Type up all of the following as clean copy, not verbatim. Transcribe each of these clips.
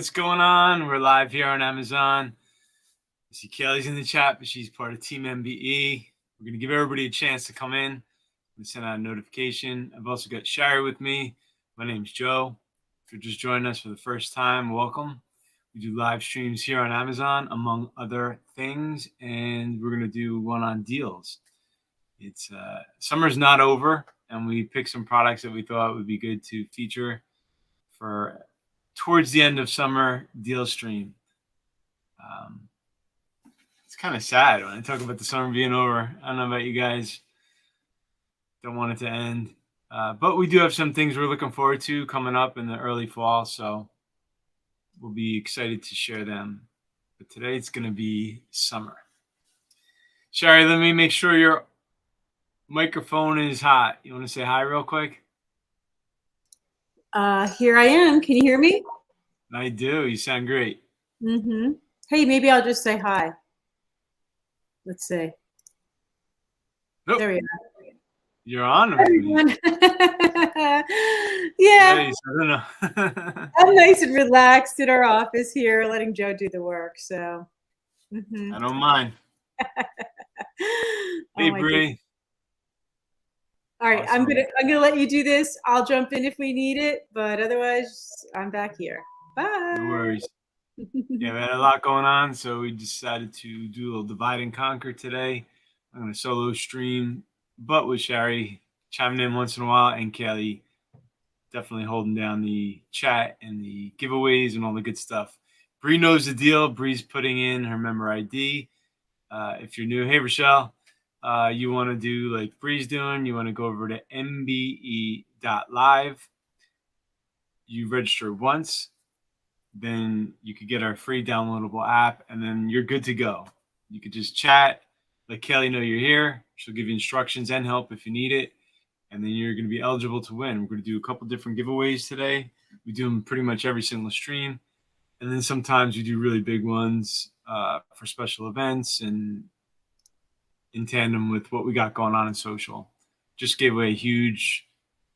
what's going on? We're live here on Amazon. I see Kelly's in the chat, but she's part of Team MBE. We're going to give everybody a chance to come in. We send out a notification. I've also got Shari with me. My name's Joe. If you're just joining us for the first time, welcome. We do live streams here on Amazon, among other things, and we're going to do one on deals. It's summer's not over, and we picked some products that we thought would be good to feature for towards the end of summer deal stream. It's kind of sad when I talk about the summer being over. I don't know about you guys. Don't want it to end. But we do have some things we're looking forward to coming up in the early fall, so we'll be excited to share them. But today it's going to be summer. Shari, let me make sure your microphone is hot. You want to say hi real quick? Here I am. Can you hear me? I do. You sound great. Hey, maybe I'll just say hi. Let's see. Nope. There we are. You're on. Everyone. Yeah. Nice. I don't know. I'm nice and relaxed in our office here, letting Joe do the work. So. I don't mind. Hey, Bree. All right, awesome. I'm gonna let you do this. I'll jump in if we need it, but otherwise, I'm back here. Bye. No worries. Yeah, we had a lot going on, so we decided to do a little divide and conquer today. I'm gonna solo stream, but with Shari chiming in once in a while, and Kelly definitely holding down the chat and the giveaways and all the good stuff. Bree knows the deal. Bree's putting in her member ID. If you're new, hey Rochelle. You want to do like Bree's doing, you want to go over to mbe.live. You register once, then you could get our free downloadable app, and then you're good to go. You could just chat, let Kelly know you're here. She'll give you instructions and help if you need it, and then you're going to be eligible to win. We're going to do a couple different giveaways today. We do them pretty much every single stream, and then sometimes we do really big ones for special events and in tandem with what we got going on in social. Just gave away a huge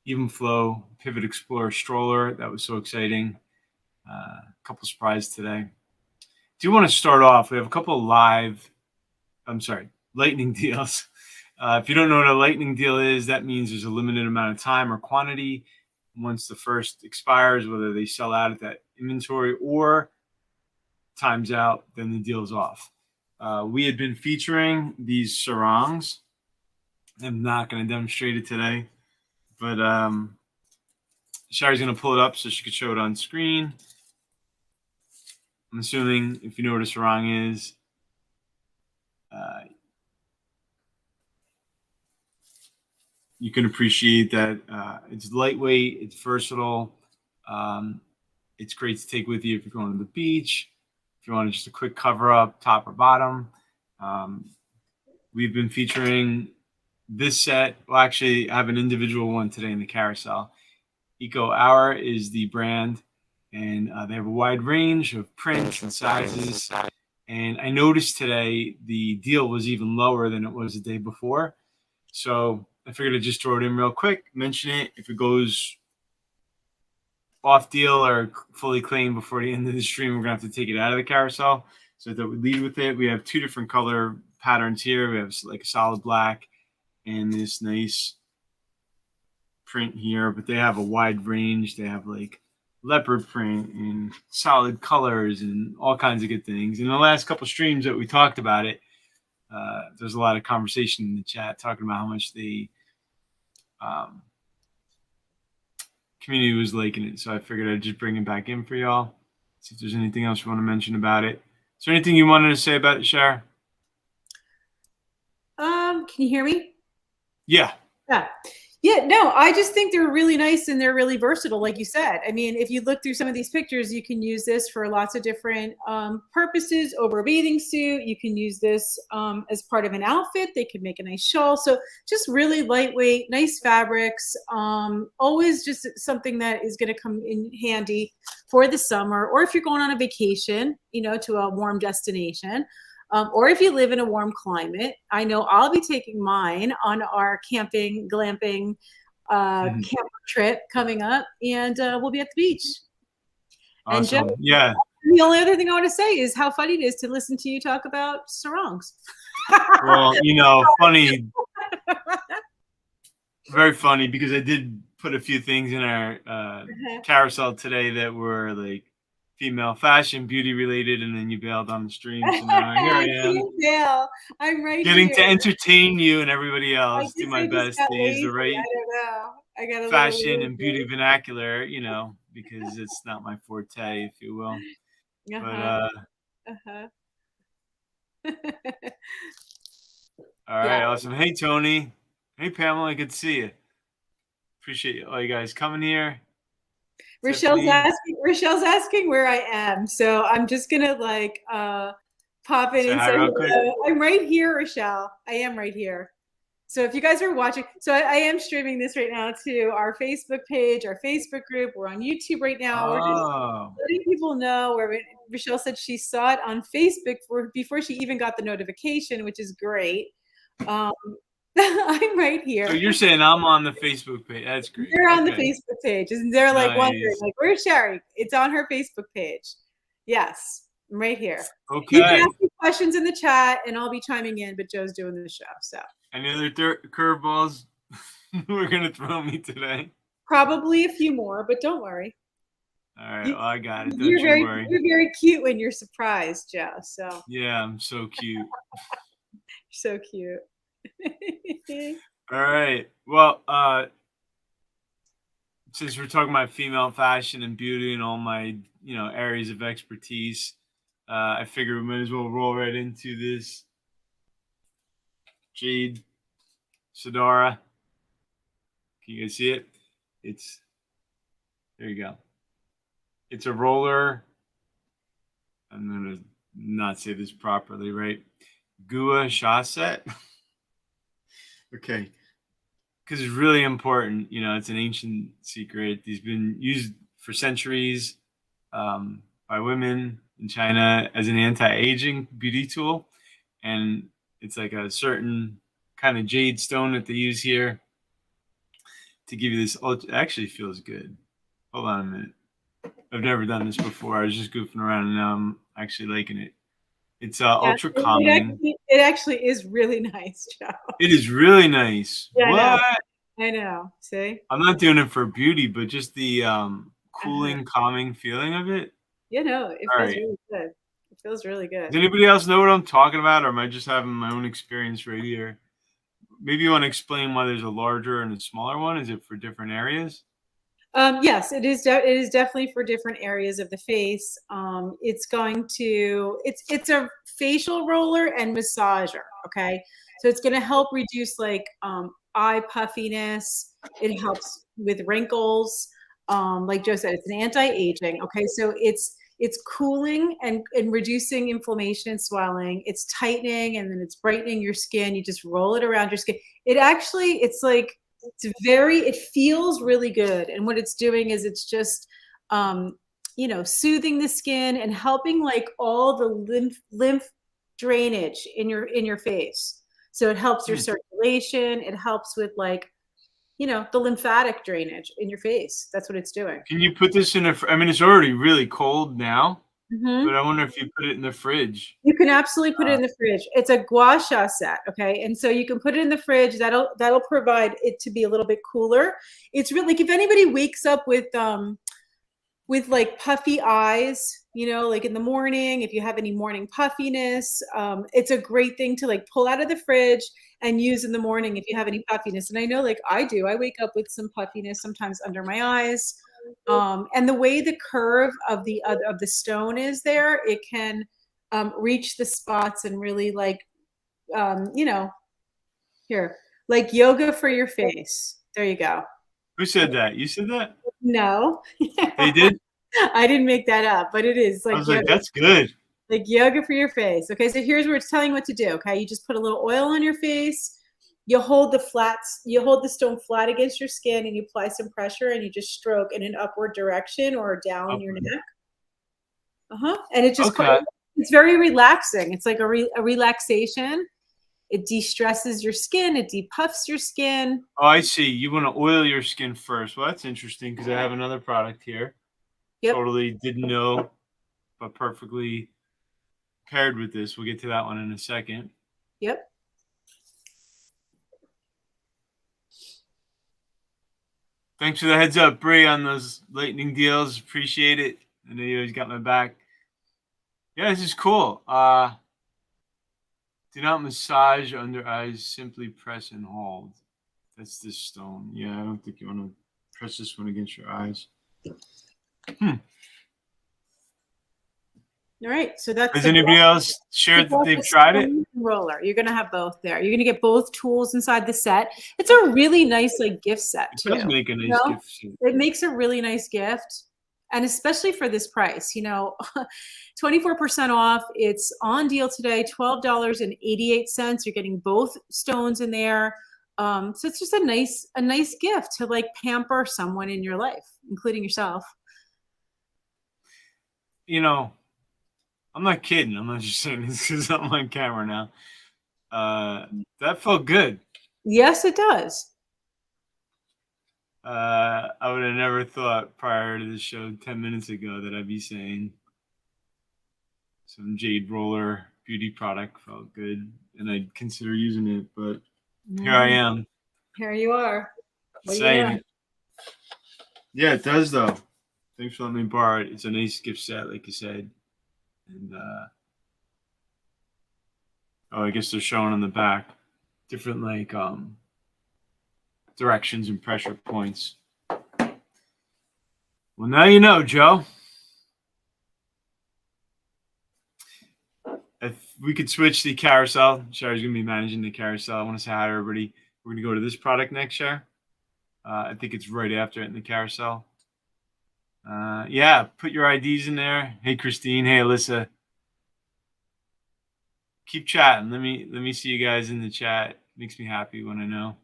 Even Flow Pivot Explorer stroller. That was so exciting. A couple surprises today. Do you want to start off? We have a couple of lightning deals. If you don't know what a lightning deal is, that means there's a limited amount of time or quantity. Once the first expires, whether they sell out at that inventory or time's out, then the deal's off. We had been featuring these Sarongs. I'm not going to demonstrate it today, but Shari's going to pull it up so she could show it on screen. I'm assuming if you know what a sarong is, you can appreciate that it's lightweight, it's versatile, it's great to take with you if you're going to the beach, if you want just a quick cover up, top or bottom. We've been featuring this set. Well, actually, I have an individual one today in the carousel. Ekouaer is the brand, and they have a wide range of prints and sizes. And I noticed today the deal was even lower than it was the day before. So I figured I'd just throw it in real quick, mention it. If it goes off deal or fully clean before the end of the stream, we're going to have to take it out of the carousel. So that we lead with it. We have two different color patterns here. We have like a solid black and this nice print here, but they have a wide range. They have like leopard print and solid colors and all kinds of good things. In the last couple of streams that we talked about it, there's a lot of conversation in the chat talking about how much the community was liking it. So I figured I'd just bring it back in for y'all. See if there's anything else you want to mention about it. Is there anything you wanted to say about it, Shar? Can you hear me? Yeah. Yeah, no, I just think they're really nice and they're really versatile, like you said. I mean, if you look through some of these pictures, you can use this for lots of different purposes. Over a bathing suit, you can use this as part of an outfit. They could make a nice shawl. So just really lightweight, nice fabrics. Always just something that is going to come in handy for the summer, or if you're going on a vacation, you know, to a warm destination. Or if you live in a warm climate. I know I'll be taking mine on our camping, glamping camper trip coming up, and we'll be at the beach. And Joe, Awesome. Yeah. the only other thing I want to say is how funny it is to listen to you talk about sarongs. Well, you know, funny, very funny, because I did put a few things in our carousel today that were like female fashion, beauty related, and then you bailed on the stream. So now here I am. Bail. I'm right Getting here. to entertain you and everybody else. I Do my best got to use lazy. the right I don't know. I got a fashion little and beauty vernacular, you know, because it's not my forte, if you will. Uh-huh. But Uh-huh. all right, Yeah. awesome. Hey Tony. Hey Pamela, good to see you. Appreciate all you guys coming here. Rochelle's Tiffany, asking where I am. So I'm just gonna like pop in say and hi say real quick. hello. I'm right here, Rochelle. I am right here. So if you guys are watching, so I am streaming this right now to our Facebook page, our Facebook group. We're on YouTube right now. We're just letting people know where Rochelle said she saw it on Facebook before she even got the notification, which is great. I'm right here. So you're saying I'm on the Facebook page. That's great. They're on the Facebook page. And they're like wondering, like, where's Sherry? It's on her Facebook page. Yes, I'm right here. Okay. You can ask me questions in the chat and I'll be chiming in, but Joe's doing the show. So any other curveballs we're gonna throw me today? Probably a few more, but don't worry. All right, well, I got it. Don't You're worry. You're very cute when you're surprised, Joe. So yeah, I'm so cute. So cute. All right. Well, since we're talking about female fashion and beauty and all my, you know, areas of expertise, I figure we might as well roll right into this Jade Sidara. Can you guys see it? There you go. It's a roller. I'm going to not say this properly, right? Gua Sha set. Okay. Because it's really important. You know, it's an ancient secret. These have been used for centuries by women in China as an anti-aging beauty tool. And it's like a certain kind of jade stone that they use here to give you this. It actually feels good. Hold on a minute. I've never done this before. I was just goofing around, and now I'm actually liking it. It's ultra calming. It actually is really nice, Joe. It is really nice. Yeah, what? I know. See? I'm not doing it for beauty, but just the cooling, calming feeling of it. You know, it feels really good. It feels really good. Does anybody else know what I'm talking about, or am I just having my own experience right here? Maybe you want to explain why there's a larger and a smaller one. Is it for different areas? Yes, it is. It is definitely for different areas of the face. It's a facial roller and massager. Okay, so it's going to help reduce like eye puffiness. It helps with wrinkles. Like Joe said, it's an anti-aging. Okay, so it's cooling and reducing inflammation and swelling. It's tightening and then it's brightening your skin. You just roll it around your skin. It feels really good. And what it's doing is it's just, soothing the skin and helping like all the lymph drainage in your face. So it helps your circulation. It helps with like, the lymphatic drainage in your face. That's what it's doing. Can you put this in it's already really cold now, but I wonder if you put it in the fridge. You can absolutely put it in the fridge. It's a gua sha set, okay? And so you can put it in the fridge. That'll provide it to be a little bit cooler. It's really like if anybody wakes up with like puffy eyes, like in the morning, if you have any morning puffiness, it's a great thing to like pull out of the fridge and use in the morning if you have any puffiness. And I know like I do, I wake up with some puffiness sometimes under my eyes. And the way the curve of the stone is there, it can reach the spots and really like, here, like yoga for your face. There you go. Who said that? You said that? No. They did? I didn't make that up, but it is like, I was like, that's good. Like yoga for your face. Okay, so here's where it's telling you what to do. Okay, you just put a little oil on your face. You hold the stone flat against your skin and you apply some pressure and you just stroke in an upward direction or down your neck. And it just it's very relaxing. It's like a relaxation. It de-stresses your skin. It depuffs your skin. Oh, I see. You want to oil your skin first. Well, that's interesting because I have another product here. Yep. Totally didn't know, but perfectly paired with this. We'll get to that one in a second. Yep. Thanks for the heads up, Bree, on those lightning deals. Appreciate it. I know you always got my back. Yeah, this is cool. Do not massage under eyes. Simply press and hold. That's this stone. Yeah, I don't think you want to press this one against your eyes. All right. So that's Has anybody else shared that they've tried it? Roller. You're gonna have both there. You're gonna get both tools inside the set. It's a really nice like gift set too. It does make a nice gift set. It makes a really nice gift. And especially for this price, 24% off. It's on deal today, $12.88. You're getting both stones in there. So it's just a nice gift to like pamper someone in your life, including yourself. I'm not kidding. I'm not just saying this because I'm on camera now. That felt good. Yes, it does. I would have never thought prior to the show 10 minutes ago that I'd be saying some jade roller beauty product felt good and I'd consider using it, but here I am. Here you are. Saying it. Yeah, it does though. Thanks for letting me borrow it. It's a nice gift set, like you said. And I guess they're showing on the back different like directions and pressure points. Well, now you know, Joe. If we could switch the carousel, Sherry's going to be managing the carousel. I want to say hi to everybody. We're going to go to this product next, Sher. I think it's right after it in the carousel. Yeah, put your IDs in there. Hey, Christine. Hey, Alyssa. Keep chatting. Let me see you guys in the chat. Makes me happy when I know.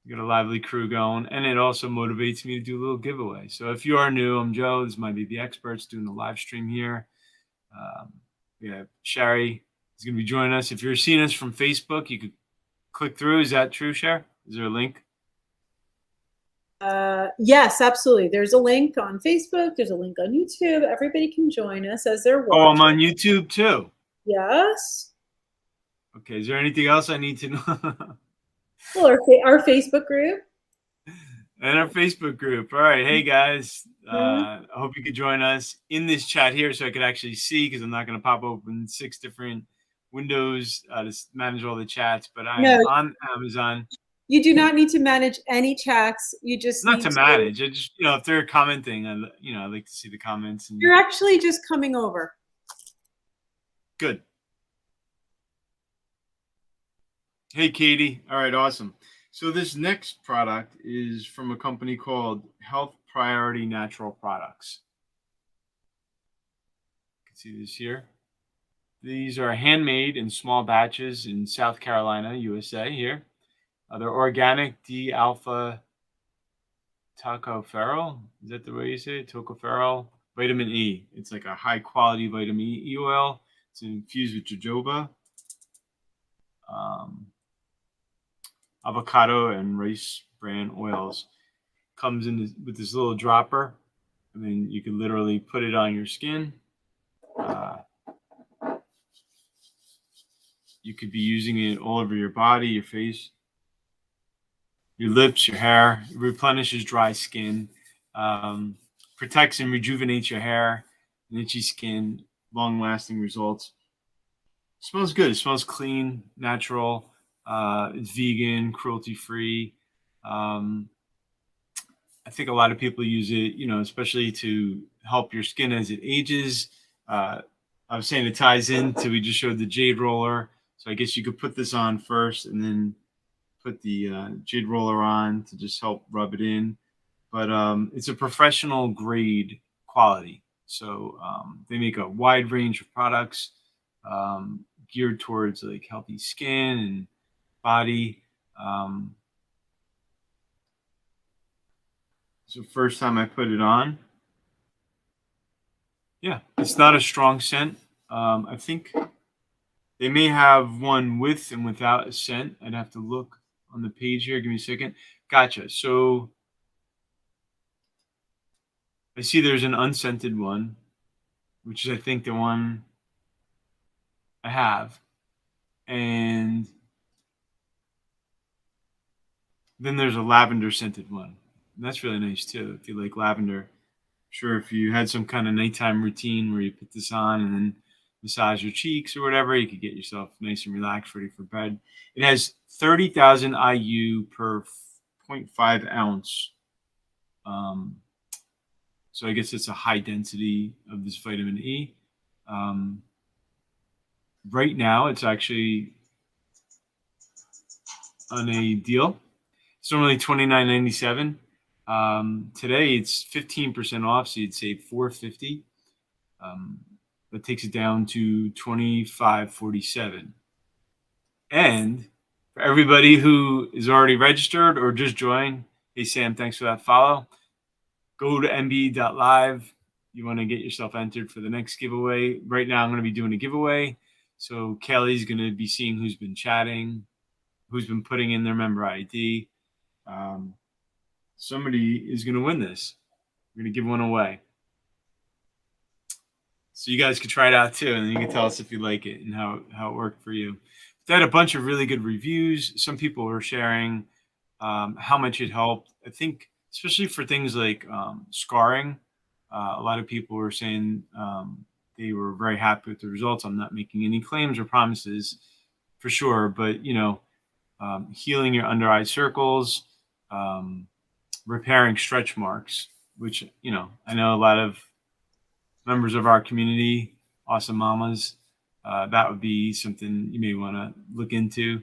Got a lively crew going, and it also motivates me to do a little giveaway. So if you are new, I'm Joe. This might be the experts doing the live stream here. Yeah, Sherry is going to be joining us. If you're seeing us from Facebook, you could click through. Is that true, Sher? Is there a link? Yes, absolutely. There's a link on Facebook. There's a link on YouTube. Everybody can join us as they're watching. Oh, I'm on YouTube too. Yes. Okay. Is there anything else I need to know? Well, our Facebook group. And our Facebook group. All right. Hey, guys. I hope you could join us in this chat here so I could actually see, because I'm not going to pop open 6 different windows to manage all the chats. But I'm on Amazon. You do not need to manage any chats. You just not to manage. I just, if they're commenting, I like to see the comments. And... You're actually just coming over. Good. Hey, Kiddie. All right, awesome. So this next product is from a company called Health Priority Natural Products. You can see this here. These are handmade in small batches in South Carolina, USA here. They're organic D-alpha tocopherol. Is that the way you say it? Tocopherol. Vitamin E. It's like a high-quality vitamin E oil. It's infused with jojoba. Avocado and rice bran oils. Comes in with this little dropper. I mean, you can literally put it on your skin. You could be using it all over your body, your face, your lips, your hair. It replenishes dry skin. Protects and rejuvenates your hair and itchy skin. Long-lasting results. It smells good. It smells clean, natural. It's vegan, cruelty-free. I think a lot of people use it, especially to help your skin as it ages. I was saying it ties into, we just showed the jade roller. So I guess you could put this on first and then put the jade roller on to just help rub it in. But it's a professional grade quality. So they make a wide range of products geared towards like healthy skin and body. So first time I put it on. Yeah, it's not a strong scent. I think they may have one with and without a scent. I'd have to look on the page here. Give me a second. Gotcha. So I see there's an unscented one, which is I think the one I have. And then there's a lavender scented one. And that's really nice too, if you like lavender. Sure, if you had some kind of nighttime routine where you put this on and then massage your cheeks or whatever, you could get yourself nice and relaxed, ready for bed. It has 30,000 IU per 0.5 ounce. So I guess it's a high density of this vitamin E. Right now, it's actually on a deal. It's normally $29.97. Today it's 15% off, so you'd save $4.50. That takes it down to $25.47. And for everybody who is already registered or just joined, hey Sam, thanks for that follow. Go to nb.live. You want to get yourself entered for the next giveaway. Right now, I'm going to be doing a giveaway. So Kelly's going to be seeing who's been chatting, who's been putting in their member ID. Somebody is going to win this. We're going to give one away. So you guys could try it out too, and then you can tell us if you like it and how it worked for you. They had a bunch of really good reviews. Some people were sharing how much it helped. I think especially for things like scarring, a lot of people were saying they were very happy with the results. I'm not making any claims or promises for sure, but healing your under eye circles, repairing stretch marks, which I know a lot of members of our community, awesome mamas, that would be something you may want to look into.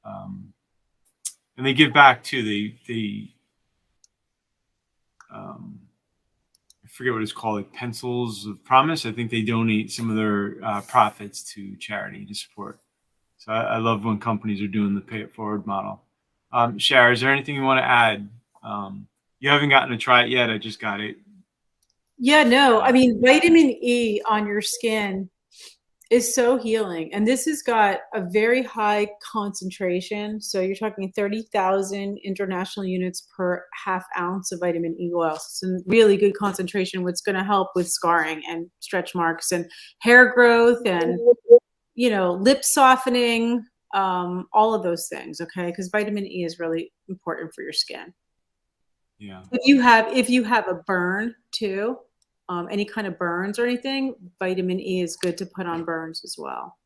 And they give back too. They I forget what it's called, like Pencils of Promise. I think they donate some of their profits to charity to support. So I love when companies are doing the pay it forward model. Shara, is there anything you want to add? You haven't gotten to try it yet. I just got it. Yeah, no, I mean, vitamin E on your skin is so healing. And this has got a very high concentration. So you're talking 30,000 international units per half ounce of vitamin E oil. So it's a really good concentration, what's going to help with scarring and stretch marks and hair growth and, lip softening, all of those things. Okay. Because vitamin E is really important for your skin. Yeah. If you have a burn too, any kind of burns or anything, vitamin E is good to put on burns as well.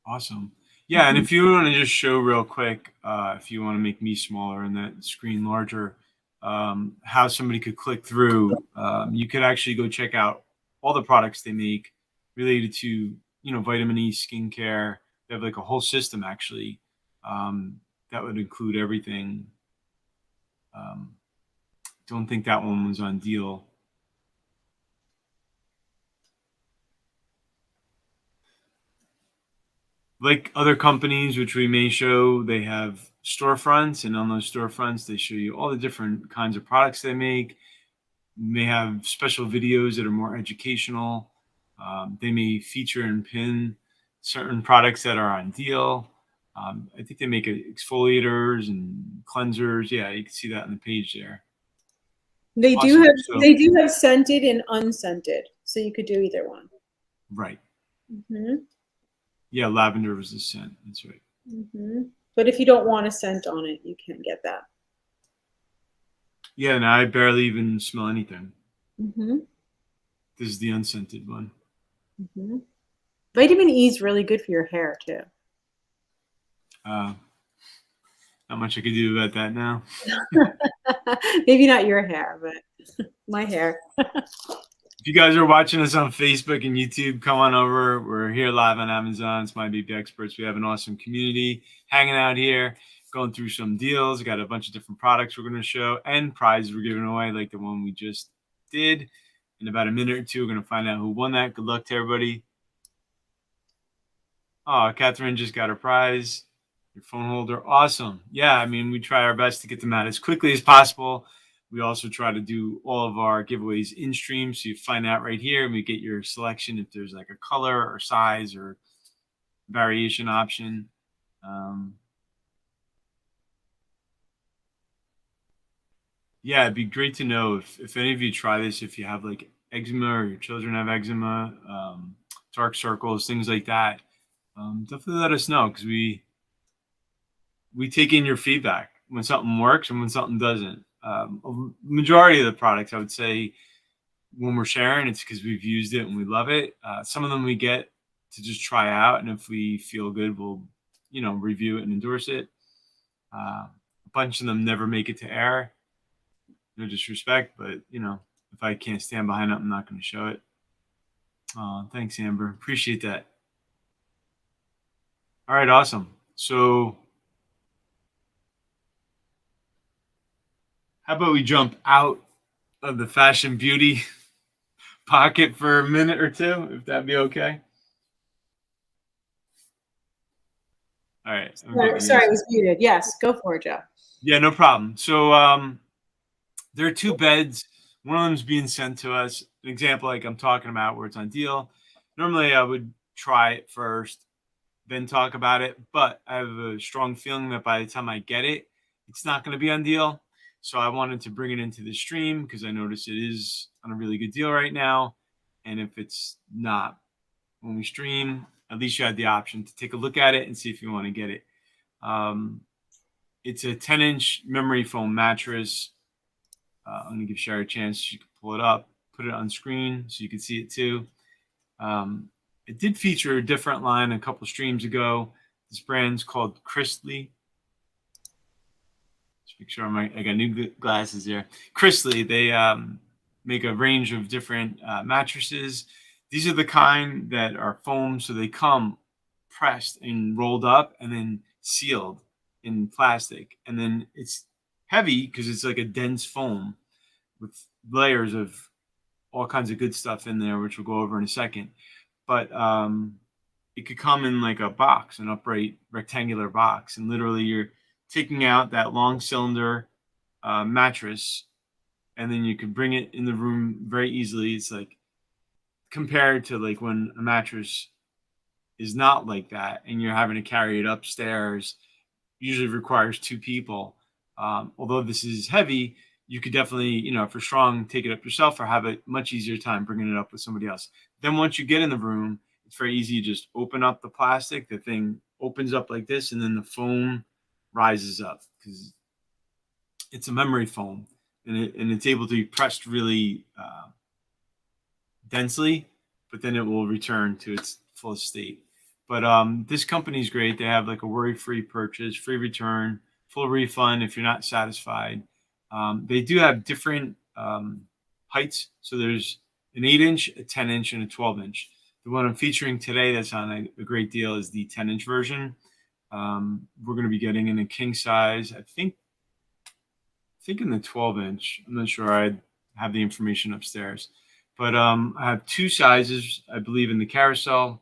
Awesome. Yeah, and if you want to just show real quick, if you want to make me smaller and that screen larger, how somebody could click through, you could actually go check out all the products they make related to, vitamin E skincare. They have like a whole system actually that would include everything. Don't think that one was on deal. Like other companies, which we may show, they have storefronts, and on those storefronts, they show you all the different kinds of products they make. May have special videos that are more educational. They may feature and pin certain products that are on deal. I think they make exfoliators and cleansers. Yeah, you can see that on the page there. They do have scented and unscented, so you could do either one. Right. Mm-hmm. Yeah, lavender was the scent. That's right. Mm-hmm. But if you don't want a scent on it, you can get that. Yeah, and I barely even smell anything. Mm-hmm. This is the unscented one. Mm-hmm. Vitamin E is really good for your hair too. Not much I could do about that now. Maybe not your hair, but my hair. If you guys are watching us on Facebook and YouTube, come on over. We're here live on Amazon. It's My Baby Experts. We have an awesome community hanging out here, going through some deals. Got a bunch of different products we're going to show and prizes we're giving away, like the one we just did. In about a minute or two, we're going to find out who won that. Good luck to everybody. Oh, Catherine just got her prize. Your phone holder. Awesome. Yeah, I mean, we try our best to get them out as quickly as possible. We also try to do all of our giveaways in stream. So you find out right here and we get your selection if there's like a color or size or variation option. Yeah, it'd be great to know if any of you try this, if you have like eczema or your children have eczema, dark circles, things like that. Definitely let us know, because we take in your feedback when something works and when something doesn't. Majority of the products, I would say, when we're sharing, it's because we've used it and we love it. Some of them we get to just try out, and if we feel good, we'll review it and endorse it. A bunch of them never make it to air. No disrespect, but if I can't stand behind it, I'm not going to show it. Thanks, Amber. Appreciate that. All right, awesome. So how about we jump out of the fashion beauty pocket for a minute or two, if that'd be okay? All right. Sorry, it was muted. Yes, go for it, Joe. Yeah, no problem. So there are two beds. One of them's being sent to us. An example like I'm talking about where it's on deal. Normally I would try it first, then talk about it. But I have a strong feeling that by the time I get it, it's not going to be on deal. So I wanted to bring it into the stream because I noticed it is on a really good deal right now. And if it's not when we stream, at least you had the option to take a look at it and see if you want to get it. It's a 10-inch memory foam mattress. I'm going to give Sherry a chance. She can pull it up, put it on screen so you can see it too. It did feature a different line a couple streams ago. This brand's called Chrisley. Just make sure I got new glasses here. Chrisley, they make a range of different mattresses. These are the kind that are foam, so they come pressed and rolled up and then sealed in plastic. And then it's heavy because it's like a dense foam with layers of all kinds of good stuff in there, which we'll go over in a second. But it could come in like a box, an upright rectangular box, and literally you're taking out that long cylinder mattress, and then you could bring it in the room very easily. It's like compared to like when a mattress is not like that and you're having to carry it upstairs, usually requires two people. Although this is heavy, you could definitely, if you're strong, take it up yourself or have a much easier time bringing it up with somebody else. Then once you get in the room, it's very easy. You just open up the plastic. The thing opens up like this, and then the foam rises up because it's a memory foam, and it's able to be pressed really densely, but then it will return to its full state. But this company is great. They have like a worry-free purchase, free return, full refund if you're not satisfied. They do have different heights. So there's an 8-inch, a 10-inch, and a 12-inch. The one I'm featuring today that's on a great deal is the 10-inch version. We're going to be getting in a king size. I think in the 12-inch. I'm not sure. I have the information upstairs. But I have two sizes, I believe, in the carousel,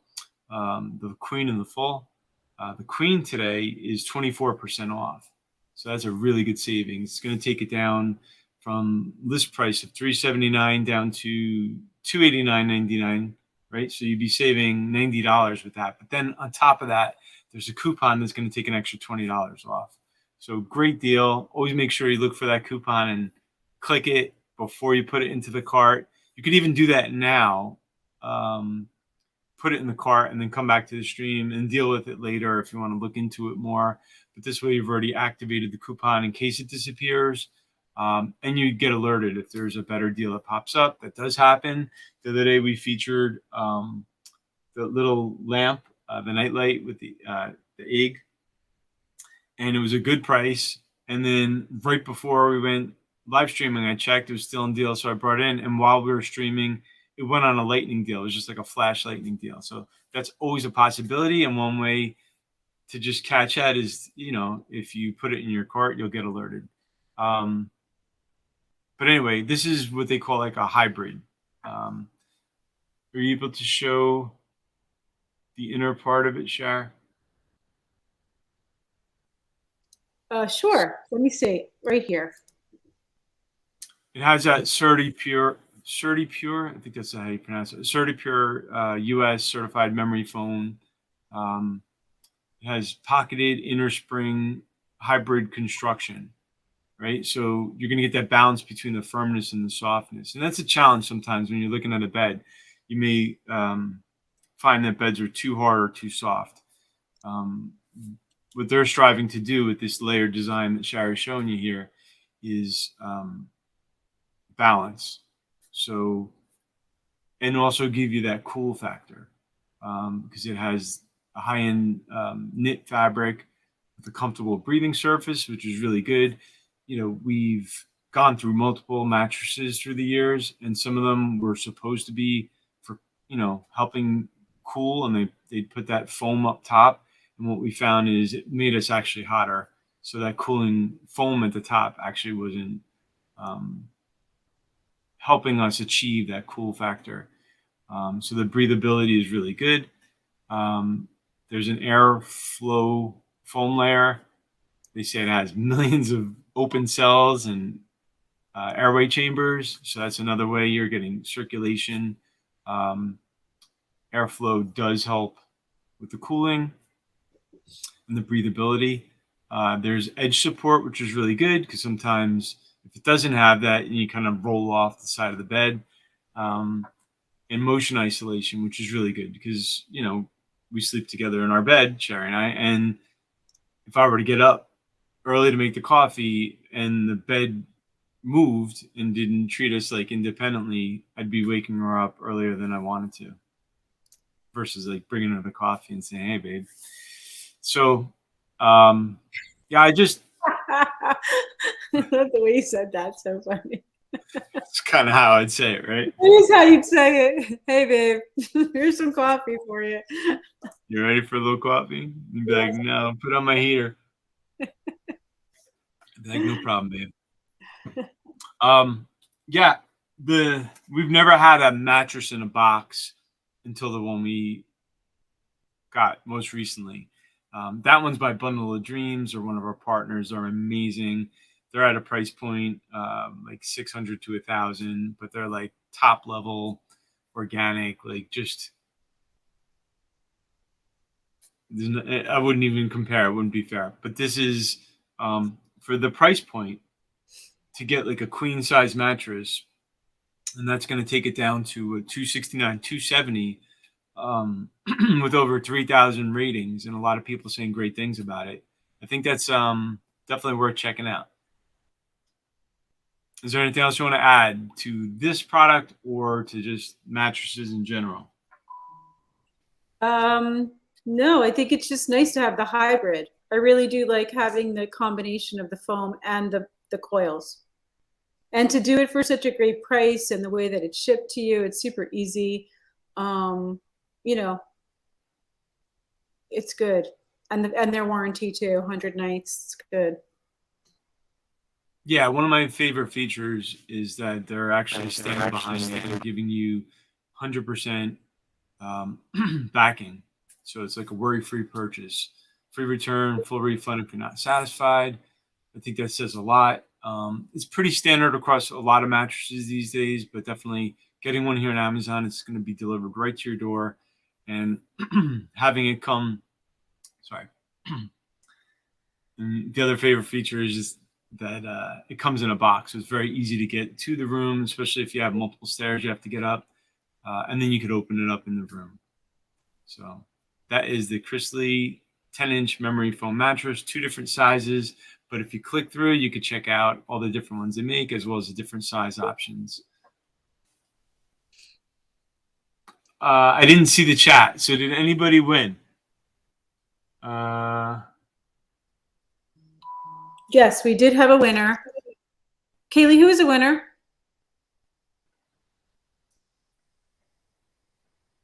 the queen and the full. The queen today is 24% off. So that's a really good savings. It's going to take it down from list price of $379 down to $289.99, right? So you'd be saving $90 with that. But then on top of that, there's a coupon that's going to take an extra $20 off. So great deal. Always make sure you look for that coupon and click it before you put it into the cart. You could even do that now. Put it in the cart and then come back to the stream and deal with it later if you want to look into it more. But this way you've already activated the coupon in case it disappears. And you get alerted if there's a better deal that pops up. That does happen. The other day we featured the little lamp, the nightlight with the egg. And it was a good price. And then right before we went live streaming, I checked, it was still in deal. So I brought it in. And while we were streaming, it went on a lightning deal. It was just like a flash lightning deal. So that's always a possibility. And one way to just catch that is, if you put it in your cart, you'll get alerted. But anyway, this is what they call like a hybrid. Are you able to show the inner part of it, Shar? Sure. Let me see. Right here. It has that CertiPure. I think that's how you pronounce it. CertiPure US certified memory foam. It has pocketed inner spring hybrid construction, right? So you're going to get that balance between the firmness and the softness. And that's a challenge sometimes when you're looking at a bed. You may find that beds are too hard or too soft. What they're striving to do with this layered design that Sherry's showing you here is balance. So, and also give you that cool factor because it has a high-end knit fabric with a comfortable breathing surface, which is really good. You know, we've gone through multiple mattresses through the years, and some of them were supposed to be for, you know, helping cool, and they put that foam up top. And what we found is it made us actually hotter. So that cooling foam at the top actually wasn't helping us achieve that cool factor. So the breathability is really good. There's an airflow foam layer. They say it has millions of open cells and airway chambers. So that's another way you're getting circulation. Airflow does help with the cooling and the breathability. There's edge support, which is really good because sometimes if it doesn't have that, you kind of roll off the side of the bed. And motion isolation, which is really good because, you know, we sleep together in our bed, Sherry and I, and if I were to get up early to make the coffee and the bed moved and didn't treat us like independently, I'd be waking her up earlier than I wanted to versus like bringing her the coffee and saying, hey, babe. So, yeah, I just. The way you said that, so funny. It's kind of how I'd say it, right? It is how you'd say it. Hey, babe, here's some coffee for you. You ready for a little coffee? You'd be like, no, put on my heater. I'd be like, no problem, babe. Yeah, we've never had a mattress in a box until the one we got most recently. That one's by Bundle of Dreams, or one of our partners. Are amazing. They're at a price point like 600 to 1,000, but they're like top level organic, like just. I wouldn't even compare. It wouldn't be fair. But this is for the price point to get like a queen size mattress, and that's going to take it down to a 269, 270 with over 3,000 ratings and a lot of people saying great things about it. I think that's definitely worth checking out. Is there anything else you want to add to this product or to just mattresses in general? No, I think it's just nice to have the hybrid. I really do like having the combination of the foam and the coils. And to do it for such a great price and the way that it's shipped to you, it's super easy. You know, it's good. And their warranty too, 100 nights, it's good. Yeah, one of my favorite features is that they're actually standing behind it. They're giving you 100% backing. So it's like a worry-free purchase. Free return, full refund if you're not satisfied. I think that says a lot. It's pretty standard across a lot of mattresses these days, but definitely getting one here on Amazon, it's going to be delivered right to your door. And having it come, sorry. And the other favorite feature is just that it comes in a box. So it's very easy to get to the room, especially if you have multiple stairs you have to get up. And then you could open it up in the room. So that is the Chrisley 10-inch memory foam mattress, 2 different sizes. But if you click through, you could check out all the different ones they make, as well as the different size options. I didn't see the chat. So did anybody win? Yes, we did have a winner. Kaylee, who is a winner?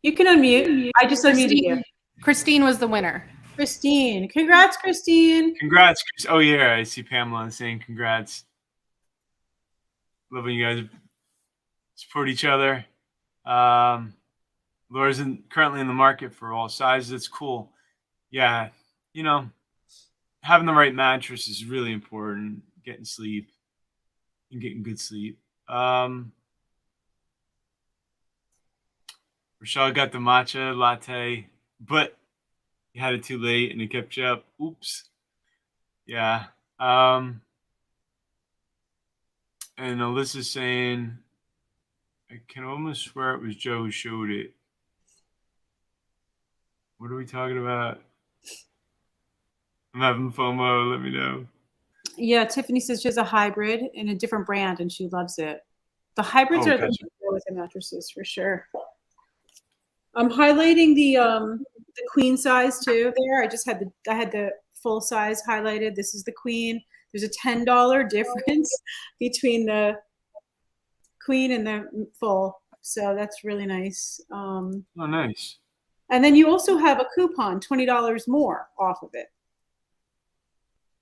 You can unmute. I just unmuted you. Christine was the winner. Christine. Congrats, Christine. Congrats. Oh, yeah. I see Pamela saying congrats. Love when you guys support each other. Laura's currently in the market for all sizes. It's cool. Yeah. You know, having the right mattress is really important. Getting sleep and getting good sleep. Rochelle got the matcha latte, but you had it too late and it kept you up. Oops. Yeah. And Alyssa's saying, I can almost swear it was Joe who showed it. What are we talking about? I'm having FOMO. Let me know. Yeah, Tiffany says she has a hybrid in a different brand and she loves it. The hybrids are the with the mattresses for sure. I'm highlighting the queen size too. There, I had the full size highlighted. This is the queen. There's a $10 difference between the queen and the full, so that's really nice. Oh, nice. And then you also have a coupon, $20 more off of it.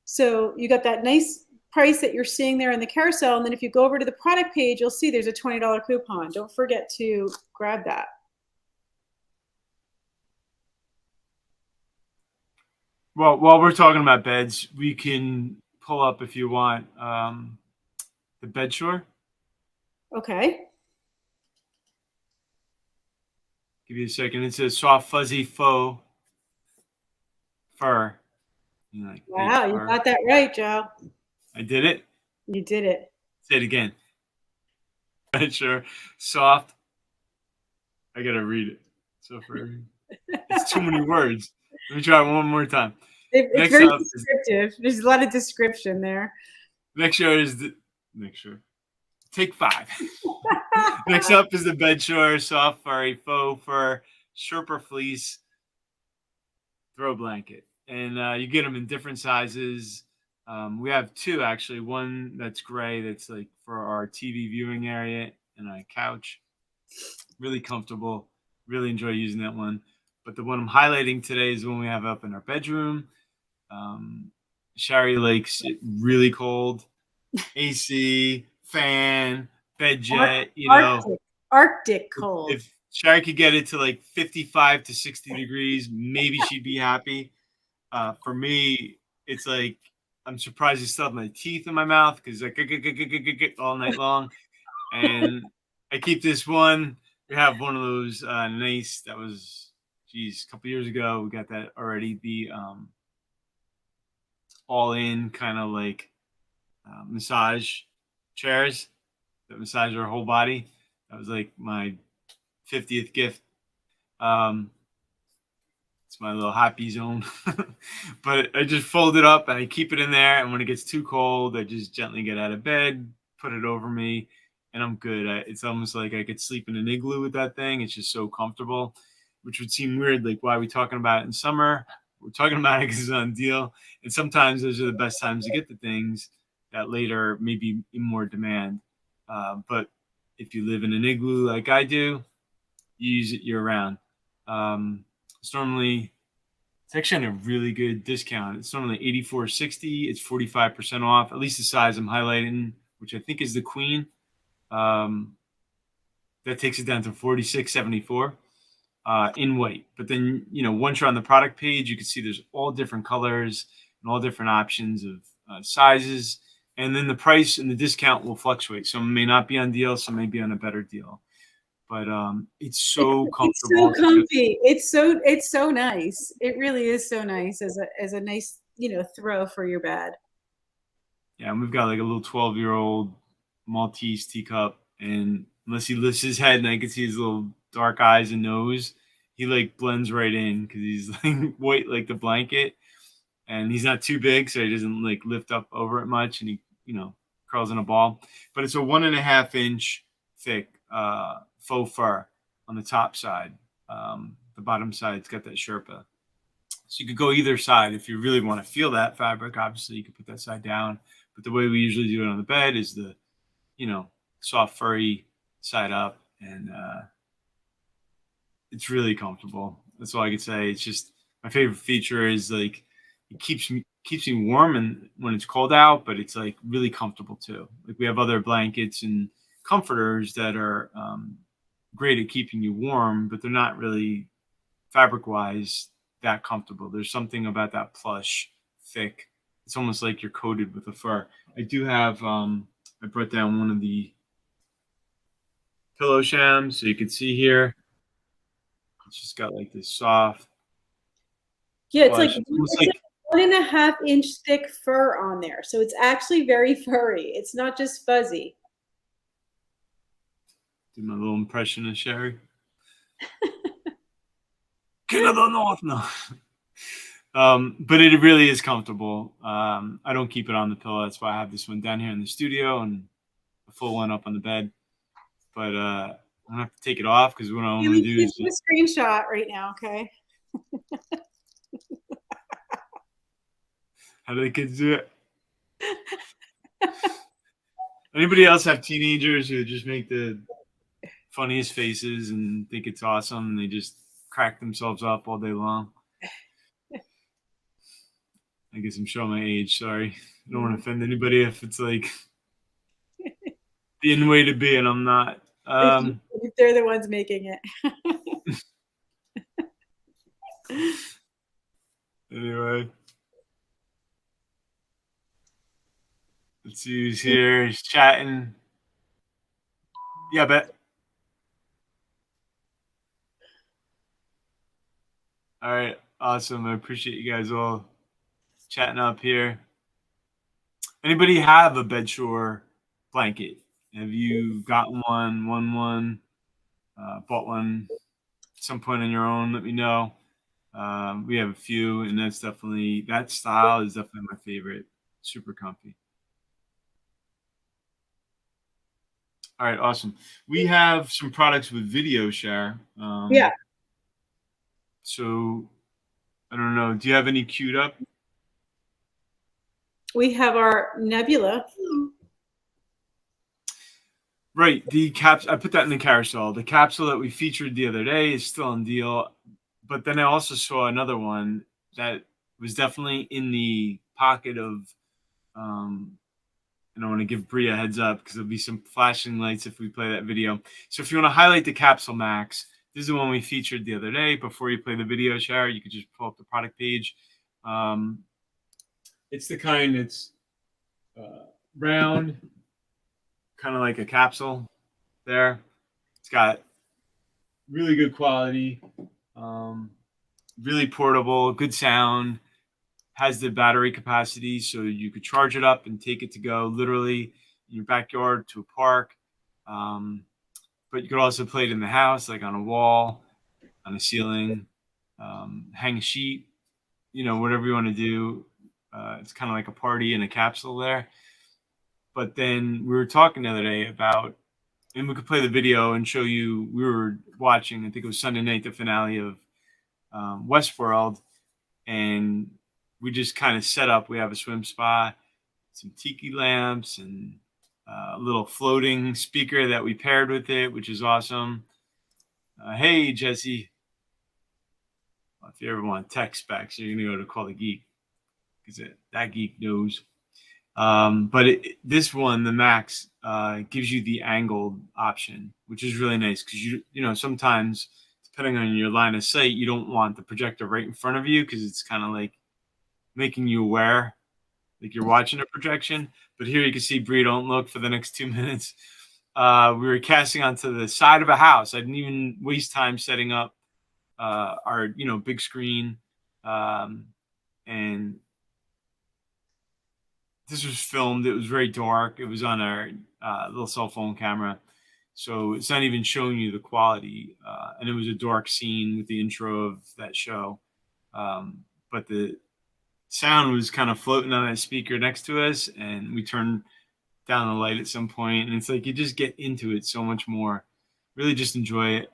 So you got that nice price that you're seeing there in the carousel. And then if you go over to the product page, you'll see there's a $20 coupon. Don't forget to grab that. Well, while we're talking about beds, we can pull up, if you want, the Beachr. Okay. Give you a second. It says soft, fuzzy, faux fur. Like, wow, you got that right, Joe. I did it? You did it. Say it again. Beachr, soft. I got to read it. So furry. It's too many words. Let me try it one more time. It's very descriptive. There's a lot of description there. Next is the Take 5. Next up is the Beachr soft furry faux fur Sherpa fleece throw blanket, and you get them in different sizes. We have 2 actually. One that's gray, that's like for our TV viewing area and a couch. Really comfortable. Really enjoy using that one. But the one I'm highlighting today is the one we have up in our bedroom. Shari likes it really cold. AC, fan, bed jet, Arctic cold. If Shari could get it to like 55 to 60 degrees, maybe she'd be happy. For me, it's like I'm surprised I still have my teeth in my mouth because like all night long. And I keep this one. We have one of those nice, that was, geez, a couple years ago. We got that already. The all-in kind of like massage chairs that massage our whole body. That was like my 50th gift. It's my little happy zone. But I just fold it up and I keep it in there. And when it gets too cold, I just gently get out of bed, put it over me, and I'm good. It's almost like I could sleep in an igloo with that thing. It's just so comfortable, which would seem weird. Like, why are we talking about it in summer? We're talking about it because it's on deal. And sometimes those are the best times to get the things that later may be in more demand. But if you live in an igloo like I do, you use it year round. It's actually on a really good discount. It's normally $84.60. It's 45% off, at least the size I'm highlighting, which I think is the queen. That takes it down to $46.74 in white. But then, once you're on the product page, you can see there's all different colors and all different options of sizes. And then the price and the discount will fluctuate. Some may not be on deal, some may be on a better deal. But it's so comfortable. It's so comfy. It's so nice. It really is so nice as a nice, throw for your bed. Yeah, and we've got like a little 12-year-old Maltese teacup, and unless he lifts his head and I can see his little dark eyes and nose, he like blends right in because he's like white like the blanket, and he's not too big, so he doesn't like lift up over it much, and he curls in a ball. But it's a 1.5-inch thick faux fur on the top side. The bottom side's got that Sherpa. So you could go either side. If you really want to feel that fabric, obviously you could put that side down. But the way we usually do it on the bed is the, soft furry side up. And it's really comfortable. That's all I could say. It's just my favorite feature is like it keeps me warm and when it's cold out, but it's like really comfortable too. Like we have other blankets and comforters that are great at keeping you warm, but they're not really fabric-wise that comfortable. There's something about that plush, thick. It's almost like you're coated with a fur. I do have, I brought down one of the pillow shams, so you can see here. It's just got like this soft. Yeah, it's like 1.5-inch thick fur on there. So it's actually very furry. It's not just fuzzy. Do my little impression of Sherry. King of the North, no. But it really is comfortable. I don't keep it on the pillow. That's why I have this one down here in the studio and a full one up on the bed. But I'm gonna have to take it off because what I want to do is do a screenshot right now, okay? How do the kids do it? Anybody else have teenagers who just make the funniest faces and think it's awesome and they just crack themselves up all day long? I guess I'm showing my age. Sorry. I don't want to offend anybody if it's like the in way to be and I'm not. If they're the ones making it. Anyway. Let's see who's here. He's chatting. Yeah, bet. All right. Awesome. I appreciate you guys all chatting up here. Anybody have a Bedshore blanket? Have you gotten one, won one, bought one at some point on your own? Let me know. We have a few, and that's definitely, that style is definitely my favorite. Super comfy. All right, awesome. We have some products with video share. Yeah. So I don't know. Do you have any queued up? We have our Nebula. Right. The caps, I put that in the carousel. The capsule that we featured the other day is still on deal. But then I also saw another one that was definitely in the pocket of, and I want to give Bria a heads up because there'll be some flashing lights if we play that video. So if you want to highlight the Capsule Max, this is the one we featured the other day. Before you play the video share, you could just pull up the product page. It's the kind that's round, kind of like a capsule there. It's got really good quality, really portable, good sound, has the battery capacity so you could charge it up and take it to go literally in your backyard to a park. But you could also play it in the house, like on a wall, on a ceiling, hang a sheet, you know, whatever you want to do. It's kind of like a party in a capsule there. But then we were talking the other day about, and we could play the video and show you, we were watching, I think it was Sunday night, the finale of Westworld. And we just kind of set up, we have a swim spa, some tiki lamps, and a little floating speaker that we paired with it, which is awesome. Hey, Jesse. Well, if you ever want tech specs, you're going to go to Call the Geek because that geek knows. But this one, the Max, gives you the angled option, which is really nice because you know, sometimes depending on your line of sight, you don't want the projector right in front of you because it's kind of like making you aware like you're watching a projection. But here you can see Bree, don't look for the next 2 minutes. We were casting onto the side of a house. I didn't even waste time setting up our, you know, big screen. And this was filmed. It was very dark. It was on our little cell phone camera. So it's not even showing you the quality. And it was a dark scene with the intro of that show. But the sound was kind of floating on that speaker next to us. And we turned down the light at some point. And it's like you just get into it so much more. Really just enjoy it.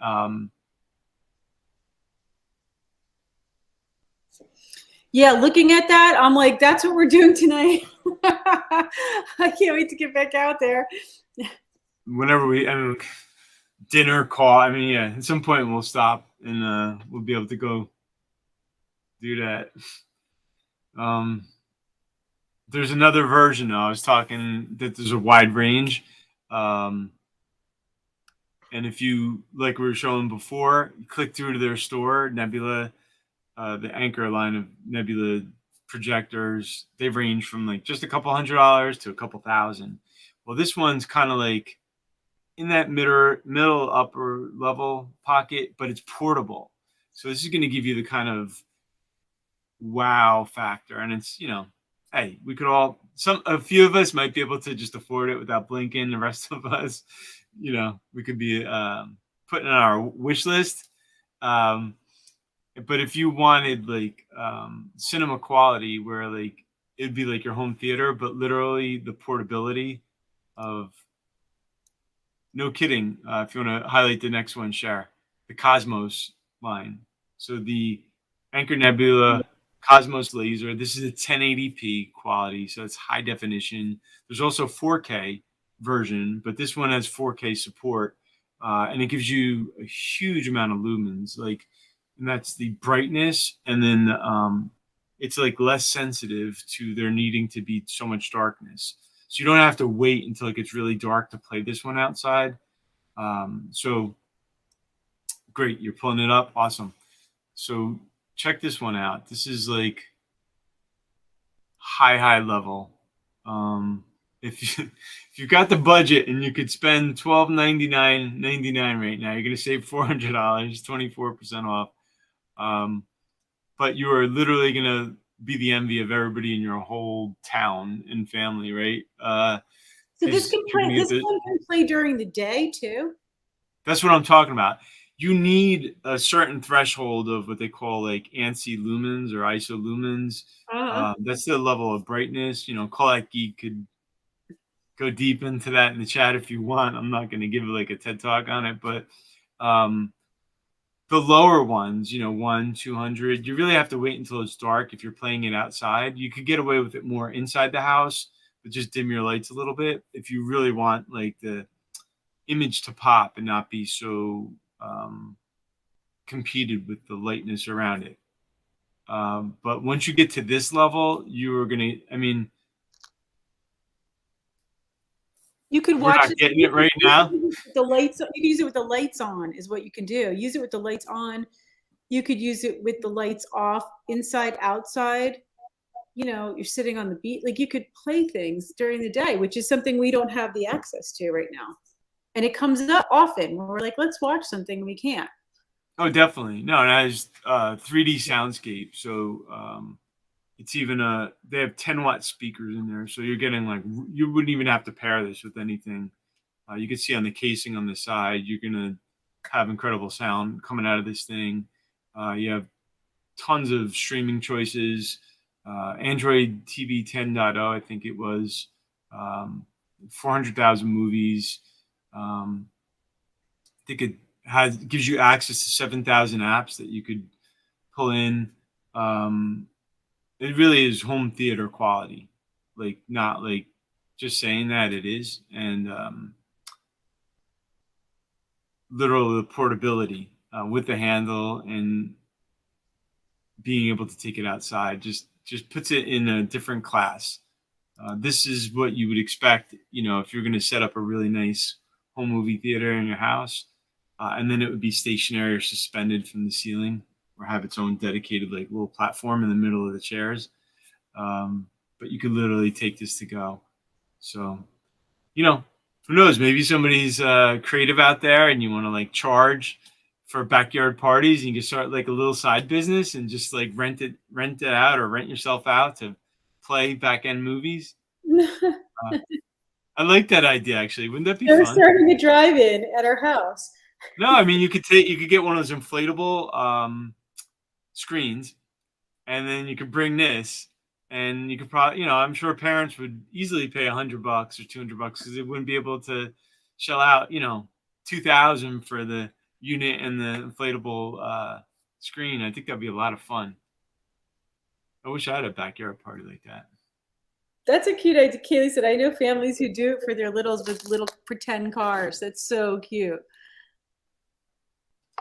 Yeah, looking at that, I'm like, that's what we're doing tonight. I can't wait to get back out there. Whenever we, I mean, dinner call, I mean, yeah, at some point we'll stop and we'll be able to go do that. There's another version though. I was talking that there's a wide range. And if you, like we were showing before, you click through to their store, Nebula, the Anchor line of Nebula projectors, they range from like just a couple $100 to a couple thousand. Well, this one's kind of like in that middle upper level pocket, but it's portable. So this is going to give you the kind of wow factor. And it's, you know, hey, we could all, a few of us might be able to just afford it without blinking. The rest of us, we could be putting on our wish list. But if you wanted like cinema quality, where like it'd be like your home theater, but literally the portability of, no kidding. If you want to highlight the next one, share the Cosmos line. So the Anchor Nebula Cosmos laser. This is a 1080p quality, so it's high definition. There's also 4K version, but this one has 4K support, and it gives you a huge amount of lumens. Like, and that's the brightness, and then it's like less sensitive to there needing to be so much darkness. So you don't have to wait until it gets really dark to play this one outside. So great, you're pulling it up, awesome. So check this one out. This is like high level. If you've got the budget and you could spend $12.99 right now, you're gonna save $400, 24% off. But you are literally gonna be the envy of everybody in your whole town and family, right? So this one can play during the day too. That's what I'm talking about. You need a certain threshold of what they call like ANSI lumens or ISO lumens. That's the level of brightness. Call That Geek could go deep into that in the chat if you want. I'm not going to give like a TED talk on it, but the lower ones, 1, 200, you really have to wait until it's dark. If you're playing it outside, you could get away with it more inside the house, but just dim your lights a little bit. If you really want like the image to pop and not be so competed with the lightness around it. But once you get to this level, you are going to, you could watch not getting it right now. The lights, you can use it with the lights on is what you can do. Use it with the lights on. You could use it with the lights off, inside, outside. You're sitting on the beach. Like, you could play things during the day, which is something we don't have the access to right now. And it comes up often when we're like, let's watch something, and we can't. Oh, definitely. No, and it has 3D soundscape. So it's even they have 10-watt speakers in there. So you're getting like, you wouldn't even have to pair this with anything. You can see on the casing on the side, you're going to have incredible sound coming out of this thing. You have tons of streaming choices. Android TV 10.0, I think it was, 400,000 movies. I think it gives you access to 7,000 apps that you could pull in. It really is home theater quality, like not like just saying that, it is. And literal the portability with the handle and being able to take it outside just puts it in a different class. This is what you would expect, if you're going to set up a really nice home movie theater in your house, and then it would be stationary or suspended from the ceiling, or have its own dedicated like little platform in the middle of the chairs. But you could literally take this to go. So, who knows? Maybe somebody's creative out there, and you want to like charge for backyard parties, and you can start like a little side business and just like rent it out, or rent yourself out to play back end movies. I like that idea, actually. Wouldn't that be fun? We're starting a drive-in at our house. No, you could get one of those inflatable screens, and then you could bring this, and you could probably, I'm sure parents would easily pay $100 or $200 because they wouldn't be able to shell out, $2,000 for the unit and the inflatable screen. I think that'd be a lot of fun. I wish I had a backyard party like that. That's a cute idea. Kaylee said, I know families who do it for their littles with little pretend cars. That's so cute.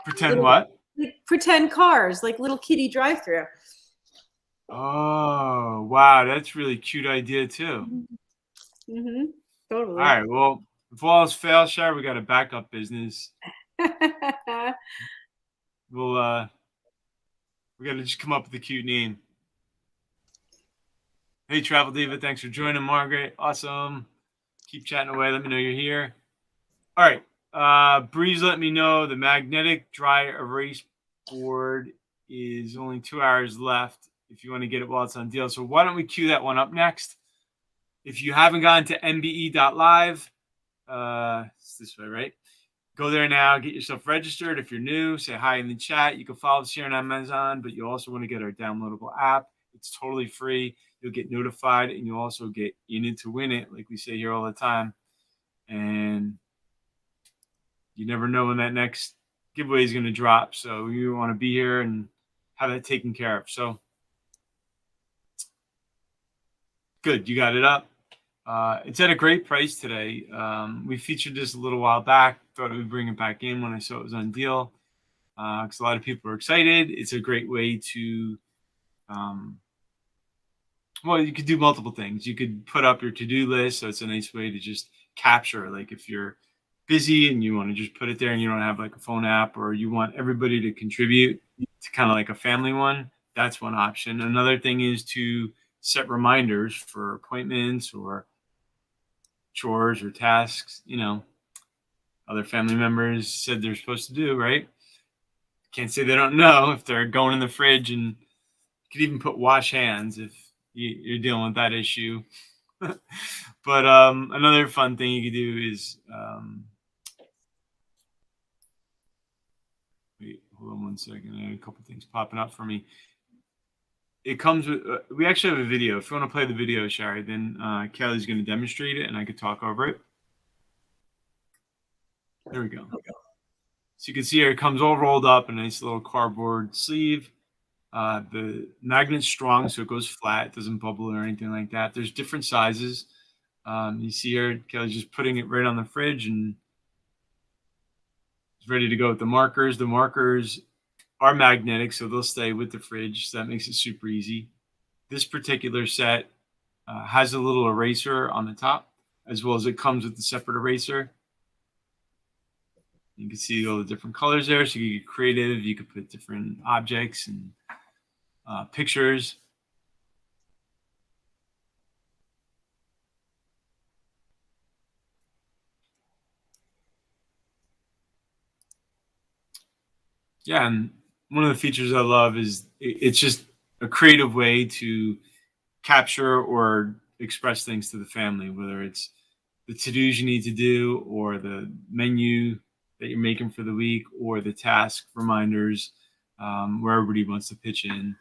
Pretend what? Like pretend cars, like little kiddie drive-through. Oh, wow. That's really cute idea, too. Mm-hmm. Totally. All right. Well, if all else fails, Shar, we got a backup business. We got to just come up with a cute name. Hey, Travel Diva, thanks for joining, Margaret. Awesome. Keep chatting away. Let me know you're here. All right. Breeze, let me know the magnetic dry erase board is only 2 hours left if you want to get it while it's on deal. So why don't we cue that one up next? If you haven't gone to nbe.live, It's this way, right? Go there now, get yourself registered. If you're new, say hi in the chat. You can follow us here on Amazon, but you also want to get our downloadable app. It's totally free. You'll get notified, and you'll also get in it to win it, like we say here all the time. And you never know when that next giveaway is going to drop. So you want to be here and have that taken care of. So good, you got it up. It's at a great price today. We featured this a little while back. Thought I would bring it back in when I saw it was on deal, because a lot of people are excited. It's a great way to, well, you could do multiple things. You could put up your to-do list, so it's a nice way to just capture. Like if you're busy and you want to just put it there and you don't have like a phone app, or you want everybody to contribute to kind of like a family one, that's one option. Another thing is to set reminders for appointments or chores or tasks, other family members said they're supposed to do, right? Can't say they don't know if they're going in the fridge, and you could even put wash hands if you're dealing with that issue. But another fun thing you could do is, wait, hold on one second. I had a couple things popping up for me. It comes with, we actually have a video. If you want to play the video, Shari, then Kelly's going to demonstrate it and I could talk over it. There we go. So you can see here, it comes all rolled up in a nice little cardboard sleeve. The magnet's strong, so it goes flat. It doesn't bubble or anything like that. There's different sizes. You see here, Kelly's just putting it right on the fridge and it's ready to go with the markers. The markers are magnetic, so they'll stay with the fridge. So that makes it super easy. This particular set has a little eraser on the top, as well as it comes with a separate eraser. You can see all the different colors there, so you can get creative. You could put different objects and pictures. Yeah, and one of the features I love is it's just a creative way to capture or express things to the family, whether it's the to-dos you need to do or the menu that you're making for the week or the task reminders, where everybody wants to pitch in.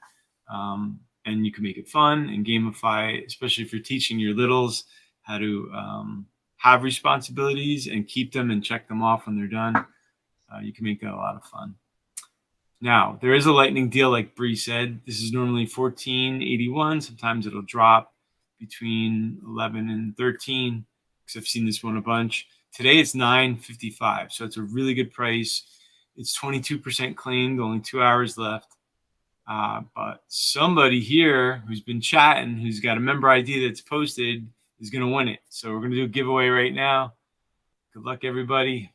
And you can make it fun and gamify it, especially if you're teaching your littles how to have responsibilities and keep them and check them off when they're done. You can make that a lot of fun. Now, there is a lightning deal, like Bree said. This is normally $14.81. Sometimes it'll drop between 11 and 13, because I've seen this one a bunch. Today it's $9.55, so it's a really good price. It's 22% claimed, only 2 hours left. But somebody here who's been chatting, who's got a member ID that's posted, is going to win it. So we're going to do a giveaway right now. Good luck, everybody.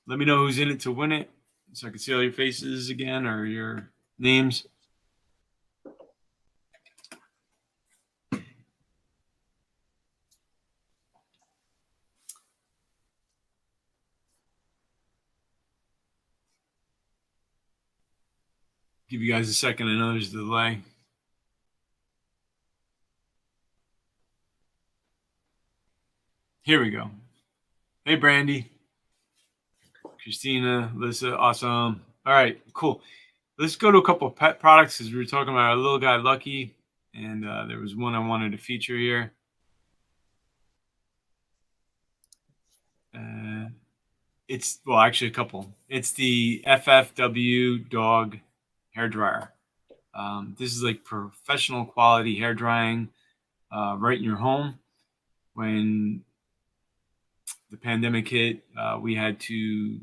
Let me know who's in it to win it, so I can see all your faces again or your names. Give you guys a second. I know there's a delay. Here we go. Hey, Brandy. Christina, Lisa, awesome. All right, cool. Let's go to a couple of pet products, because we were talking about our little guy, Lucky, and there was one I wanted to feature here. It's, well, actually a couple. It's the FFW dog hair dryer. This is like professional quality hair drying right in your home. When the pandemic hit, we had to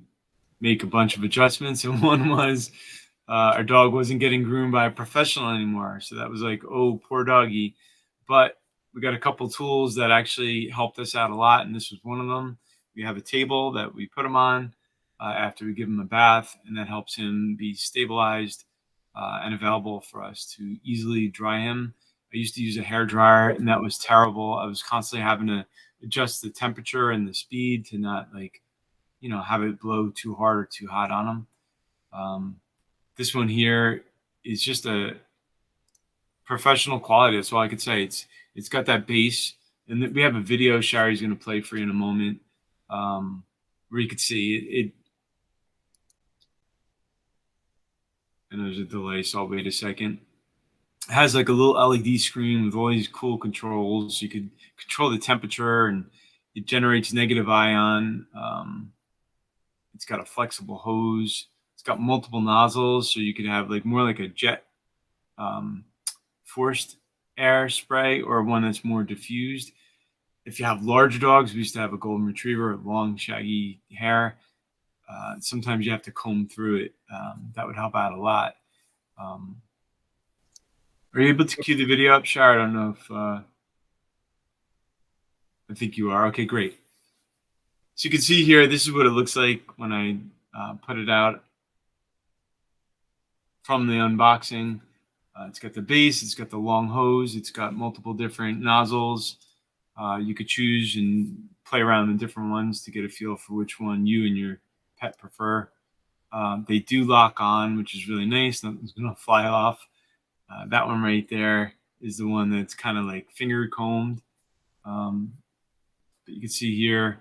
make a bunch of adjustments, and one was our dog wasn't getting groomed by a professional anymore. So that was like, oh, poor doggy. But we got a couple tools that actually helped us out a lot, and this was one of them. We have a table that we put him on after we give him a bath, and that helps him be stabilized and available for us to easily dry him. I used to use a hair dryer, and that was terrible. I was constantly having to adjust the temperature and the speed to not, like, have it blow too hard or too hot on them. This one here is just a professional quality. That's all I could say. It's got that base And we have a video Shari's going to play for you in a moment, where you could see it. And there's a delay, so I'll wait a second. It has like a little LED screen with all these cool controls. You could control the temperature, and it generates negative ion. It's got a flexible hose. It's got multiple nozzles, so you could have like more like a jet forced air spray, or one that's more diffused. If you have larger dogs, we used to have a golden retriever, long shaggy hair. Sometimes you have to comb through it. That would help out a lot. Are you able to cue the video up, Shar? I don't know if I think you are. Okay, great. So you can see here, this is what it looks like when I put it out from the unboxing. It's got the base, it's got the long hose, it's got multiple different nozzles. You could choose and play around with different ones to get a feel for which one you and your pet prefer. They do lock on, which is really nice. Nothing's going to fly off. That one right there is the one that's kind of like finger combed. But you can see here,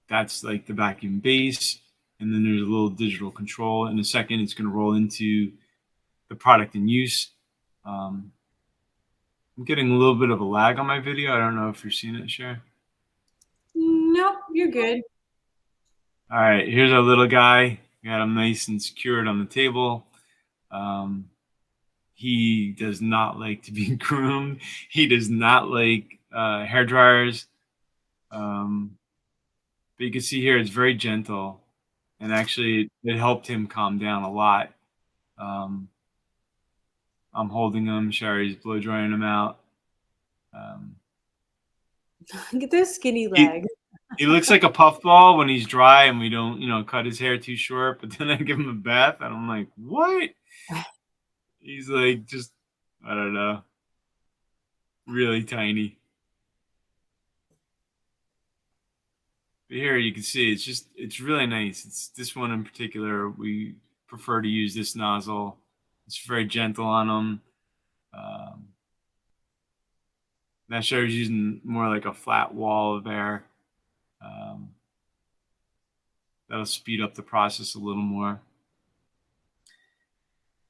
that's like the vacuum base. And then there's a little digital control. In a second, it's going to roll into the product in use. I'm getting a little bit of a lag on my video. I don't know if you're seeing it, Cher. Nope, you're good. All right, here's our little guy. Got him nice and secured on the table. He does not like to be groomed. He does not like hair dryers. But you can see here, it's very gentle. And actually, it helped him calm down a lot. I'm holding him. Shari's blow drying him out. Look at those skinny legs. He looks like a puffball when he's dry and we don't, cut his hair too short. But then I give him a bath and I'm like, what? He's like just, I don't know, really tiny. But here you can see it's really nice. It's this one in particular. We prefer to use this nozzle. It's very gentle on them. That shows using more like a flat wall of air. That'll speed up the process a little more.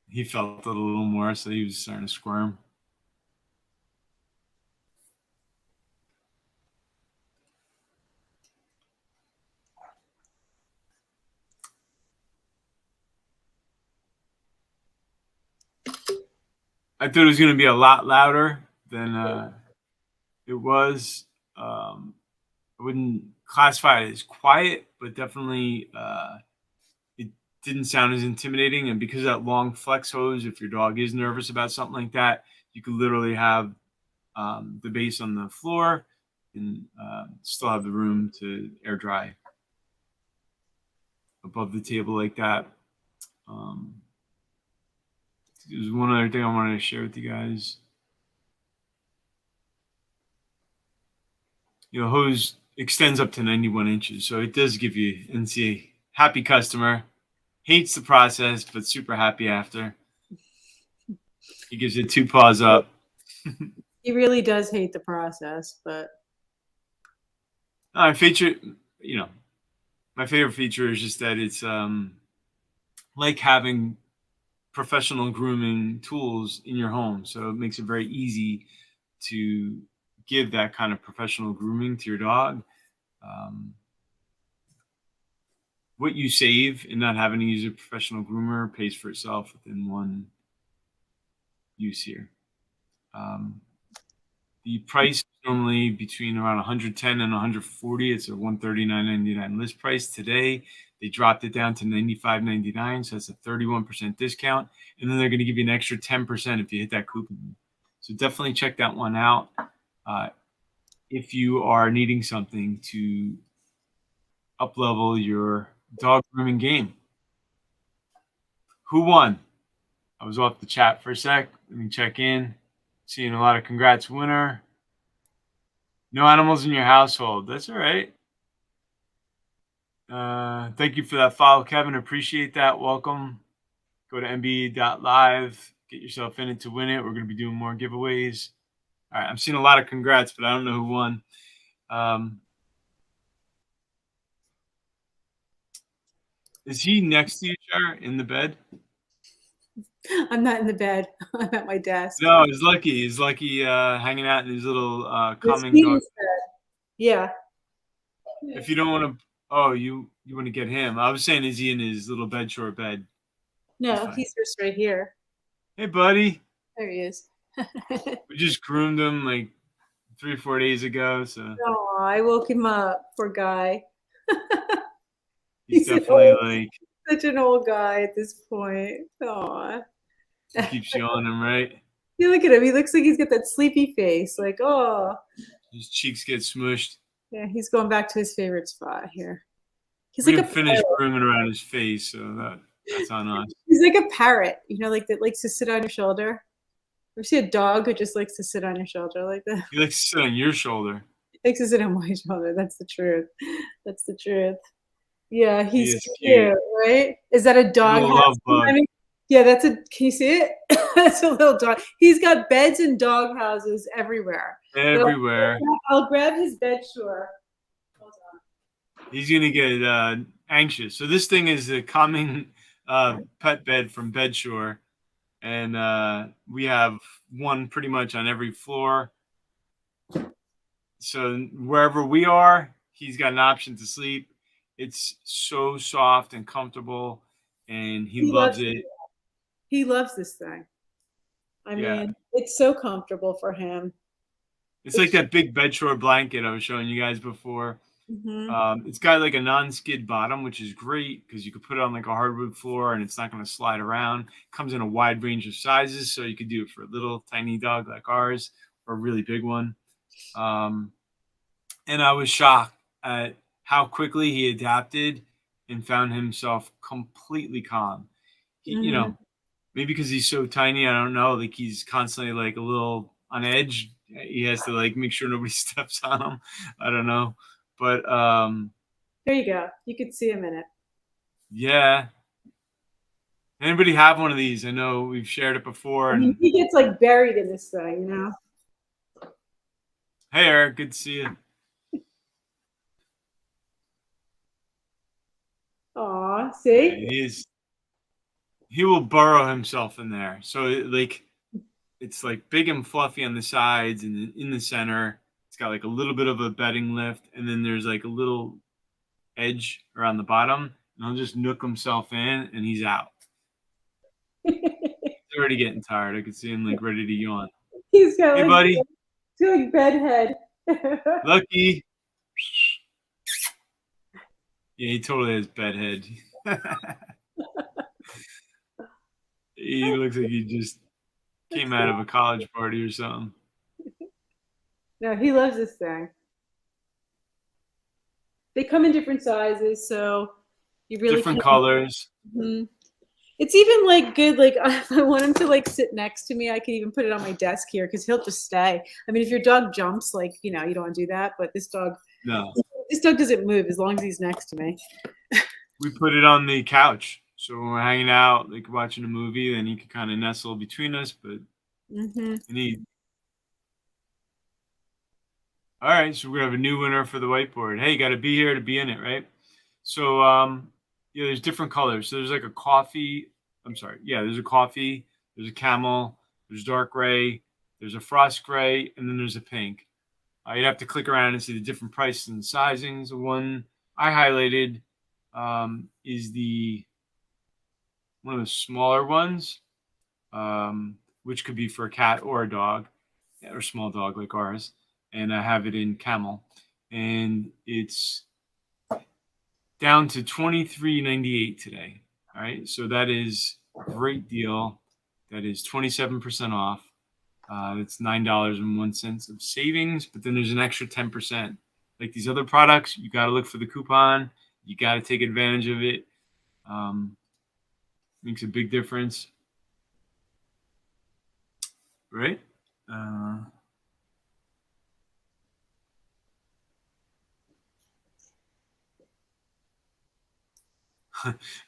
He felt it a little more, so he was starting to squirm. I thought it was going to be a lot louder than it was. I wouldn't classify it as quiet, but definitely it didn't sound as intimidating. And because of that long flex hose, if your dog is nervous about something like that, you could literally have the base on the floor and still have the room to air dry above the table like that. There's one other thing I wanted to share with you guys. Hose extends up to 91 inches, so it does give you, and see, happy customer, hates the process, but super happy after. He gives it 2 paws up. He really does hate the process, but My favorite feature is just that it's like having professional grooming tools in your home. So it makes it very easy to give that kind of professional grooming to your dog. What you save in not having to use a professional groomer pays for itself within one use here. The price is normally between around 110 and 140. It's a $139.99 list price. Today, they dropped it down to $95.99, so that's a 31% discount. And then they're going to give you an extra 10% if you hit that coupon. So definitely check that one out if you are needing something to up-level your dog grooming game. Who won? I was off the chat for a sec. Let me check in. Seeing a lot of congrats winner. No animals in your household. That's all right. Thank you for that follow, Kevin. Appreciate that. Welcome. Go to nb.live. Get yourself in it to win it. We're going to be doing more giveaways. All right, I'm seeing a lot of congrats, but I don't know who won. Is he next to you, Jar, in the bed? I'm not in the bed. I'm at my desk. No, he's lucky. He's lucky hanging out in his little This calming dog. Kiddie's bed. Yeah. If you don't want to, oh, you want to get him. I was saying, is he in his little bed short bed? No, he's just right here. Hey, buddy. There he is. We just groomed him like 3 or 4 days ago, so. Oh, I woke him up, poor guy. He's definitely like such an old guy at this point. Aw. He keeps you on him, right? You look at him. He looks like he's got that sleepy face. Like, oh. His cheeks get smushed. Yeah, he's going back to his favorite spot here. He's We like a finished parrot. grooming around his face, so that's on us. He's like a parrot, like that likes to sit on your shoulder. You see a dog who just likes to sit on your shoulder like that? He likes to sit on your shoulder. He likes to sit on my shoulder. That's the truth. That's the truth. Yeah, he's cute, right? Is that a dog? Love bug. Yeah, that's a. Can you see it? That's a little dog. He's got beds and dog houses everywhere. Everywhere. I'll grab his bed shore. Hold on. He's gonna get anxious. So this thing is a calming pet bed from Bedshore, and we have one pretty much on every floor. So wherever we are, he's got an option to sleep. It's so soft and comfortable, and he loves it. He loves this thing. I mean, it's so comfortable for him. It's like that big Bedshore blanket I was showing you guys before. Mm-hmm. It's got like a non-skid bottom, which is great because you could put it on like a hardwood floor and it's not going to slide around. It comes in a wide range of sizes, so you could do it for a little tiny dog like ours or a really big one. And I was shocked at how quickly he adapted and found himself completely calm. He, you know, maybe because he's so tiny, I don't know, like he's constantly like a little on edge. He has to like make sure nobody steps on him. I don't know. But there you go. You could see him in it. Yeah. Anybody have one of these? I know we've shared it before. I mean, he gets like buried in this thing, you know. Hey, Eric, good to see you. Aw, see? Yeah, he will burrow himself in there. So it's like big and fluffy on the sides and in the center. It's got like a little bit of a bedding lift, and then there's like a little edge around the bottom, and he'll just nook himself in, and he's out. He's already getting tired. I could see him like ready to yawn. He's got hey, buddy. Like bedhead. Lucky. Yeah, he totally has bedhead. He looks like he just came out of a college party or something. No, he loves this thing. They come in different sizes, so you really different colors. Mm-hmm. It's even like good. Like if I want him to like sit next to me, I can even put it on my desk here because he'll just stay. I mean, if your dog jumps, like you don't want to do that. But this dog doesn't move as long as he's next to me. We put it on the couch, so when we're hanging out, like watching a movie, then he can kind of nestle between us. But all right, so we have a new winner for the whiteboard. Hey, you got to be here to be in it, right? So there's different colors. So there's like a coffee. There's a coffee. There's a camel. There's dark gray. There's a frost gray, and then there's a pink. You'd have to click around and see the different prices and sizings. The one I highlighted is one of the smaller ones, which could be for a cat or a dog, or a small dog like ours. And I have it in camel, and it's down to $23.98 today. All right, so that is a great deal. That is 27% off. It's $9.01 of savings, but then there's an extra 10%. Like these other products, you got to look for the coupon. You got to take advantage of it. Makes a big difference, right?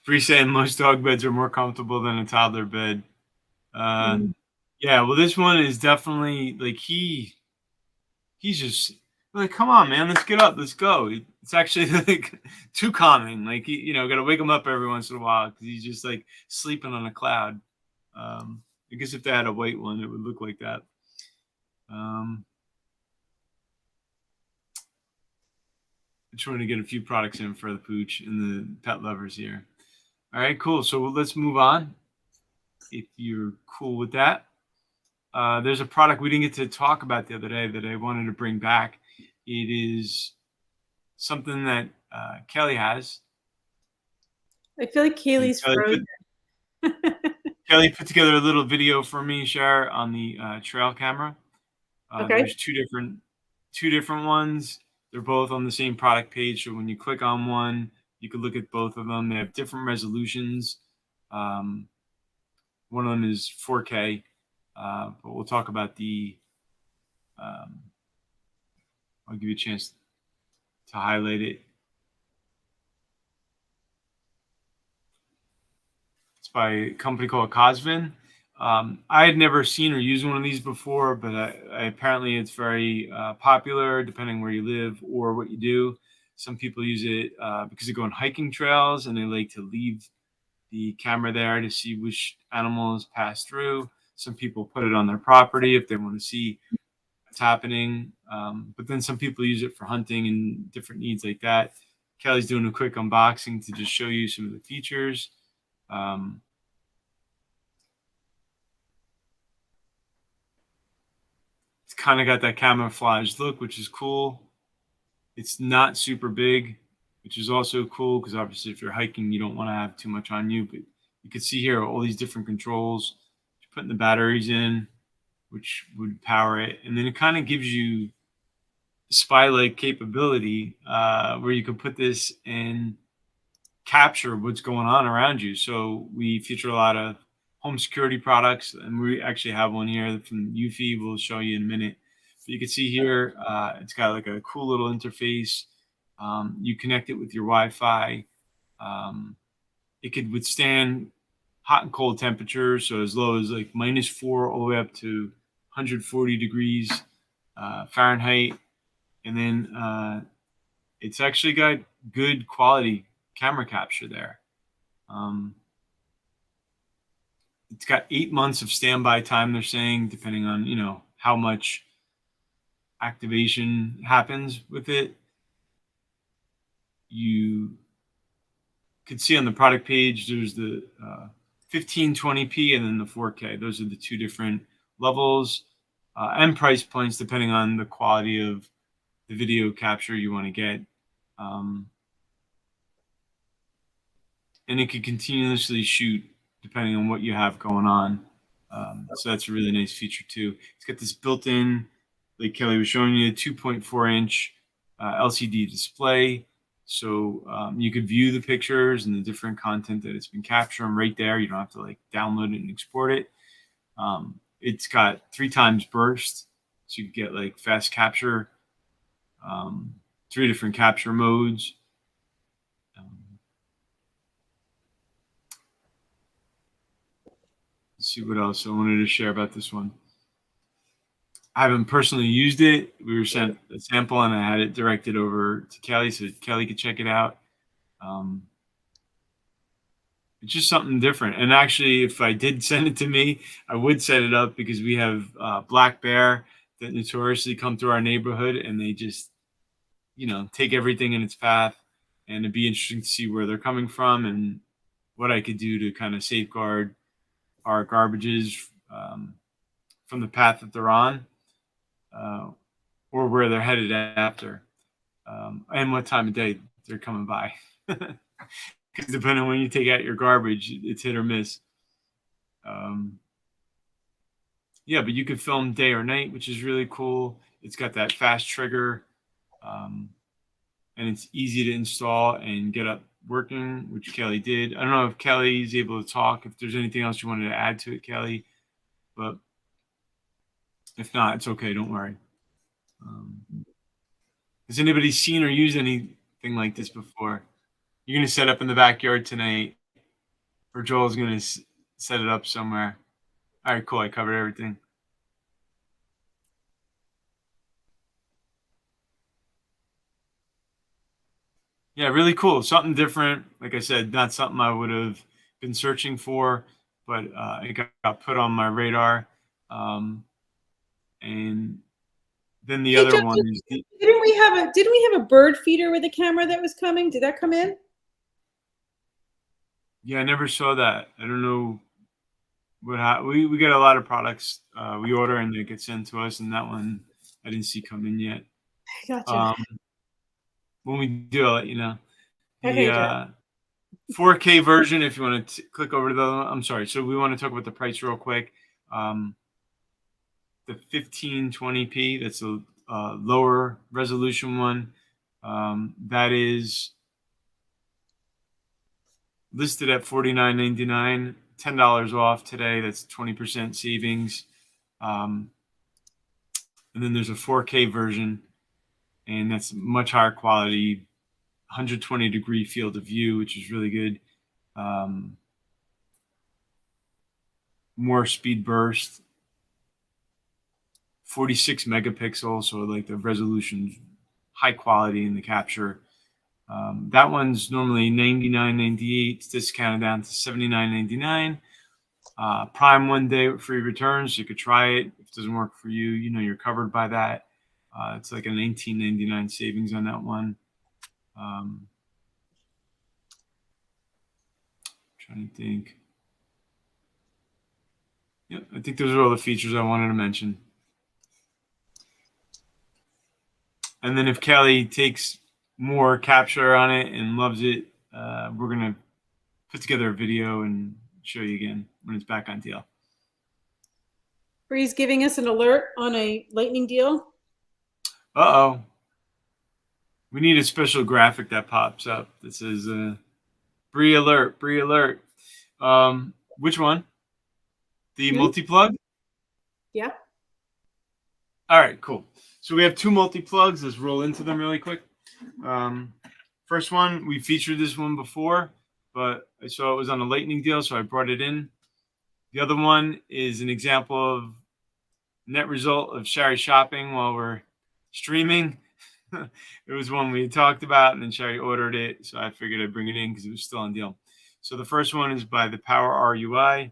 Bree saying most dog beds are more comfortable than a toddler bed. Yeah, well, this one is definitely like he's just like, come on, man, let's get up, let's go. It's actually like too calming. Like, got to wake him up every once in a while because he's just like sleeping on a cloud. I guess if they had a white one, it would look like that. I'm trying to get a few products in for the pooch and the pet lovers here. All right, cool. So let's move on. If you're cool with that. There's a product we didn't get to talk about the other day that I wanted to bring back. It is something that Kelly has. I feel like Kaylee's frozen. Kelly put together a little video for me, share on the trail camera. Okay. There's two different ones. They're both on the same product page. So when you click on one, you can look at both of them. They have different resolutions. One of them is 4K, but we'll talk about the. I'll give you a chance to highlight it. It's by a company called Cosvin. I had never seen or used one of these before, but apparently it's very popular depending where you live or what you do. Some people use it because they go on hiking trails and they like to leave the camera there to see which animals pass through. Some people put it on their property if they want to see what's happening. But then some people use it for hunting and different needs like that. Kelly's doing a quick unboxing to just show you some of the features. It's kind of got that camouflage look, which is cool. It's not super big, which is also cool because obviously if you're hiking, you don't want to have too much on you. But you can see here all these different controls. You're putting the batteries in, which would power it. And then it kind of gives you spy-like capability where you can put this and capture what's going on around you. So we feature a lot of home security products, and we actually have one here from Eufy. We'll show you in a minute. But you can see here, it's got like a cool little interface. You connect it with your Wi-Fi. It could withstand hot and cold temperatures, so as low as like -4 all the way up to 140 degrees Fahrenheit. And then it's actually got good quality camera capture there. It's got 8 months of standby time, they're saying, depending on, how much activation happens with it. You can see on the product page, there's the 1520p and then the 4K. Those are the two different levels and price points, depending on the quality of the video capture you want to get. And it could continuously shoot depending on what you have going on. So that's a really nice feature too. It's got this built-in, like Kelly was showing you, 2.4-inch LCD display. So you could view the pictures and the different content that it's been capturing right there. You don't have to like download it and export it. It's got 3 times burst, so you can get like fast capture, 3 different capture modes. Let's see what else I wanted to share about this one. I haven't personally used it. We were sent a sample and I had it directed over to Kelly so Kelly could check it out. It's just something different. And actually, if I did send it to me, I would set it up because we have black bear that notoriously come through our neighborhood and they just, take everything in its path. And it'd be interesting to see where they're coming from and what I could do to kind of safeguard our garbages from the path that they're on or where they're headed after and what time of day they're coming by. Because depending on when you take out your garbage, it's hit or miss. Yeah, but you could film day or night, which is really cool. It's got that fast trigger, and it's easy to install and get up working, which Kelly did. I don't know if Kelly's able to talk, if there's anything else you wanted to add to it, Kelly, but if not, it's okay. Don't worry. Has anybody seen or used anything like this before? You're going to set up in the backyard tonight, or Joel's going to set it up somewhere. All right, cool. I covered everything. Yeah, really cool. Something different. Like I said, not something I would have been searching for, but it got put on my radar. And then the Hey, other John, one is didn't we have a bird feeder with a camera that was coming? Did that come in? yeah, I never saw that. I don't know we get a lot of products we order and they get sent to us, and that one I didn't see come in yet. Gotcha. Um, when we do, I'll let you know. Okay, John. The 4K version, if you want to click over to the, I'm sorry. So we want to talk about the price real quick. The 1520p, that's a lower resolution one. That is listed at $49.99, $10 off today. That's 20% savings. And then there's a 4K version, and that's much higher quality, 120-degree field of view, which is really good. More speed burst, 46 megapixels, so like the resolution, high quality in the capture. That one's normally $99.98. It's discounted down to $79.99. Prime 1 day with free returns. So you could try it. If it doesn't work for you, you know you're covered by that. It's like a $19.99 savings on that one. Trying to think. Yep, I think those are all the features I wanted to mention. And then if Kelly takes more capture on it and loves it, we're going to put together a video and show you again when it's back on deal. Bree's giving us an alert on a lightning deal. Uh-oh. We need a special graphic that pops up that says Bree alert, Bree alert. Which one? The multi-plug? Yeah. All right, cool. So we have two multi-plugs. Let's roll into them really quick. First one, we featured this one before, but I saw it was on a lightning deal, so I brought it in. The other one is an example of net result of Sherry shopping while we're streaming. It was one we had talked about, and then Sherry ordered it, so I figured I'd bring it in because it was still on deal. So the first one is by the Power RUI.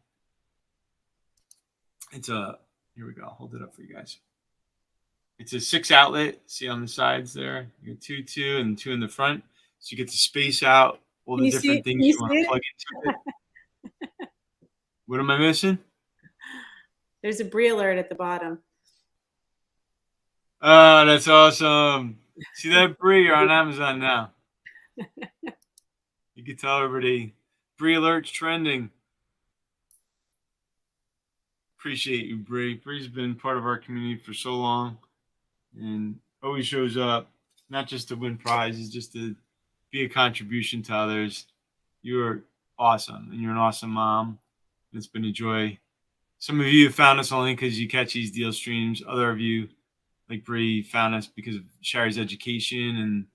It's a, here we go, I'll hold it up for you guys. It's a 6 outlet. See on the sides there? You got two, and 2 in the front. So you get to space out all the different things you want to plug into it. What am I missing? There's a Bree alert at the bottom. Oh, that's awesome. See that, Bree? You're on Amazon now. You can tell everybody, Bree alert's trending. Appreciate you, Bree. Bree's been part of our community for so long and always shows up, not just to win prizes, just to be a contribution to others. You're awesome, and you're an awesome mom. It's been a joy. Some of you have found us only because you catch these deal streams. Other of you, like Bree, found us because of Sherry's education and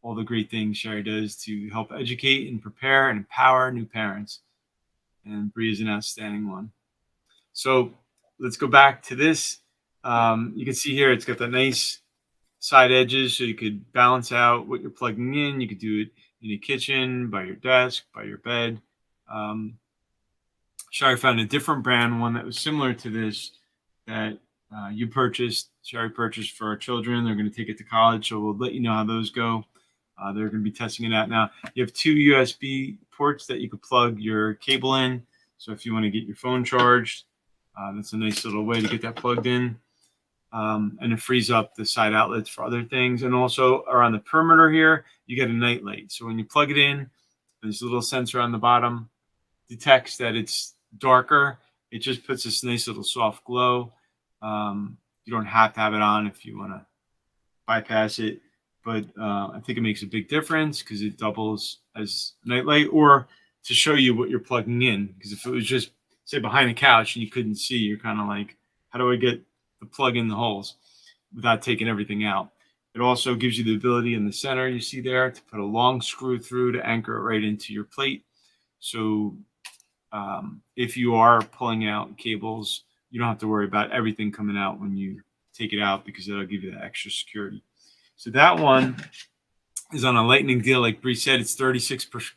all the great things Sherry does to help educate and prepare and empower new parents. And Bree is an outstanding one. So let's go back to this. You can see here it's got the nice side edges, so you could balance out what you're plugging in. You could do it in your kitchen, by your desk, by your bed. Sherry found a different brand, one that was similar to this that you purchased. Sherry purchased for our children. They're going to take it to college, so we'll let you know how those go. They're going to be testing it out now. You have 2 USB ports that you could plug your cable in. So if you want to get your phone charged, that's a nice little way to get that plugged in. And it frees up the side outlets for other things. And also around the perimeter here, you get a night light. So when you plug it in, there's a little sensor on the bottom, detects that it's darker. It just puts this nice little soft glow. You don't have to have it on if you want to bypass it. But I think it makes a big difference because it doubles as nightlight, or to show you what you're plugging in. Because if it was just, say, behind the couch and you couldn't see, you're kind of like, how do I get the plug in the holes without taking everything out? It also gives you the ability in the center, you see there, to put a long screw through to anchor it right into your plate. So if you are pulling out cables, you don't have to worry about everything coming out when you take it out, because that'll give you that extra security. So that one is on a lightning deal. Like Bree said, it's 36%.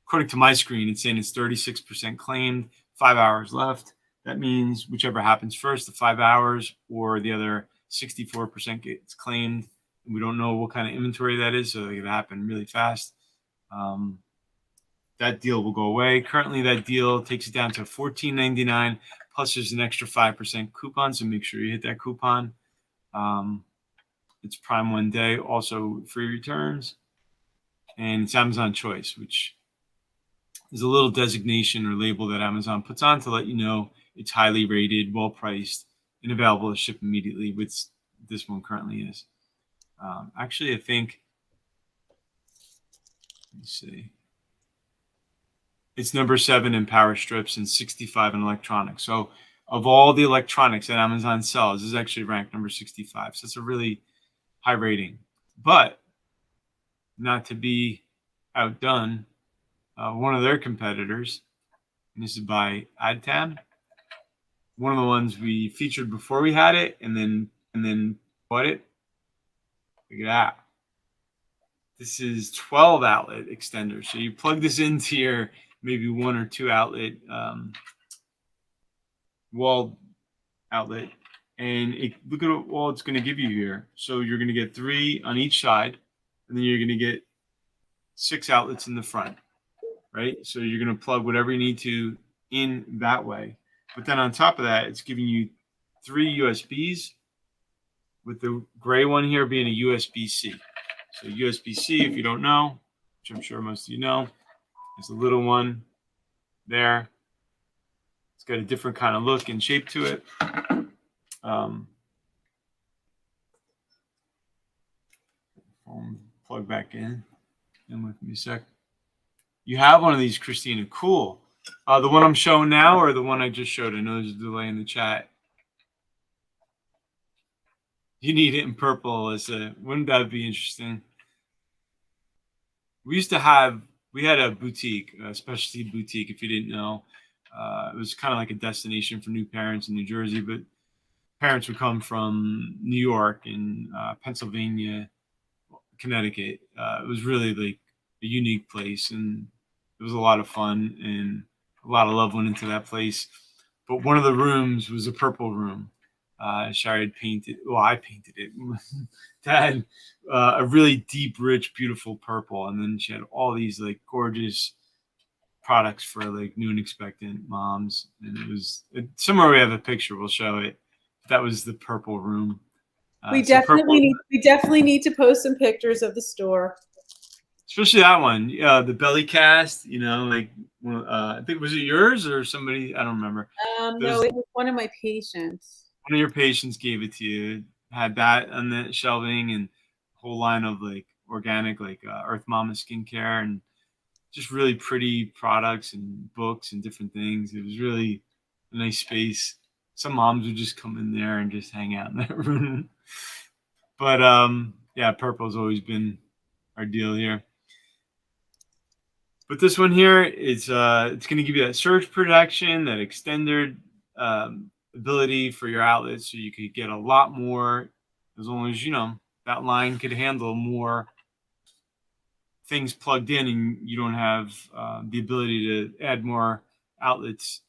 According to my screen, it's saying it's 36% claimed, 5 hours left. That means whichever happens first, the 5 hours or the other 64% gets claimed. And we don't know what kind of inventory that is, so it could happen really fast. That deal will go away. Currently, that deal takes it down to $14.99, plus there's an extra 5% coupon, so make sure you hit that coupon. It's Prime 1 day, also free returns, and it's Amazon Choice, which is a little designation or label that Amazon puts on to let you know it's highly rated, well priced, and available to ship immediately, which this one currently is. Actually, I think, let me see, it's number 7 in power strips and 65 in electronics. So of all the electronics that Amazon sells, this is actually ranked number 65. So it's a really high rating. But not to be outdone, one of their competitors, and this is by AdTab, one of the ones we featured before we had it, and then bought it. Look at that. This is 12 outlet extender. So you plug this into your maybe 1 or 2 outlet wall outlet, and look at all it's going to give you here. So you're going to get 3 on each side, and then you're going to get 6 outlets in the front, right? So you're going to plug whatever you need to in that way. But then on top of that, it's giving you 3 USBs, with the gray one here being a USB-C. So USB-C, if you don't know, which I'm sure most of you know, is a little one there. It's got a different kind of look and shape to it. Plug back in. And with me a sec. You have one of these, Christina. Cool. The one I'm showing now, or the one I just showed? I know there's a delay in the chat. You need it in purple, Alyssa. Wouldn't that be interesting? We had a boutique, a specialty boutique, if you didn't know. It was kind of like a destination for new parents in New Jersey, but parents would come from New York and Pennsylvania, Connecticut. It was really like a unique place, and it was a lot of fun, and a lot of love went into that place. But one of the rooms was a purple room. Shari had painted. Well, I painted it. Dad, a really deep, rich, beautiful purple, and then she had all these like gorgeous products for like new and expectant moms. And it was somewhere we have a picture. We'll show it. That was the purple room. We definitely need to post some pictures of the store, especially that one. The belly cast. You know, like I think, was it yours or somebody? I don't remember. No, it was one of my patients. One of your patients gave it to you. Had that on the shelving, and a whole line of like organic, like Earth Mama skincare, and just really pretty products and books and different things. It was really a nice space. Some moms would just come in there and just hang out in that room. But yeah, purple's always been our deal here. But this one here is it's going to give you that surge protection, that extended ability for your outlets, so you could get a lot more, as long as, you know, that line could handle more things plugged in, and you don't have the ability to add more outlets.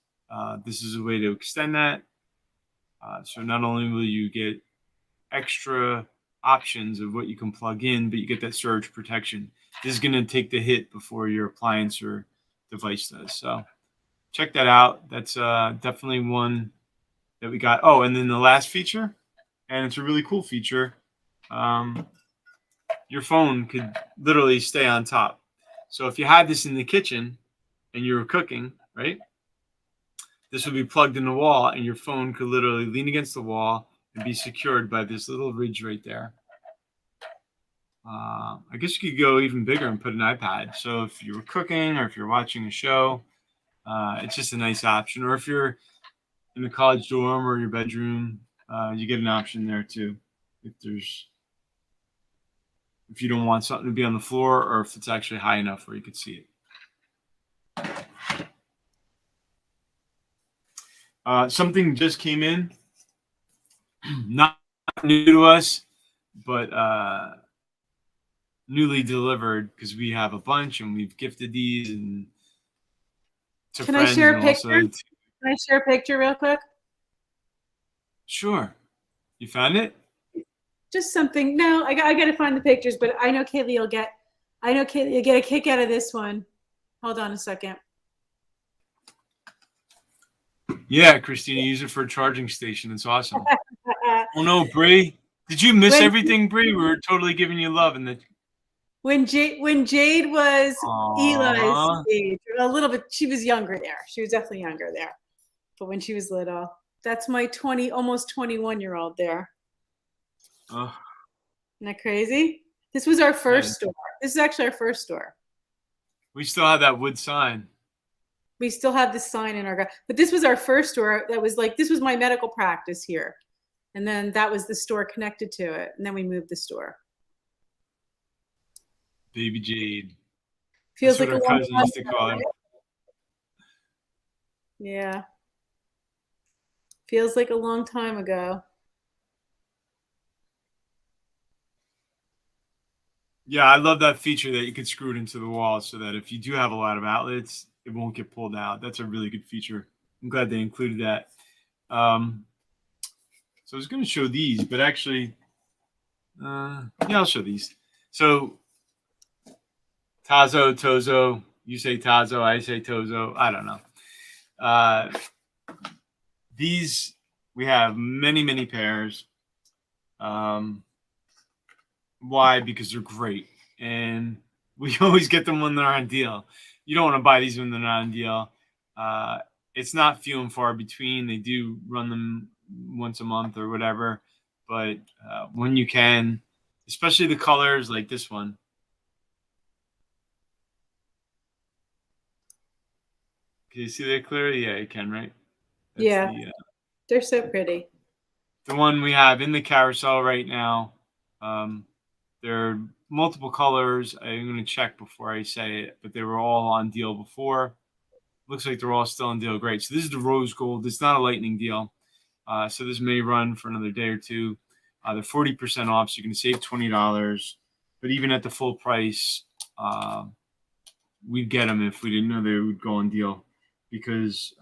This is a way to extend that. So not only will you get extra options of what you can plug in, but you get that surge protection. This is going to take the hit before your appliance or device does. So check that out. That's definitely one that we got. Oh, and then the last feature, and it's a really cool feature. Your phone could literally stay on top. So if you had this in the kitchen and you were cooking, right, this would be plugged in the wall, and your phone could literally lean against the wall and be secured by this little ridge right there. I guess you could go even bigger and put an iPad. So if you were cooking or if you're watching a show, it's just a nice option. Or if you're in a college dorm or your bedroom, you get an option there too. If you don't want something to be on the floor, or if it's actually high enough where you could see it. Something just came in, not new to us, but newly delivered because we have a bunch and we've gifted these and to Can I friends share a and picture? also. Can I share a picture real quick? Sure. You found it? Just something. No, I got to find the pictures, but I know Kaylee will get. I know Kaylee will get a kick out of this one. Hold on a second. Yeah, Christina, use it for a charging station. It's awesome. Oh no, Bree. Did you miss everything, Bree? We were totally giving you love. When Jade was Aww. Eli's age, a little bit, she was younger there. She was definitely younger there. But when she was little, that's my almost 21-year-old there. Oh. Isn't that crazy? This was our first store. This is actually our first store. We still have that wood sign. We still have this sign in our, but this was our first store. That was like, this was my medical practice here. And then that was the store connected to it. And then we moved the store. Baby Jade. Feels That's like what our cousin used to call her. Yeah. Feels like a long time ago. Yeah, I love that feature that you can screw it into the wall so that if you do have a lot of outlets, it won't get pulled out. That's a really good feature. I'm glad they included that. So I was going to show these, but actually, yeah, I'll show these. So Tazo, Tozo, you say Tazo, I say Tozo. I don't know. These, we have many, many pairs. Why? Because they're great. And we always get them when they're on deal. You don't want to buy these when they're not on deal. It's not few and far between. They do run them once a month or whatever. But when you can, especially the colors like this one. Can you see that clearly? Yeah, you can, right? That's yeah. They're so pretty. The one we have in the carousel right now, there are multiple colors. I'm going to check before I say it, but they were all on deal before. Looks like they're all still on deal. Great. So this is the rose gold. It's not a lightning deal. So this may run for another day or two. They're 40% off, so you can save $20. But even at the full price, we'd get them if we didn't know they would go on deal because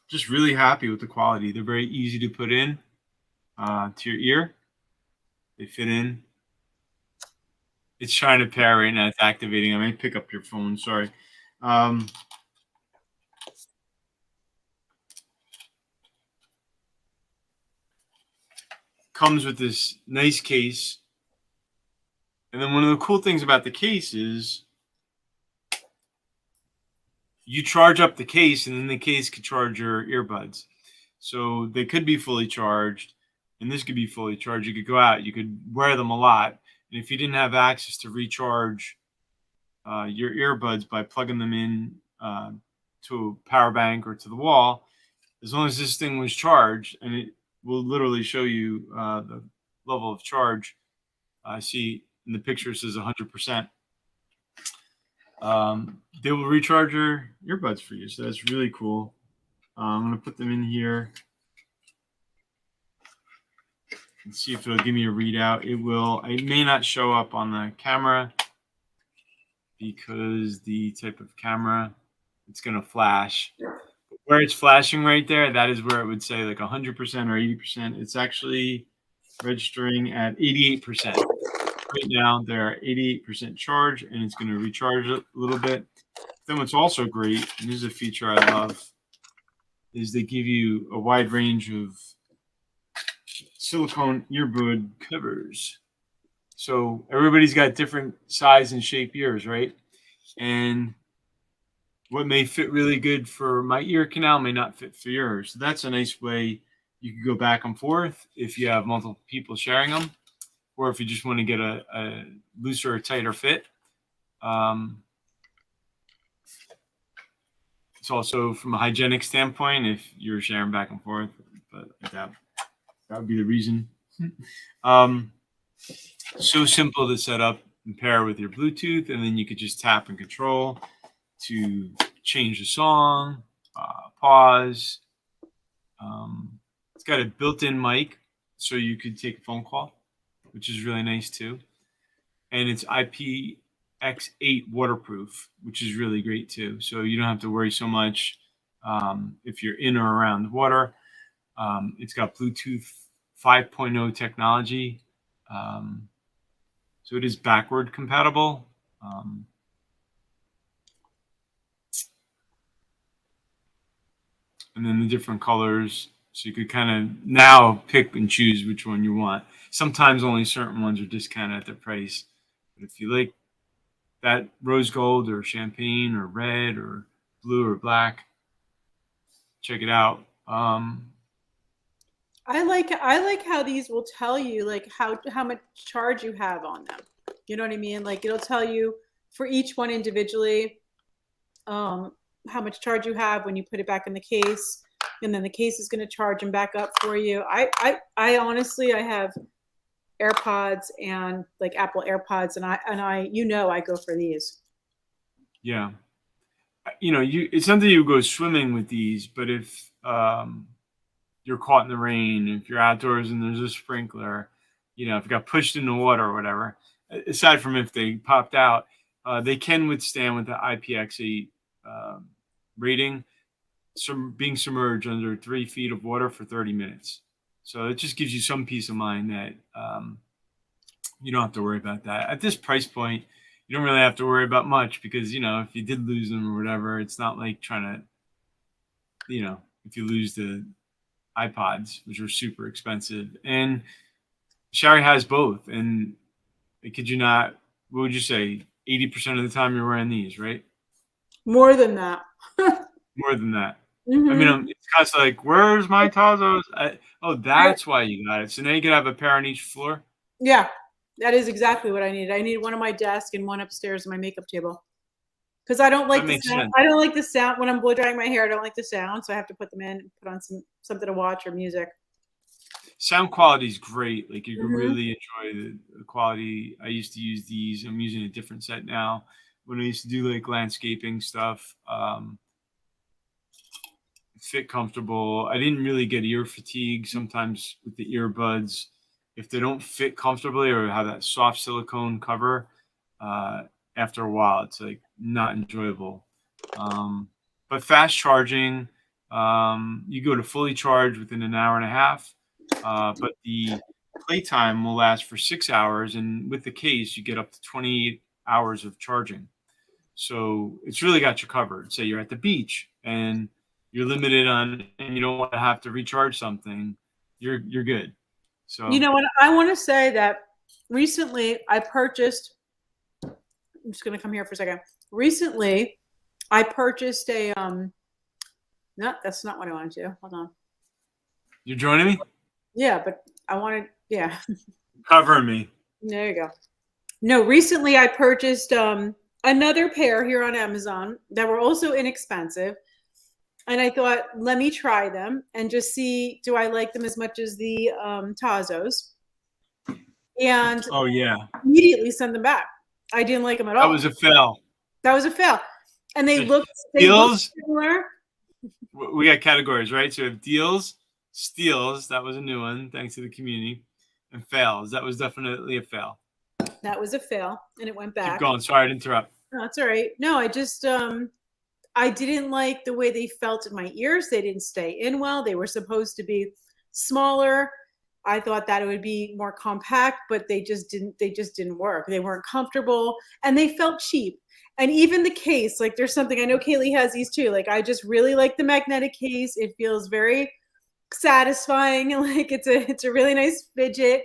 just really happy with the quality. They're very easy to put in to your ear. They fit in. It's trying to pair right now. It's activating. I may pick up your phone. Sorry. Comes with this nice case. And then one of the cool things about the case is you charge up the case and then the case could charge your earbuds. So they could be fully charged and this could be fully charged. You could go out, you could wear them a lot. And if you didn't have access to recharge your earbuds by plugging them in to a power bank or to the wall, as long as this thing was charged, and it will literally show you the level of charge. I see in the picture it says 100%. They will recharge your earbuds for you. So that's really cool. I'm going to put them in here and see if it'll give me a readout. It will. It may not show up on the camera because the type of camera, it's going to flash. Where it's flashing right there, that is where it would say like 100% or 80%. It's actually registering at 88%. Right now, they're 88% charge, and it's going to recharge a little bit. Then what's also great, and this is a feature I love, is they give you a wide range of silicone earbud covers. So everybody's got different size and shape ears, right? And what may fit really good for my ear canal may not fit for yours. So that's a nice way you can go back and forth if you have multiple people sharing them, or if you just want to get a looser or tighter fit. It's also from a hygienic standpoint if you're sharing back and forth, but that would be the reason. So simple to set up and pair with your Bluetooth, and then you could just tap and control to change the song, pause. It's got a built-in mic, so you could take a phone call, which is really nice too. And it's IPX8 waterproof, which is really great too. So you don't have to worry so much if you're in or around water. It's got Bluetooth 5.0 technology. So it is backward compatible. And then the different colors. So you could kind of now pick and choose which one you want. Sometimes only certain ones are discounted at their price. But if you like that rose gold or champagne or red or blue or black, check it out. I like how these will tell you like how much charge you have on them. You know what I mean? Like it'll tell you for each one individually how much charge you have when you put it back in the case, and then the case is going to charge them back up for you. I honestly, I have AirPods and like Apple AirPods, and I you know I go for these. Yeah. You know, it's something you go swimming with these, but if you're caught in the rain, if you're outdoors and there's a sprinkler, you know, if you got pushed in the water or whatever, aside from if they popped out, they can withstand with the IPX8 rating being submerged under 3 feet of water for 30 minutes. So it just gives you some peace of mind that you don't have to worry about that. At this price point, you don't really have to worry about much because, you know, if you did lose them or whatever, it's not like trying to, you know, if you lose the iPods, which are super expensive. And Sherry has both. And I kid you not, what would you say? 80% of the time you're wearing these, right? More than that. More than that. Mm-hmm. I mean, it's constantly like, where's my Tazos? Oh, that's why you got it. So now you could have a pair on each floor? Yeah, that is exactly what I need. I need one on my desk and one upstairs on my makeup table. Because I don't like the sound. I don't like the sound when I'm blow drying my hair. I don't like the sound, so I have to put them in and put on something to watch or music. Sound quality is great. Like you can really enjoy the quality. I used to use these. I'm using a different set now. When I used to do like landscaping stuff, fit comfortable. I didn't really get ear fatigue sometimes with the earbuds. If they don't fit comfortably or have that soft silicone cover, after a while, it's like not enjoyable. But fast charging, you go to fully charge within an hour and a half. But the playtime will last for 6 hours. And with the case, you get up to 28 hours of charging. So it's really got you covered. Say you're at the beach and you're limited on, and you don't want to have to recharge something, you're good. So, you know what, I want to say that recently I purchased, I'm just going to come here for a second. Recently I purchased a, no, that's not what I wanted to do. Hold on. You're joining me? Yeah, but I wanted, yeah. Cover me. There you go. No, recently I purchased another pair here on Amazon that were also inexpensive. And I thought, let me try them and just see, do I like them as much as the Tazos? And oh yeah, immediately send them back. I didn't like them at all. That was a fail. That was a fail. And they looked similar. We got categories, right? So we have deals, steals, that was a new one, thanks to the community, and fails. That was definitely a fail. That was a fail, and it went back. Keep going. Sorry to interrupt. No, that's all right. No, I just I didn't like the way they felt in my ears. They didn't stay in well. They were supposed to be smaller. I thought that it would be more compact, but they just didn't work. They weren't comfortable and they felt cheap. And even the case, like there's something, I know Kaylee has these too. Like I just really like the magnetic case. It feels very satisfying. Like it's a really nice fidget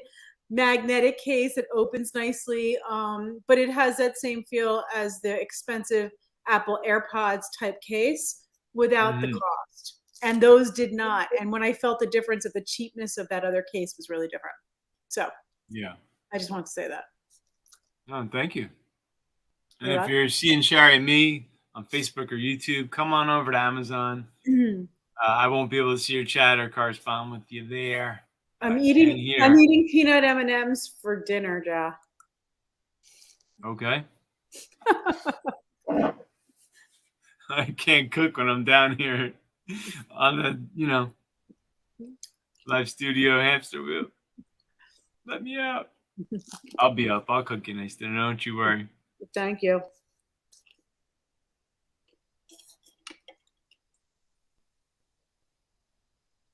magnetic case. It opens nicely. But it has that same feel as the expensive Apple AirPods type case without the cost. And those did not. And when I felt the difference of the cheapness of that other case was really different. So yeah, I just want to say that. No, thank you. And if you're seeing Sherry and me on Facebook or YouTube, come on over to Amazon. I won't be able to see your chat or correspond with you there. I'm eating peanut M&Ms for dinner, Ja. Okay. I can't cook when I'm down here on the, live studio hamster wheel. Let me out. I'll be up. I'll cook you nice dinner. Don't you worry. Thank you.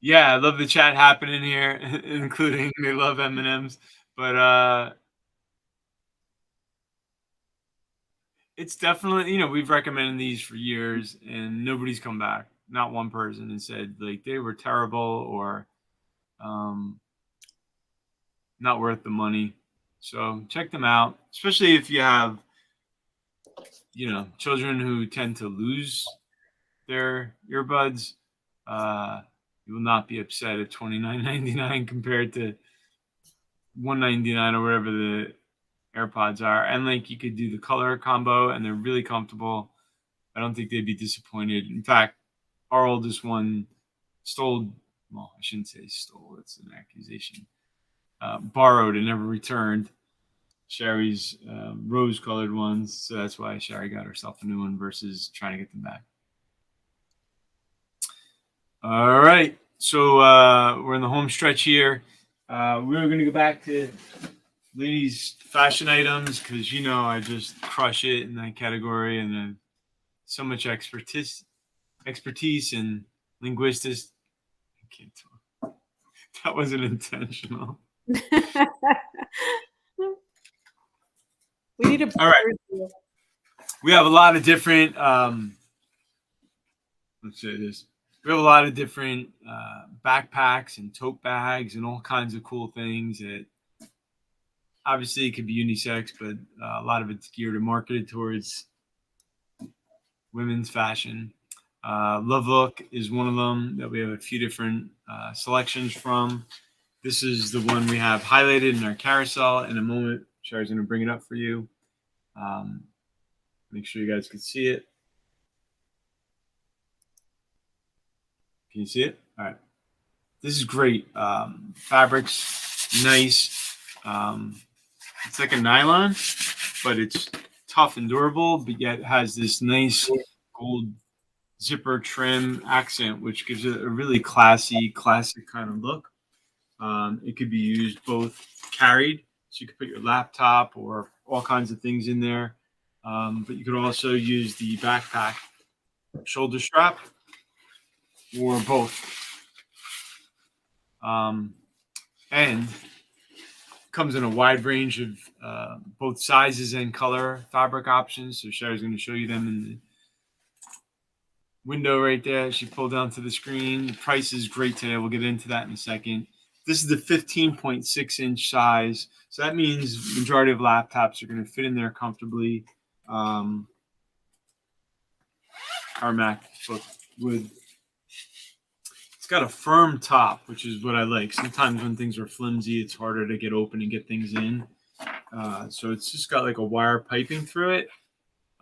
Yeah, I love the chat happening here, including they love M&Ms. But it's definitely, we've recommended these for years, and nobody's come back. Not one person and said like they were terrible or not worth the money. So check them out, especially if you have, children who tend to lose their earbuds. You will not be upset at $29.99 compared to $199 or whatever the AirPods are. And like you could do the color combo, and they're really comfortable. I don't think they'd be disappointed. In fact, our oldest one stole. Well, I shouldn't say stole. It's an accusation. Borrowed and never returned Sherry's rose-colored ones, so that's why Sherry got herself a new one versus trying to get them back. All right, so we're in the home stretch here. We're going to go back to ladies' fashion items because I just crush it in that category, and so much expertise and linguistics. I can't talk. That wasn't intentional. We need a. All right. We have a lot of different. Let's say this. We have a lot of different backpacks and tote bags and all kinds of cool things that obviously it could be unisex, but a lot of it's geared and marketed towards women's fashion. Love Look is one of them that we have a few different selections from. This is the one we have highlighted in our carousel. In a moment, Sherry's going to bring it up for you. Make sure you guys can see it. Can you see it? All right. This is great. Fabric's nice. It's like a nylon, but it's tough and durable, but yet has this nice gold zipper trim accent, which gives it a really classic kind of look. It could be used both carried, so you could put your laptop or all kinds of things in there. But you could also use the backpack shoulder strap or both. And comes in a wide range of both sizes and color fabric options. So Sherry's going to show you them in the window right there. She pulled down to the screen. The price is great today. We'll get into that in a second. This is the 15.6 inch size. So that means majority of laptops are going to fit in there comfortably. Our MacBook would. It's got a firm top, which is what I like. Sometimes when things are flimsy, it's harder to get open and get things in. So it's just got like a wire piping through it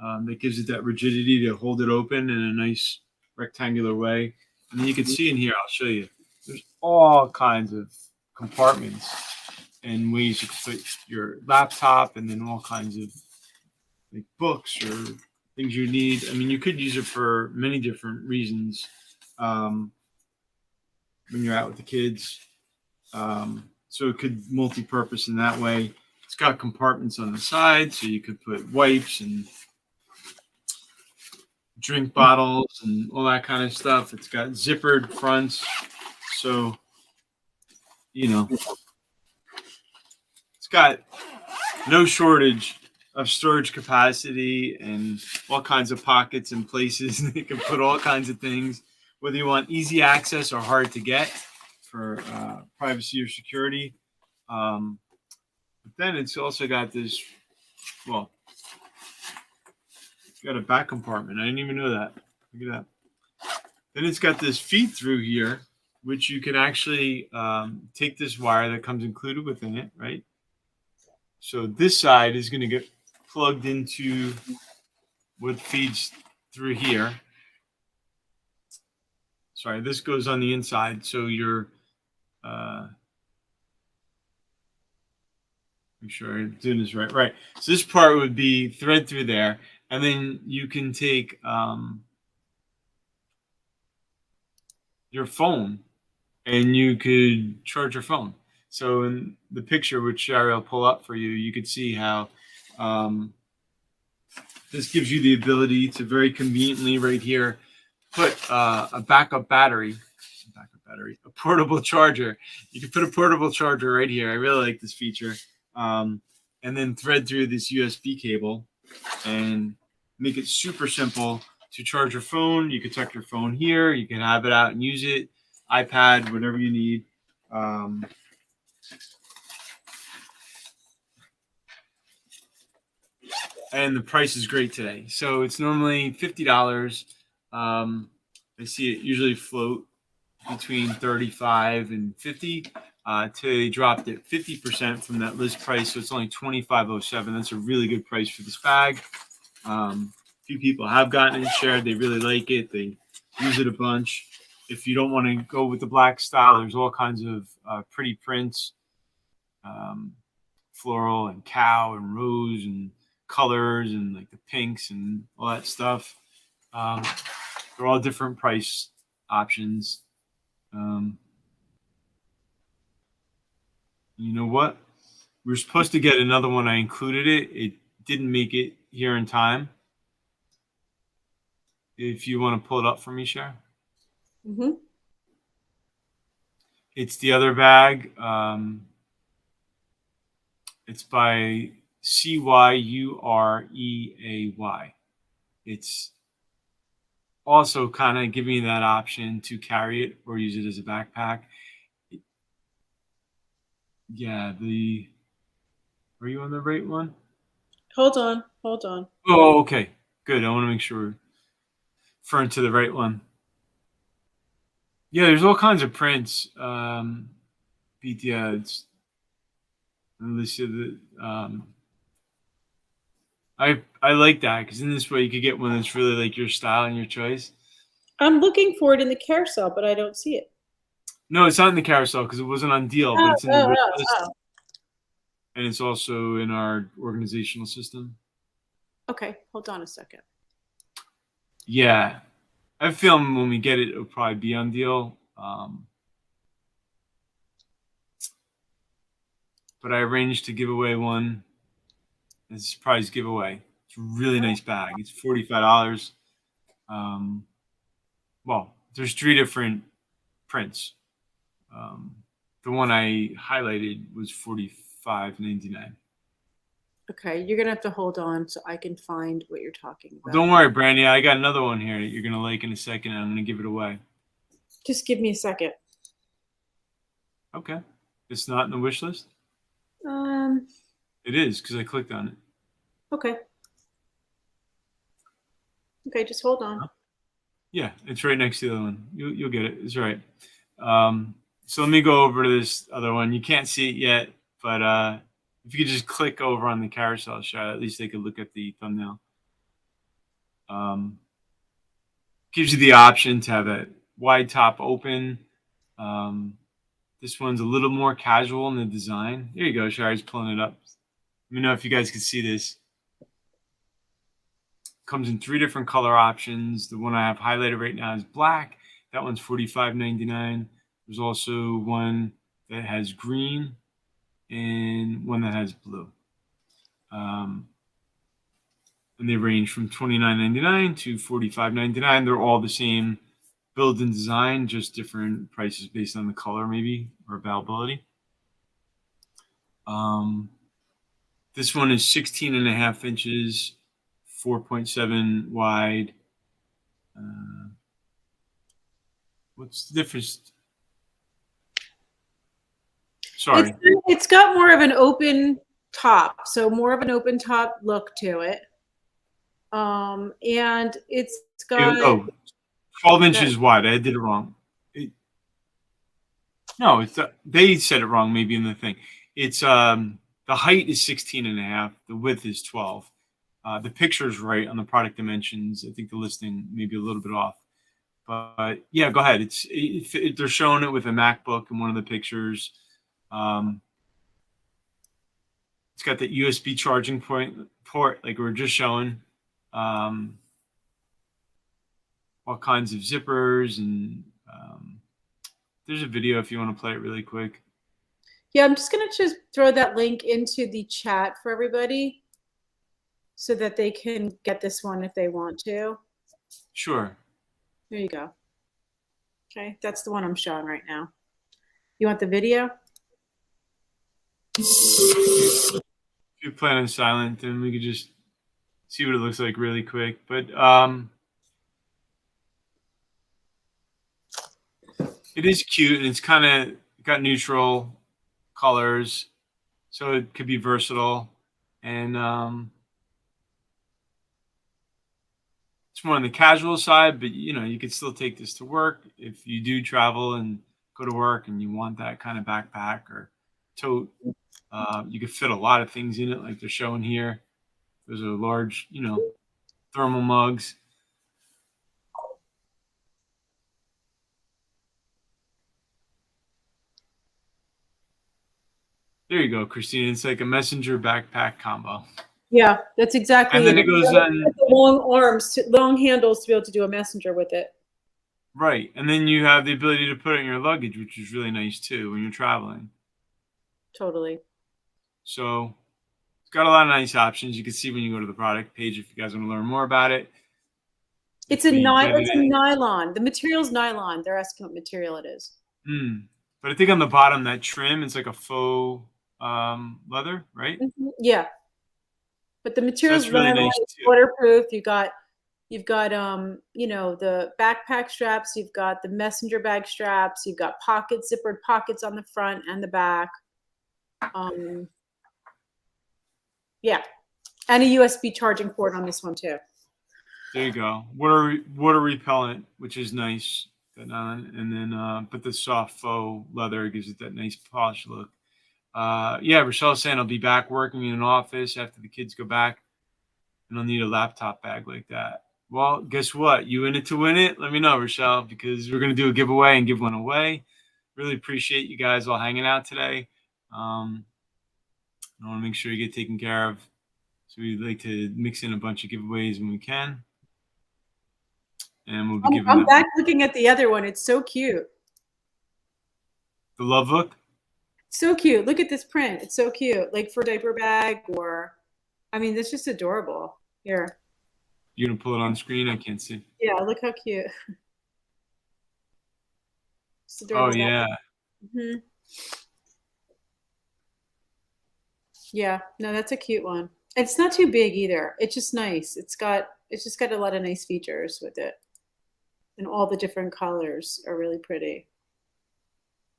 that gives it that rigidity to hold it open in a nice rectangular way. And then you can see in here, I'll show you, there's all kinds of compartments and ways you can put your laptop, and then all kinds of like books or things you need. I mean, you could use it for many different reasons. When you're out with the kids. So it could multi-purpose in that way. It's got compartments on the side, so you could put wipes and drink bottles and all that kind of stuff. It's got zippered fronts, so, it's got no shortage of storage capacity and all kinds of pockets and places. You can put all kinds of things, whether you want easy access or hard to get for privacy or security. But then it's also got this, it's got a back compartment. I didn't even know that. Look at that. Then it's got this feed through here, which you can actually take this wire that comes included within it, right? So this side is going to get plugged into what feeds through here. Sorry, this goes on the inside, so you're make sure I'm doing this right. Right. So this part would be thread through there, and then you can take your phone, and you could charge your phone. So in the picture, which Sherry will pull up for you, you could see how this gives you the ability to very conveniently right here put a backup battery, a portable charger. You can put a portable charger right here. I really like this feature. And then thread through this USB cable and make it super simple to charge your phone. You can tuck your phone here. You can have it out and use it. iPad, whatever you need. And the price is great today. So it's normally $50. I see it usually float between 35 and 50. Today they dropped it 50% from that list price, so it's only $25.07. That's a really good price for this bag. A few people have gotten it shared. They really like it. They use it a bunch. If you don't want to go with the black style, there's all kinds of pretty prints, floral and cow and rose and colors and like the pinks and all that stuff. They're all different price options. You know what? We were supposed to get another one. I included it. It didn't make it here in time. If you want to pull it up for me, Cher. Mm-hmm. It's the other bag. It's by Cyureay. It's also kind of giving you that option to carry it or use it as a backpack. Yeah, are you on the right one? Hold on. Oh, okay. Good. I want to make sure we're referring to the right one. Yeah, there's all kinds of prints. Yeah, it's listed. I like that because in this way you could get one that's really like your style and your choice. I'm looking for it in the carousel, but I don't see it. No, it's not in the carousel because it wasn't on deal, but it's in the wish list. And it's also in our organizational system. Okay, hold on a second. Yeah. I have a feeling when we get it, it'll probably be on deal. But I arranged to give away one as a surprise giveaway. It's a really nice bag. It's $45. Well, there's 3 different prints. The one I highlighted was $45.99. Okay, you're gonna have to hold on so I can find what you're talking about. Well, don't worry, Brandy. I got another one here that you're gonna like in a second. And I'm gonna give it away. Just give me a second. Okay. It's not in the wish list? It is because I clicked on it. Okay. Okay, just hold on. Yeah, it's right next to the other one. You'll get it. It's right. So let me go over to this other one. You can't see it yet, but if you could just click over on the carousel shot, at least they could look at the thumbnail. Gives you the option to have a wide top open. This one's a little more casual in the design. There you go, Shari's pulling it up. Let me know if you guys can see this. Comes in 3 different color options. The one I have highlighted right now is black. That one's $45.99. There's also one that has green and one that has blue. And they range from $29.99 to $45.99. They're all the same build and design, just different prices based on the color maybe or availability. This one is 16.5 inches, 4.7 wide. What's the difference? Sorry. It's got more of an open top, so more of an open top look to it. And it's got 12 inches wide. I did it wrong. They said it wrong maybe in the thing. It's the height is 16.5. The width is 12. The picture is right on the product dimensions. I think the listing may be a little bit off. But yeah, go ahead. They're showing it with a MacBook in one of the pictures. It's got the USB charging port like we were just showing. All kinds of zippers and There's a video if you want to play it really quick. Yeah, I'm just going to just throw that link into the chat for everybody so that they can get this one if they want to. Sure. There you go. Okay, that's the one I'm showing right now. You want the video? If you plan on silent, then we could just see what it looks like really quick. But it is cute, and it's kind of got neutral colors, so it could be versatile. And it's more on the casual side, but you could still take this to work if you do travel and go to work and you want that kind of backpack or tote. You could fit a lot of things in it, like they're showing here. Those are large, thermal mugs. There you go, Christine. It's like a messenger backpack combo. Yeah, that's exactly. And then it goes on long arms, long handles to be able to do a messenger with it. Right, and then you have the ability to put it in your luggage, which is really nice too when you're traveling. Totally. So it's got a lot of nice options. You can see when you go to the product page if you guys want to learn more about it. It's a nylon. The material's nylon. They're asking what material it is. But I think on the bottom, that trim, it's like a faux leather, right? Mm-hmm. Yeah. But the material's so really nice too. Waterproof. You've got the backpack straps, you've got the messenger bag straps, you've got zippered pockets on the front and the back. Yeah. And a USB charging port on this one too. There you go. Water repellent, which is nice. And then but the soft faux leather gives it that nice polished look. Yeah, Rochelle's saying I'll be back working in an office after the kids go back, and I'll need a laptop bag like that. Well, guess what? You in it to win it? Let me know, Rochelle, because we're going to do a giveaway and give one away. Really appreciate you guys all hanging out today. I want to make sure you get taken care of. So we'd like to mix in a bunch of giveaways when we can. And we'll be giving I'm back looking at the other one. It's so cute. The Love Hook? So cute. Look at this print. It's so cute. Like for a diaper bag that's just adorable. Here. You're going to pull it on screen? I can't see. Yeah, look how cute. Oh, yeah. Mm-hmm. Yeah, no, that's a cute one. It's not too big either. It's just nice. It's just got a lot of nice features with it. And all the different colors are really pretty.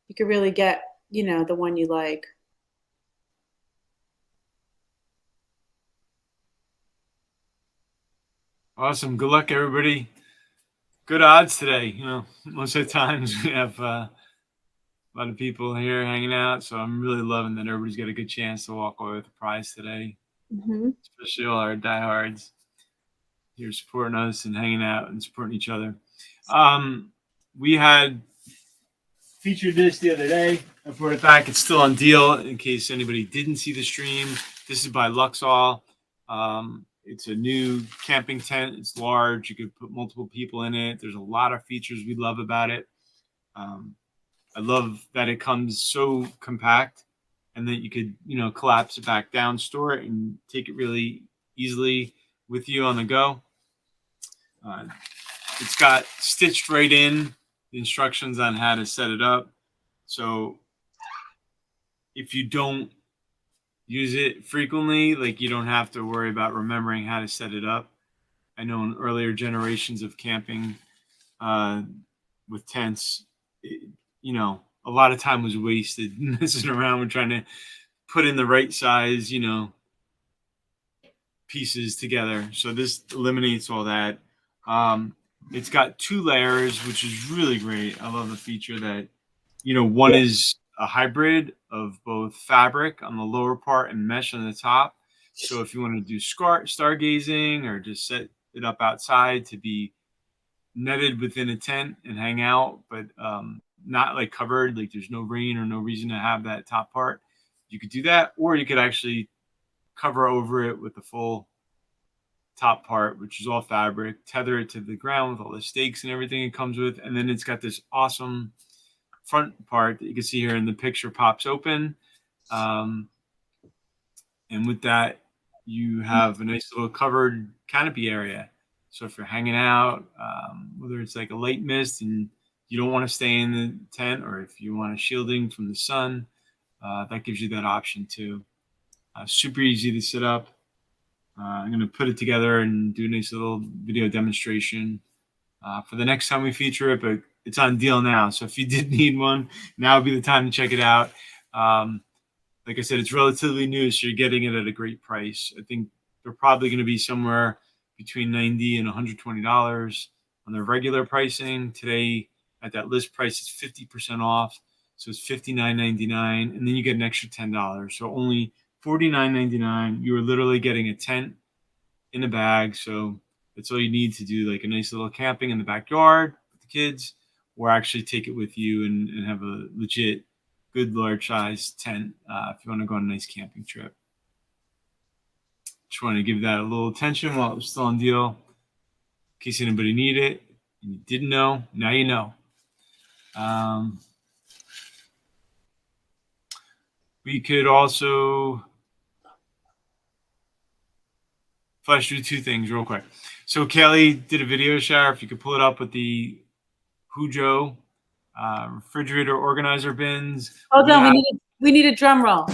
You could really get, the one you like. Awesome. Good luck, everybody. Good odds today. Most of the times we have a lot of people here hanging out. So I'm really loving that everybody's got a good chance to walk away with a prize today. Mm-hmm. Especially all our diehards here supporting us and hanging out and supporting each other. We had featured this the other day. I brought it back. It's still on deal in case anybody didn't see the stream. This is by LUXCOL. It's a new camping tent. It's large. You could put multiple people in it. There's a lot of features we love about it. I love that it comes so compact and that you could, collapse it back down, store it, and take it really easily with you on the go. It's got stitched right in the instructions on how to set it up. So if you don't use it frequently, like you don't have to worry about remembering how to set it up. I know in earlier generations of camping with tents, a lot of time was wasted messing around with trying to put in the right size, pieces together. So this eliminates all that. It's got 2 layers, which is really great. I love the feature that, one is a hybrid of both fabric on the lower part and mesh on the top. So if you want to do stargazing or just set it up outside to be netted within a tent and hang out, but not like covered, like there's no rain or no reason to have that top part, you could do that. Or you could actually cover over it with the full top part, which is all fabric, tether it to the ground with all the stakes and everything it comes with. And then it's got this awesome front part that you can see here in the picture pops open. And with that, you have a nice little covered canopy area. So if you're hanging out, whether it's like a light mist and you don't want to stay in the tent, or if you want a shielding from the sun, that gives you that option too. Super easy to set up. I'm going to put it together and do a nice little video demonstration for the next time we feature it, but it's on deal now. So if you did need one, now would be the time to check it out. Like I said, it's relatively new, so you're getting it at a great price. I think they're probably going to be somewhere between $90 and $120 on their regular pricing. Today, at that list price, it's 50% off. So it's $59.99, and then you get an extra $10. So only $49.99. You are literally getting a tent in a bag. So that's all you need to do, like a nice little camping in the backyard with the kids, or actually take it with you and have a legit good large size tent if you want to go on a nice camping trip. Just want to give that a little attention while it was still on deal, in case anybody needed it and you didn't know. Now you know. We could also flash through two things real quick. So Kelly did a video shower. If you could pull it up with the Hujo refrigerator organizer bins. Hold on, we need a drum roll.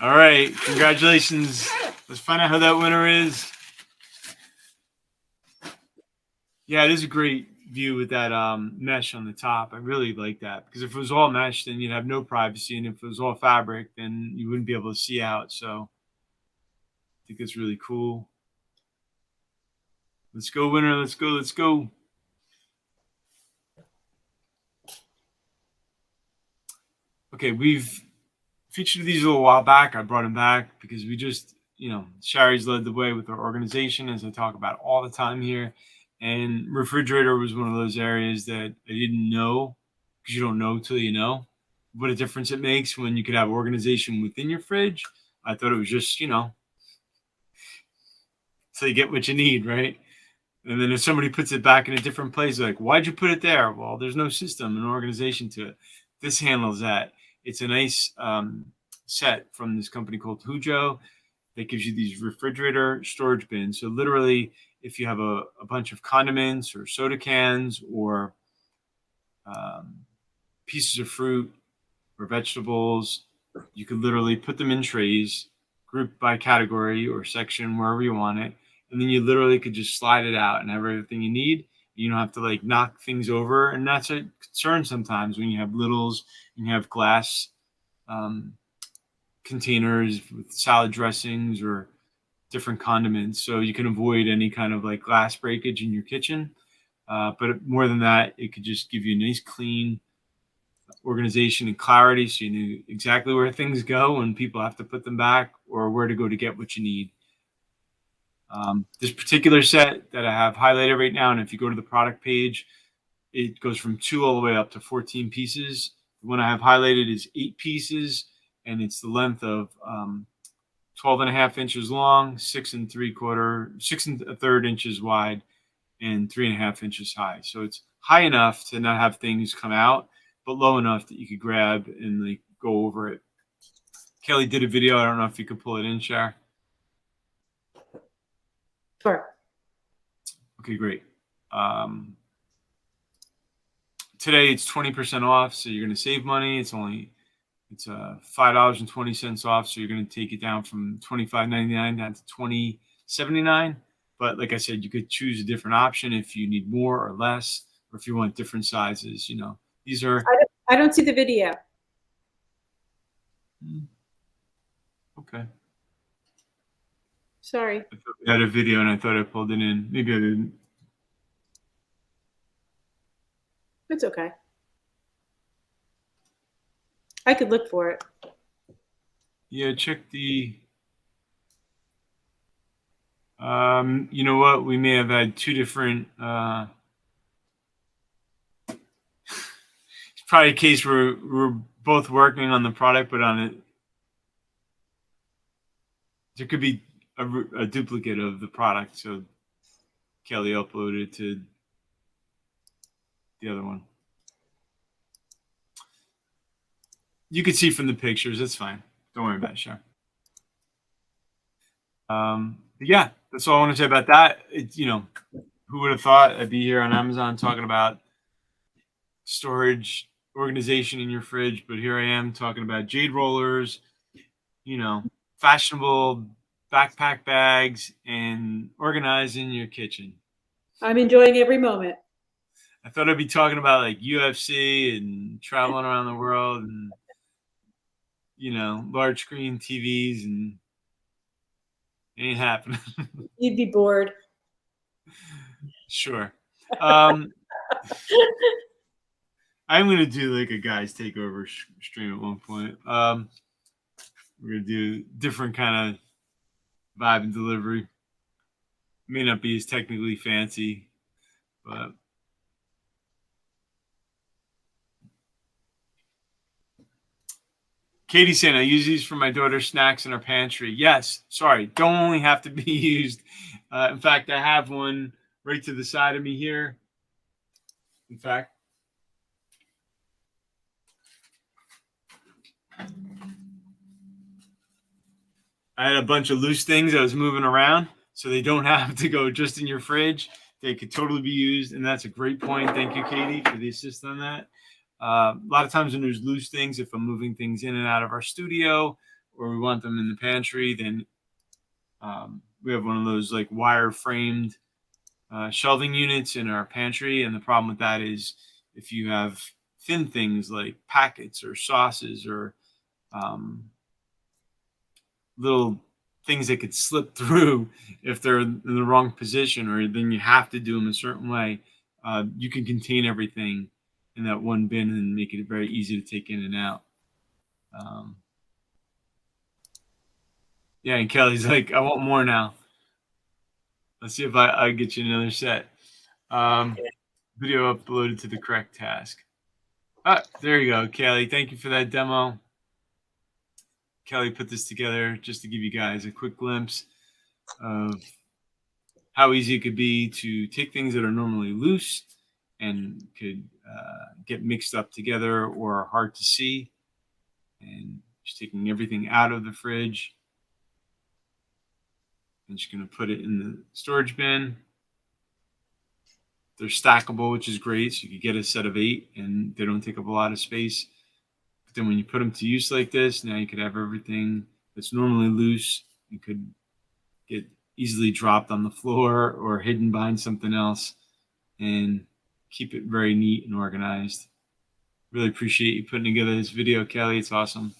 All right, congratulations. Let's find out who that winner is. Yeah, it is a great view with that mesh on the top. I really like that, because if it was all mesh, then you'd have no privacy, and if it was all fabric, then you wouldn't be able to see out. So I think it's really cool. Let's go, winner. Let's go. Let's go. Okay, we've featured these a little while back. I brought them back because we just, Shari's led the way with our organization, as I talk about all the time here. And refrigerator was one of those areas that I didn't know, because you don't know till you know what a difference it makes when you could have organization within your fridge. I thought it was just, so you get what you need, right? And then if somebody puts it back in a different place, like, why'd you put it there? Well, there's no system and organization to it. This handles that. It's a nice set from this company called Hujo that gives you these refrigerator storage bins. So literally, if you have a bunch of condiments or soda cans or pieces of fruit or vegetables, you could literally put them in trays, grouped by category or section, wherever you want it. And then you literally could just slide it out and have everything you need. You don't have to like knock things over. And that's a concern sometimes when you have littles and you have glass containers with salad dressings or different condiments. So you can avoid any kind of like glass breakage in your kitchen. But more than that, it could just give you a nice clean organization and clarity, so you know exactly where things go when people have to put them back, or where to go to get what you need. This particular set that I have highlighted right now, and if you go to the product page, it goes from 2 all the way up to 14 pieces. The one I have highlighted is 8 pieces, and it's the length of 12.5 inches long, 6 1/3 inches wide, and 3.5 inches high. So it's high enough to not have things come out, but low enough that you could grab and like go over it. Kelly did a video. I don't know if you could pull it in, Shar. Sure. Okay, great. Today it's 20% off, so you're going to save money. It's $5.20 off, so you're going to take it down from $25.99 down to $20.79. But like I said, you could choose a different option if you need more or less, or if you want different sizes. These are. I don't see the video. Okay. Sorry. I thought we had a video and I thought I pulled it in. Maybe I didn't. It's okay. I could look for it. Yeah, check the. You know what? We may have had 2 different. It's probably a case where we're both working on the product, but on it, there could be a duplicate of the product. So Kelly uploaded to the other one. You can see from the pictures. It's fine. Don't worry about it, Sharon. But yeah, that's all I want to say about that. Who would have thought I'd be here on Amazon talking about storage organization in your fridge? But here I am talking about jade rollers, fashionable backpack bags, and organizing your kitchen. I'm enjoying every moment. I thought I'd be talking about like UFC and traveling around the world and, large screen TVs, and it ain't happening. You'd be bored. Sure. I'm going to do like a guys takeover stream at one point. We're going to do different kind of vibe and delivery. May not be as technically fancy, but Katie's saying I use these for my daughter's snacks in her pantry. Yes, sorry, don't only have to be used. In fact, I have one right to the side of me here. In fact, I had a bunch of loose things I was moving around, so they don't have to go just in your fridge. They could totally be used, and that's a great point. Thank you, Katie, for the assist on that. A lot of times when there's loose things, if I'm moving things in and out of our studio or we want them in the pantry, then we have one of those like wire framed shelving units in our pantry. And the problem with that is if you have thin things like packets or sauces or little things that could slip through if they're in the wrong position, or then you have to do them a certain way, you can contain everything in that one bin and make it very easy to take in and out. Yeah, and Kelly's like, I want more now. Let's see if I get you another set. Video uploaded to the correct task. There you go, Kelly. Thank you for that demo. Kelly put this together just to give you guys a quick glimpse of how easy it could be to take things that are normally loose and could get mixed up together or are hard to see, and just taking everything out of the fridge and just going to put it in the storage bin. They're stackable, which is great, so you could get a set of 8 and they don't take up a lot of space. But then when you put them to use like this, now you could have everything that's normally loose. You could get easily dropped on the floor or hidden behind something else and keep it very neat and organized. Really appreciate you putting together this video, Kelly. It's awesome.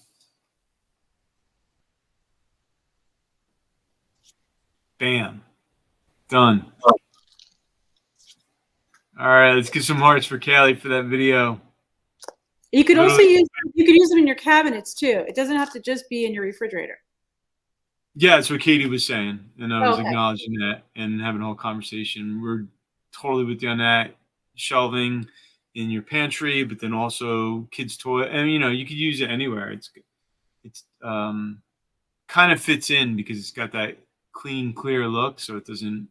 Bam. Done. All right, let's get some hearts for Kelly for that video. You could also use them in your cabinets too. It doesn't have to just be in your refrigerator. Yeah, that's what Katie was saying, and I was acknowledging that and having a whole conversation. We're totally with you on that. Shelving in your pantry, but then also kids' toy, and you could use it anywhere. It's kind of fits in because it's got that clean, clear look, so it doesn't.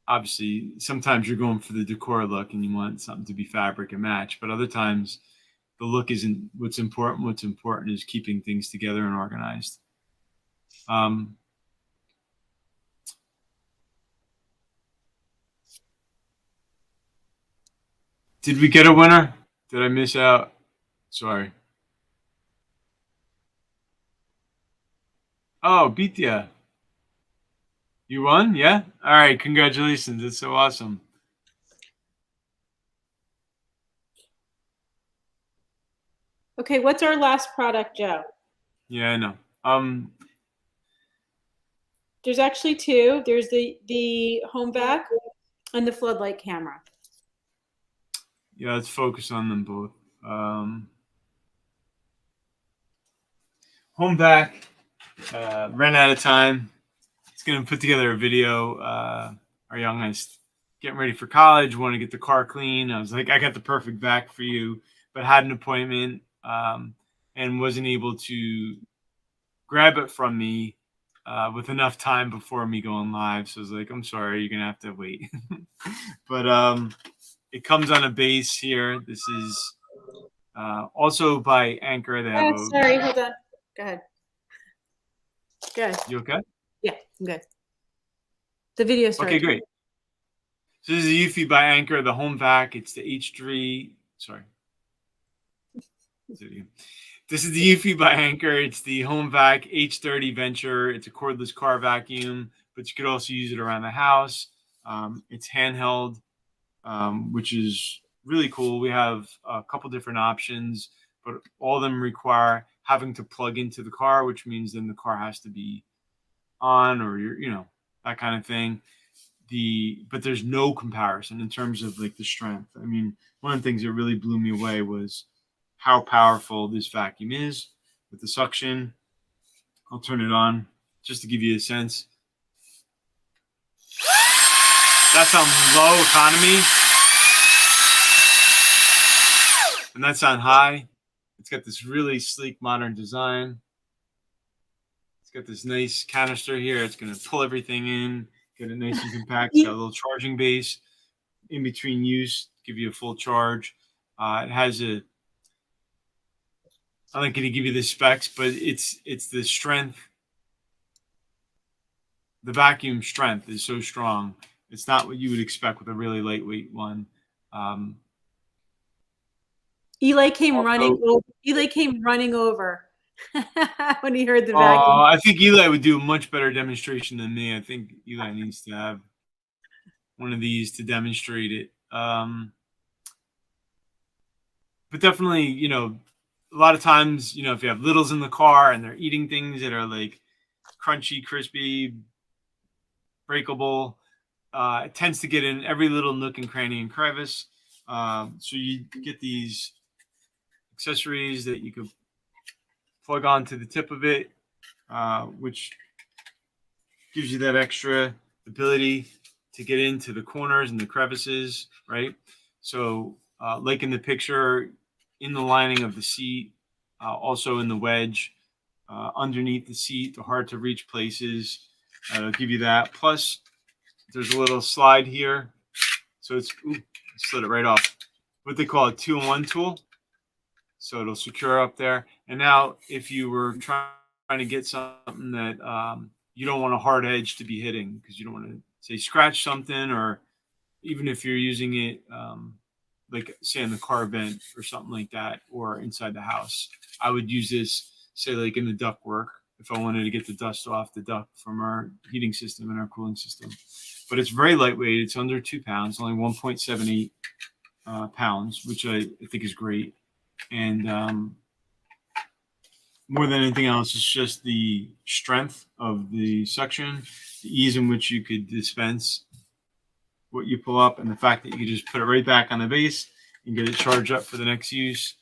Obviously, sometimes you're going for the decor look and you want something to be fabric and match, but other times the look isn't what's important. What's important is keeping things together and organized. Did we get a winner? Did I miss out? Sorry. Oh, Beachr. You won? Yeah? All right. Congratulations. That's so awesome. Okay, what's our last product, Joe? Yeah, I know. There's actually 2. There's the home vac and the floodlight camera. Yeah, let's focus on them both. Home vac ran out of time. It's going to put together a video. Our youngest getting ready for college, want to get the car clean. I was like, I got the perfect vac for you, but had an appointment and wasn't able to grab it from me with enough time before me going live. So I was like, I'm sorry, you're going to have to wait. But it comes on a base here. This is also by Anchor. They have Sorry, hold on. Go ahead. Go ahead. You okay? Yeah, I'm good. The video started. Okay, great. So this is a Eufy by Anchor, the home vac. It's the H3. Sorry. This is the Eufy by Anchor. It's the home vac H30 Venture. It's a cordless car vacuum, but you could also use it around the house. It's handheld, which is really cool. We have a couple different options, but all of them require having to plug into the car, which means then the car has to be on, or that kind of thing. But there's no comparison in terms of like the strength. I mean, one of the things that really blew me away was how powerful this vacuum is with the suction. I'll turn it on just to give you a sense. That's on low economy. And that's on high. It's got this really sleek modern design. It's got this nice canister here. It's going to pull everything in, get it nice and compact. It's got a little charging base in between use, give you a full charge. It has a, I'm not going to give you the specs, but it's the strength. The vacuum strength is so strong. It's not what you would expect with a really lightweight one. Eli came running over when he heard the vacuum. I think Eli would do a much better demonstration than me. I think Eli needs to have one of these to demonstrate it. But definitely, a lot of times, if you have littles in the car and they're eating things that are like crunchy, crispy, breakable, it tends to get in every little nook and cranny and crevice. So you get these accessories that you could plug onto the tip of it, which gives you that extra ability to get into the corners and the crevices, right? So like in the picture, in the lining of the seat, also in the wedge, underneath the seat, the hard to reach places, it'll give you that. Plus, there's a little slide here. So it's, slid it right off. What they call a 2-in-1 tool. So it'll secure up there. And now if you were trying to get something that you don't want a hard edge to be hitting, because you don't want to, say, scratch something, or even if you're using it, like, say, in the car vent or something like that, or inside the house, I would use this, say, like in the ductwork, if I wanted to get the dust off the duct from our heating system and our cooling system. But it's very lightweight. It's under 2 pounds, only 1.78 pounds, which I think is great. And more than anything else, it's just the strength of the suction, the ease in which you could dispense what you pull up, and the fact that you can just put it right back on the base and get it charged up for the next use.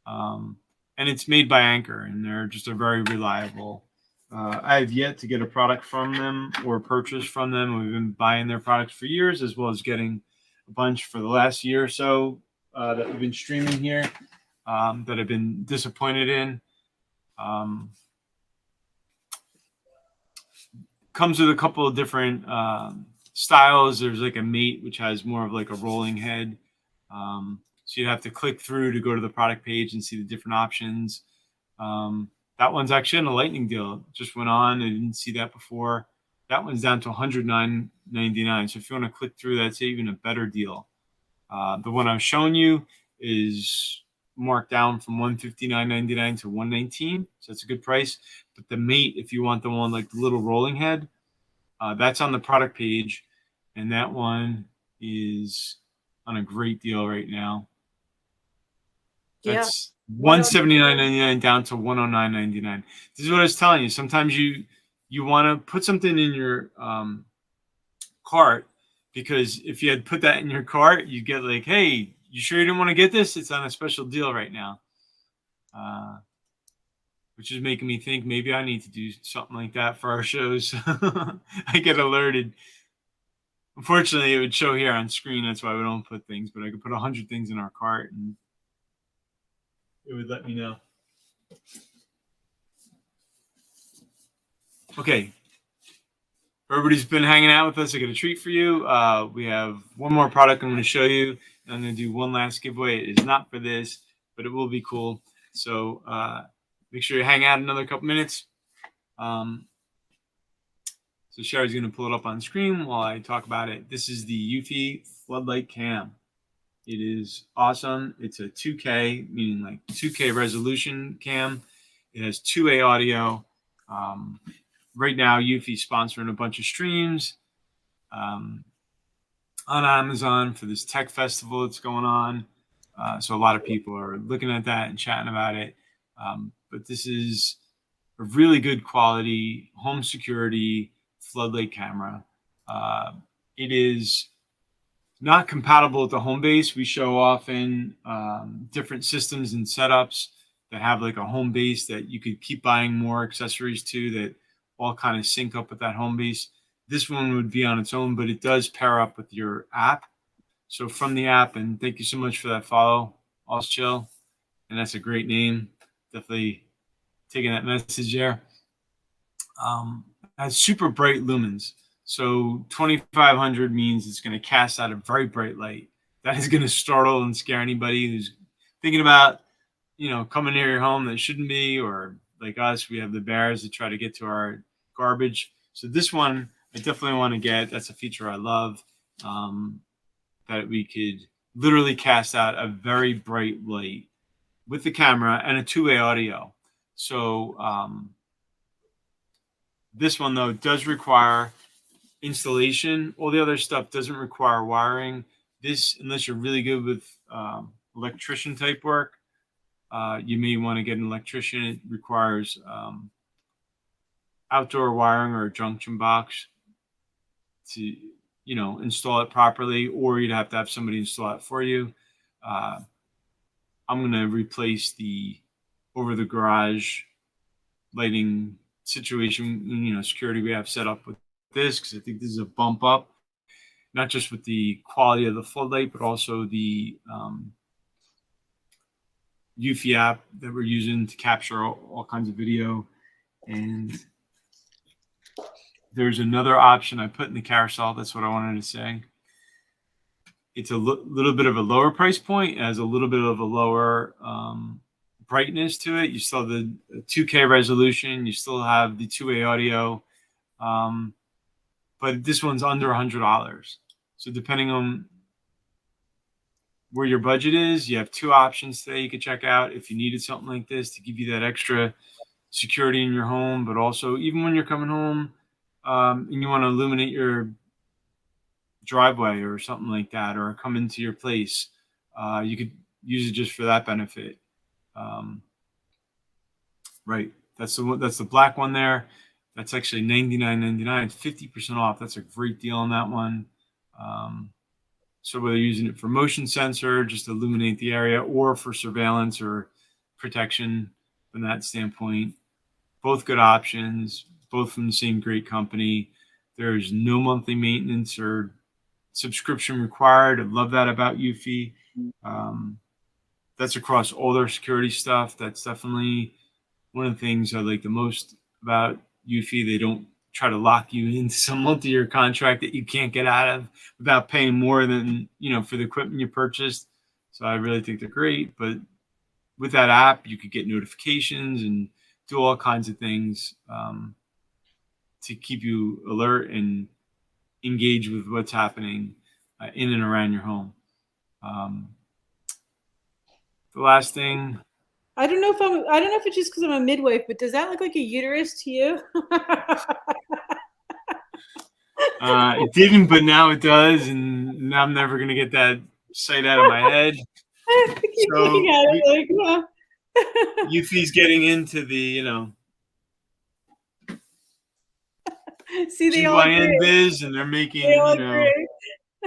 And it's made by Anchor, and they're just a very reliable. I have yet to get a product from them or purchase from them. We've been buying their products for years, as well as getting a bunch for the last year or so that we've been streaming here that I've been disappointed in. Comes with a couple of different styles. There's like a mate, which has more of like a rolling head. So you'd have to click through to go to the product page and see the different options. That one's actually in a lightning deal. Just went on. I didn't see that before. That one's down to $109.99. So if you want to click through, that's even a better deal. The one I'm showing you is marked down from $159.99 to $119. So that's a good price. But the mate, if you want the one like the little rolling head, that's on the product page. And that one is on a great deal right now. That's $179.99 down to $109.99. This is what I was telling you. Sometimes you want to put something in your cart, because if you had put that in your cart, you get like, hey, you sure you didn't want to get this? It's on a special deal right now. Which is making me think maybe I need to do something like that for our shows. I get alerted. Unfortunately, it would show here on screen. That's why we don't put things, but I could put 100 things in our cart and it would let me know. Okay, Everybody's been hanging out with us. I got a treat for you. We have one more product I'm going to show you. And I'm going to do one last giveaway. It is not for this, but it will be cool. So make sure you hang out another couple minutes. So Sherry's going to pull it up on screen while I talk about it. This is the Eufy Floodlight Cam. It is awesome. It's a 2K, meaning like 2K resolution cam. It has 2A audio. Right now, Eufy's sponsoring a bunch of streams on Amazon for this tech festival that's going on. So a lot of people are looking at that and chatting about it. But this is a really good quality home security floodlight camera. It is not compatible with the home base. We show often different systems and setups that have like a home base that you could keep buying more accessories to that all kind of sync up with that home base. This one would be on its own, but it does pair up with your app. So from the app, and thank you so much for that follow, All's Chill. And that's a great name. Definitely taking that message there. Has super bright lumens. So 2500 means it's going to cast out a very bright light. That is going to startle and scare anybody who's thinking about, coming near your home that shouldn't be, or like us, we have the bears that try to get to our garbage. So this one, I definitely want to get. That's a feature I love, that we could literally cast out a very bright light with the camera and a 2-way audio. So this one, though, does require installation. All the other stuff doesn't require wiring. This, unless you're really good with electrician type work, you may want to get an electrician. It requires outdoor wiring or a junction box to, install it properly, or you'd have to have somebody install it for you. I'm going to replace the over the garage lighting situation, security we have set up with this, because I think this is a bump up, not just with the quality of the floodlight, but also the Eufy app that we're using to capture all kinds of video. And there's another option I put in the carousel. That's what I wanted to say. It's a little bit of a lower price point. It has a little bit of a lower brightness to it. You still have the 2K resolution. You still have the 2A audio. But this one's under $100. So depending on where your budget is, you have two options today you could check out if you needed something like this to give you that extra security in your home, but also even when you're coming home and you want to illuminate your driveway or something like that, or come into your place, you could use it just for that benefit. Right. That's the black one there. That's actually $99.99. It's 50% off. That's a great deal on that one. So whether you're using it for motion sensor, just to illuminate the area, or for surveillance or protection from that standpoint, both good options, both from the same great company. There's no monthly maintenance or subscription required. I love that about Eufy. That's across all their security stuff. That's definitely one of the things I like the most about Eufy. They don't try to lock you into some multi-year contract that you can't get out of without paying more than, for the equipment you purchased. So I really think they're great. But with that app, you could get notifications and do all kinds of things to keep you alert and engage with what's happening in and around your home. The last thing. I don't know if it's just because I'm a midwife, but does that look like a uterus to you? It didn't, but now it does, and now I'm never gonna get that sight out of my head. I keep looking at it like, Eufy's getting into the, see, they all GYN agree. biz, and they're making,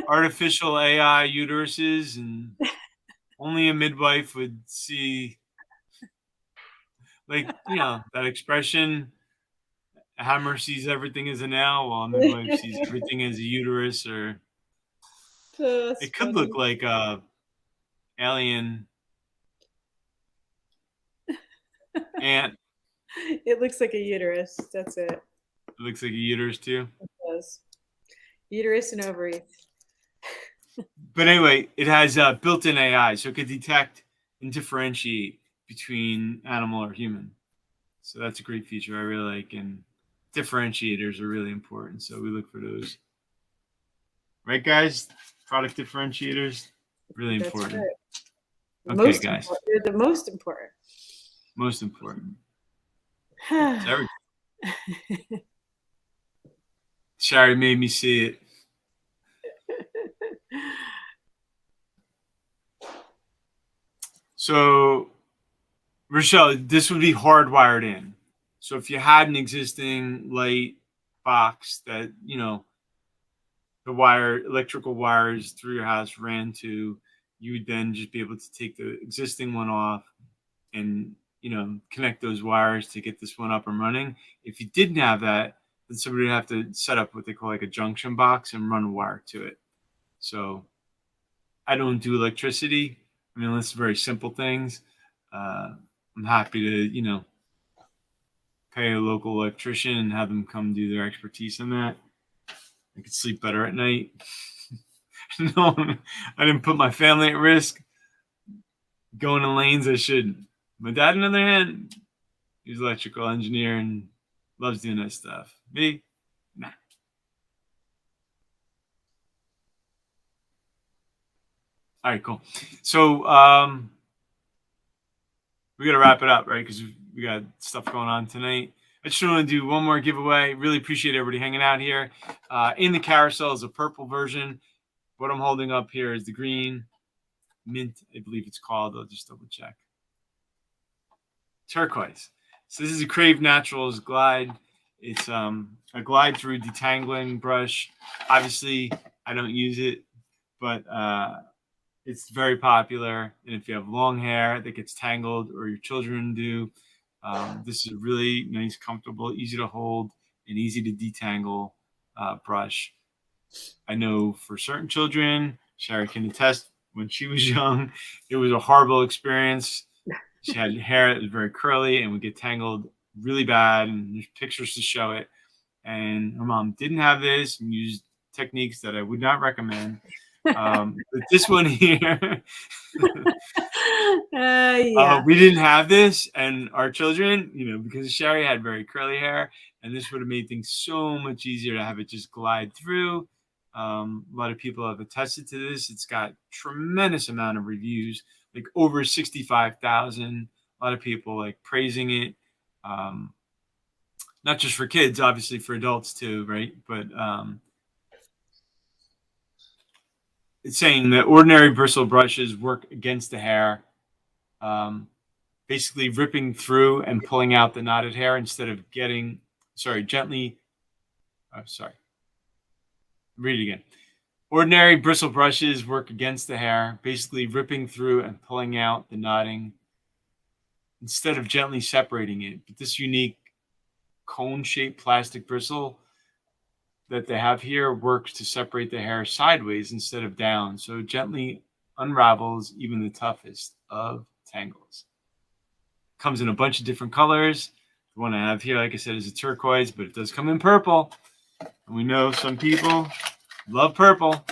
artificial AI uteruses, and only a midwife would see, like, that expression. A hammer sees everything as a nail, while a midwife sees everything as a uterus. Or it could look like a alien ant. It looks like a uterus. That's it. It looks like a uterus too. It does. Uterus and ovaries. But anyway, it has built-in AI, so it could detect and differentiate between animal or human. So that's a great feature I really like, and differentiators are really important. So we look for those. Right, guys? Product differentiators, really That's important. right. Okay, guys. They're the most important. Most important. Sorry. Shari made me see it. So, Rochelle, this would be hardwired in. So if you had an existing light box that, you know, the electrical wires through your house ran to, you would then just be able to take the existing one off and, you know, connect those wires to get this one up and running. If you didn't have that, then somebody would have to set up what they call like a junction box and run a wire to it. So I don't do electricity. I mean, unless very simple things. I'm happy to, you know, pay a local electrician and have them come do their expertise on that. I could sleep better at night. No, I didn't put my family at risk going in lanes I shouldn't. My dad, on the other hand, he's an electrical engineer and loves doing that stuff. Me, nah. All right, cool. So we got to wrap it up, right? Because we got stuff going on tonight. I just want to do one more giveaway. Really appreciate everybody hanging out here. In the carousel is a purple version. What I'm holding up here is the green mint, I believe it's called. I'll just double check. Turquoise. So this is a Crave Naturals glide. It's a glide through detangling brush. Obviously, I don't use it, but it's very popular. And if you have long hair that gets tangled, or your children do, this is a really nice, comfortable, easy to hold, and easy to detangle brush. I know for certain children, Shari can attest, when she was young, it was a horrible experience. She had hair that was very curly and would get tangled really bad, and there's pictures to show it. And her mom didn't have this and used techniques that I would not recommend. But this one here, we didn't have this, and our children, you know, because Shari had very curly hair, and this would have made things so much easier to have it just glide through. A lot of people have attested to this. It's got tremendous amount of reviews, like over 65,000. A lot of people like praising it. Not just for kids, obviously for adults too, right? But it's saying that ordinary bristle brushes work against the hair, basically ripping through and pulling out the knotted hair instead of gently. Read it again. Ordinary bristle brushes work against the hair, basically ripping through and pulling out the knotting instead of gently separating it. But this unique cone-shaped plastic bristle that they have here works to separate the hair sideways instead of down, so it gently unravels even the toughest of tangles. Comes in a bunch of different colors. The one I have here, like I said, is a turquoise, but it does come in purple. And we know some people love purple,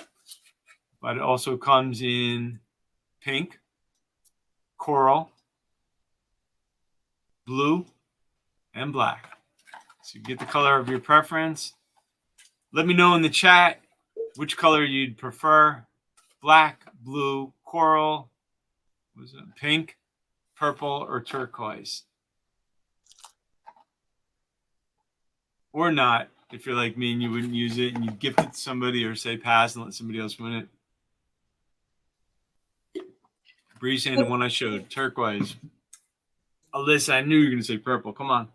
but it also comes in pink, coral, blue, and black. So you get the color of your preference. Let me know in the chat which color you'd prefer. Black, blue, coral, pink, purple, or turquoise. Or not, if you're like me and you wouldn't use it and you gift it to somebody or say pass and let somebody else win it. Bree saying the one I showed, turquoise. Alyssa, I knew you were going to say purple. Come on.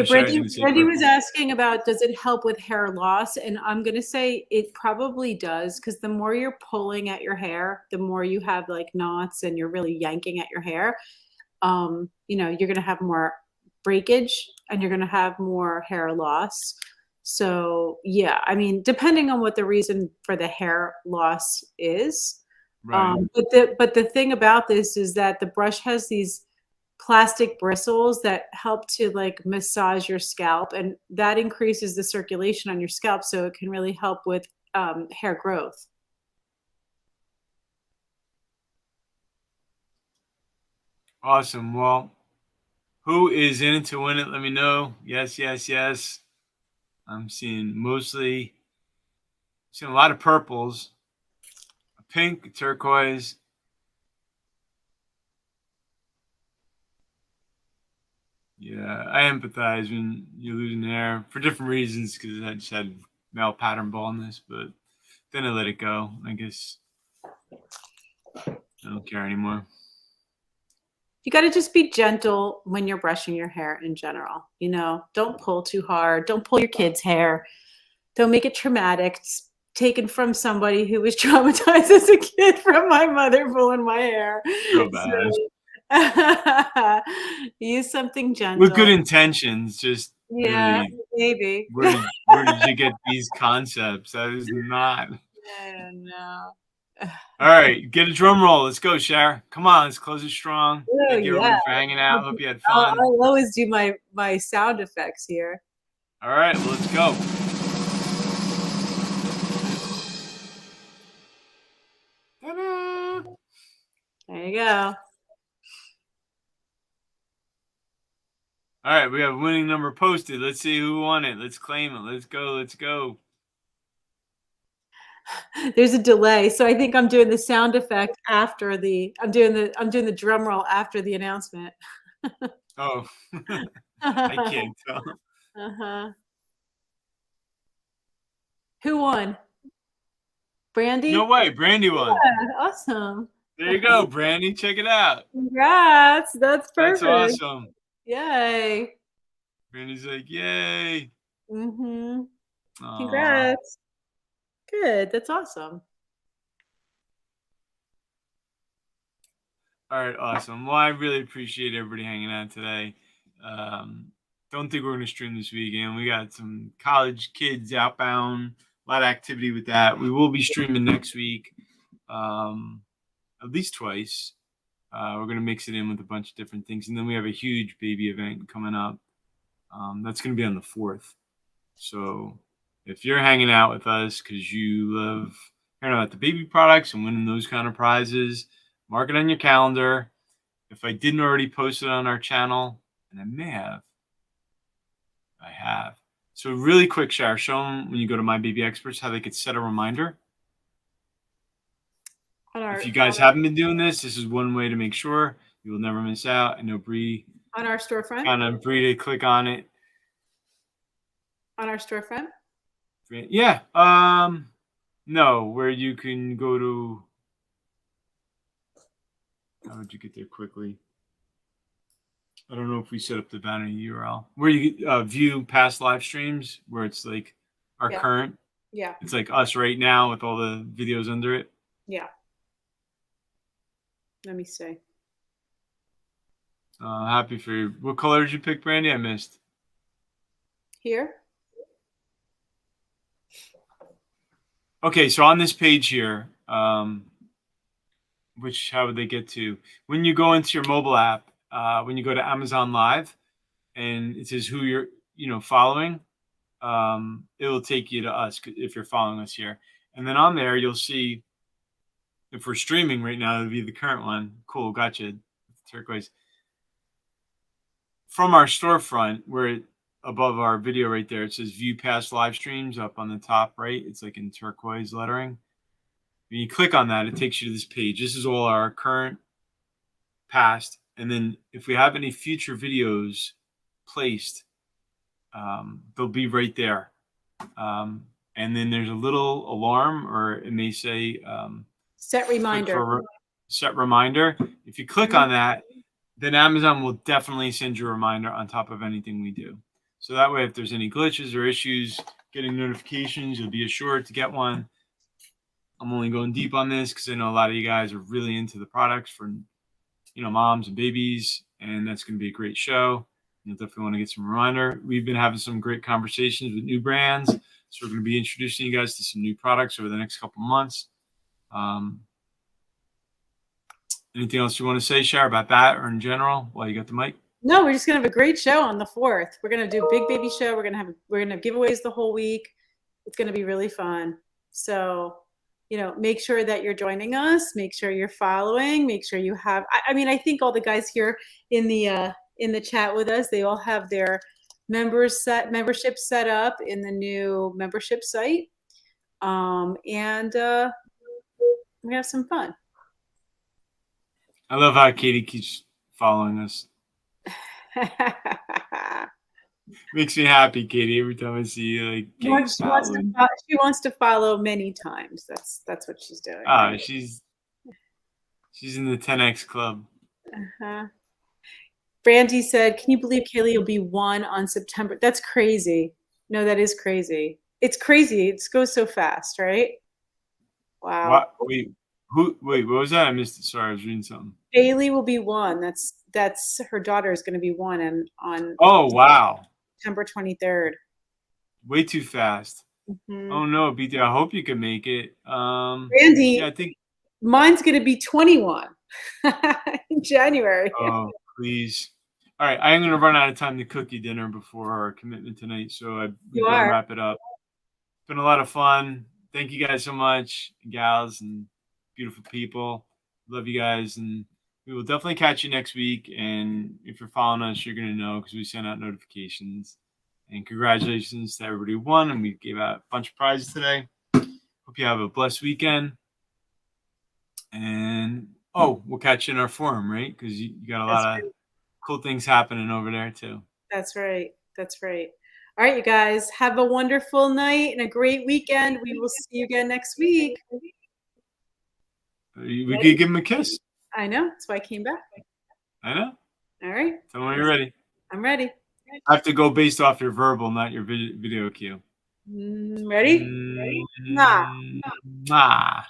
Brandy was asking about, does it help with hair loss? And I'm going to say it probably does, because the more you're pulling at your hair, the more you have like knots and you're really yanking at your hair, you know, you're going to have more breakage and you're going to have more hair loss. So yeah, I mean, depending on what the reason for the hair loss is. Right. But the thing about this is that the brush has these plastic bristles that help to like massage your scalp, and that increases the circulation on your scalp, so it can really help with hair growth. Awesome. Well, who is in it to win it? Let me know. Yes, yes, yes. I'm seeing a lot of purples, a pink, a turquoise. Yeah, I empathize when you're losing hair for different reasons, because I just had male pattern baldness, but then I let it go. I guess I don't care anymore. You got to just be gentle when you're brushing your hair in general. You know, don't pull too hard. Don't pull your kid's hair. Don't make it traumatic. It's taken from somebody who was traumatized as a kid from my mother pulling my hair. So bad. So, use something gentle. With good intentions, just really, maybe. Where did you get these concepts? That is not. I don't know. All right, get a drum roll. Let's go, Cher. Come on, let's close it strong. Oh, Thank you everyone for hanging out. Hope you had fun. I'll always do my sound effects here. All right, well, let's go. Ta-da! There you go. All right, we have winning number posted. Let's see who won it. Let's claim it. Let's go. Let's go. There's a delay, so I think I'm doing the sound effect after I'm doing the drum roll after the announcement. Oh, I can't tell. Who won? Brandy? No way, Brandy won. Yeah, awesome. There you go, Brandy. Check it out. Congrats. That's perfect. That's awesome. Yay. Brandy's like, yay. Mm-hmm. Congrats. Good. That's awesome. All right, awesome. Well, I really appreciate everybody hanging out today. Don't think we're going to stream this weekend. We got some college kids outbound, a lot of activity with that. We will be streaming next week, at least twice. We're going to mix it in with a bunch of different things. And then we have a huge baby event coming up. That's going to be on the 4th. So if you're hanging out with us because you love hearing about the baby products and winning those kind of prizes, mark it on your calendar. If I didn't already post it on our channel, and I may have, I have. So really quick, Shar, show them when you go to My Baby Experts how they could set a reminder. If you guys haven't been doing this, this is one way to make sure you will never miss out. I know Bree. On our storefront? On Bree to click on it. On our storefront? Yeah. No, where you can go to. How would you get there quickly? I don't know if we set up the vanity URL. Where you view past live streams, where it's like our current. Yeah. It's like us right now with all the videos under it. Yeah. Let me see. Happy for you. What color did you pick, Brandy? I missed. Here. Okay, so on this page here, how would they get to? When you go into your mobile app, when you go to Amazon Live, and it says who you're, following, it will take you to us if you're following us here. And then on there, you'll see if we're streaming right now, it'll be the current one. Cool, gotcha. Turquoise. From our storefront, where above our video right there, it says view past live streams up on the top right. It's like in turquoise lettering. When you click on that, it takes you to this page. This is all our current, past, and then if we have any future videos placed, they'll be right there. And then there's a little alarm, or it may say set reminder. Set reminder. If you click on that, then Amazon will definitely send you a reminder on top of anything we do. So that way, if there's any glitches or issues getting notifications, you'll be assured to get one. I'm only going deep on this because I know a lot of you guys are really into the products for, moms and babies, and that's going to be a great show. You'll definitely want to get some reminder. We've been having some great conversations with new brands, so we're going to be introducing you guys to some new products over the next couple months. Anything else you want to say, Shar, about that or in general while you got the mic? No, we're just gonna have a great show on the 4th. We're gonna do a big baby show. We're gonna have giveaways the whole week. It's gonna be really fun. So, make sure that you're joining us. Make sure you're following. Make sure you have. I mean, I think all the guys here in the chat with us, they all have their membership set up in the new membership site, and we have some fun. I love how Katie keeps following us. Makes me happy, Katie. Every time I see you, like she wants to follow many times. That's what she's doing. Right? She's in the 10X club. Brandy said, "Can you believe Kaylee will be 1 on September?" That's crazy. No, that is crazy. It's crazy. It goes so fast, right? Wow. What? Wait, what was that? I missed it. Sorry, I was reading something. Kaylee will be 1. That's her daughter is going to be 1 on. Oh wow. September 23rd. Way too fast. Oh no, BT. I hope you can make it. Randy, yeah, I think mine's going to be 21 in January. Oh, please. All right, I'm going to run out of time to cook you dinner before our commitment tonight, so we got to wrap it up. It's been a lot of fun. Thank you guys so much, gals and beautiful people. Love you guys, and we will definitely catch you next week. And if you're following us, you're going to know because we send out notifications. And congratulations to everybody who won, and we gave out a bunch of prizes today. Hope you have a blessed weekend. And we'll catch you in our forum, right? Because you got a lot of cool things happening over there too. That's right. All right, you guys, have a wonderful night and a great weekend. We will see you again next week. We could give him a kiss. I know. That's why I came back. I know. All right. Tell me when you're ready. I'm ready. I have to go based off your verbal, not your video cue. Ready? Nah. Right.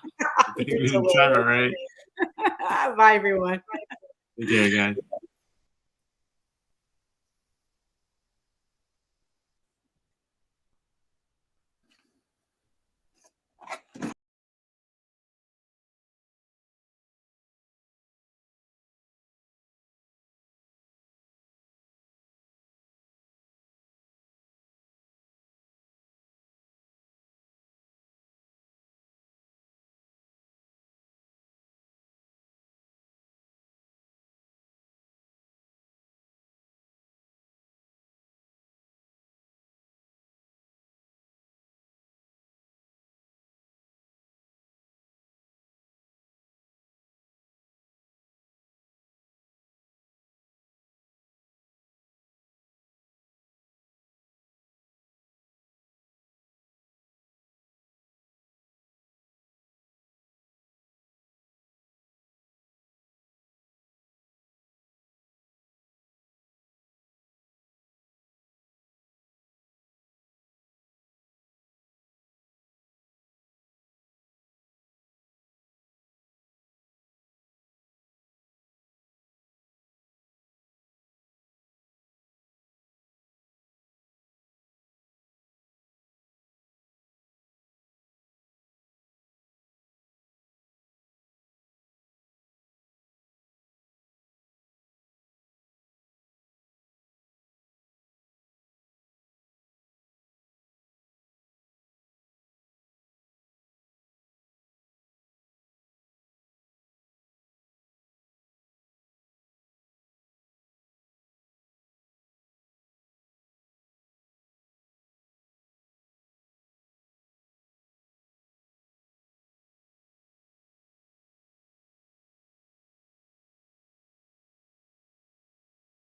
Bye, everyone. Take care, guys.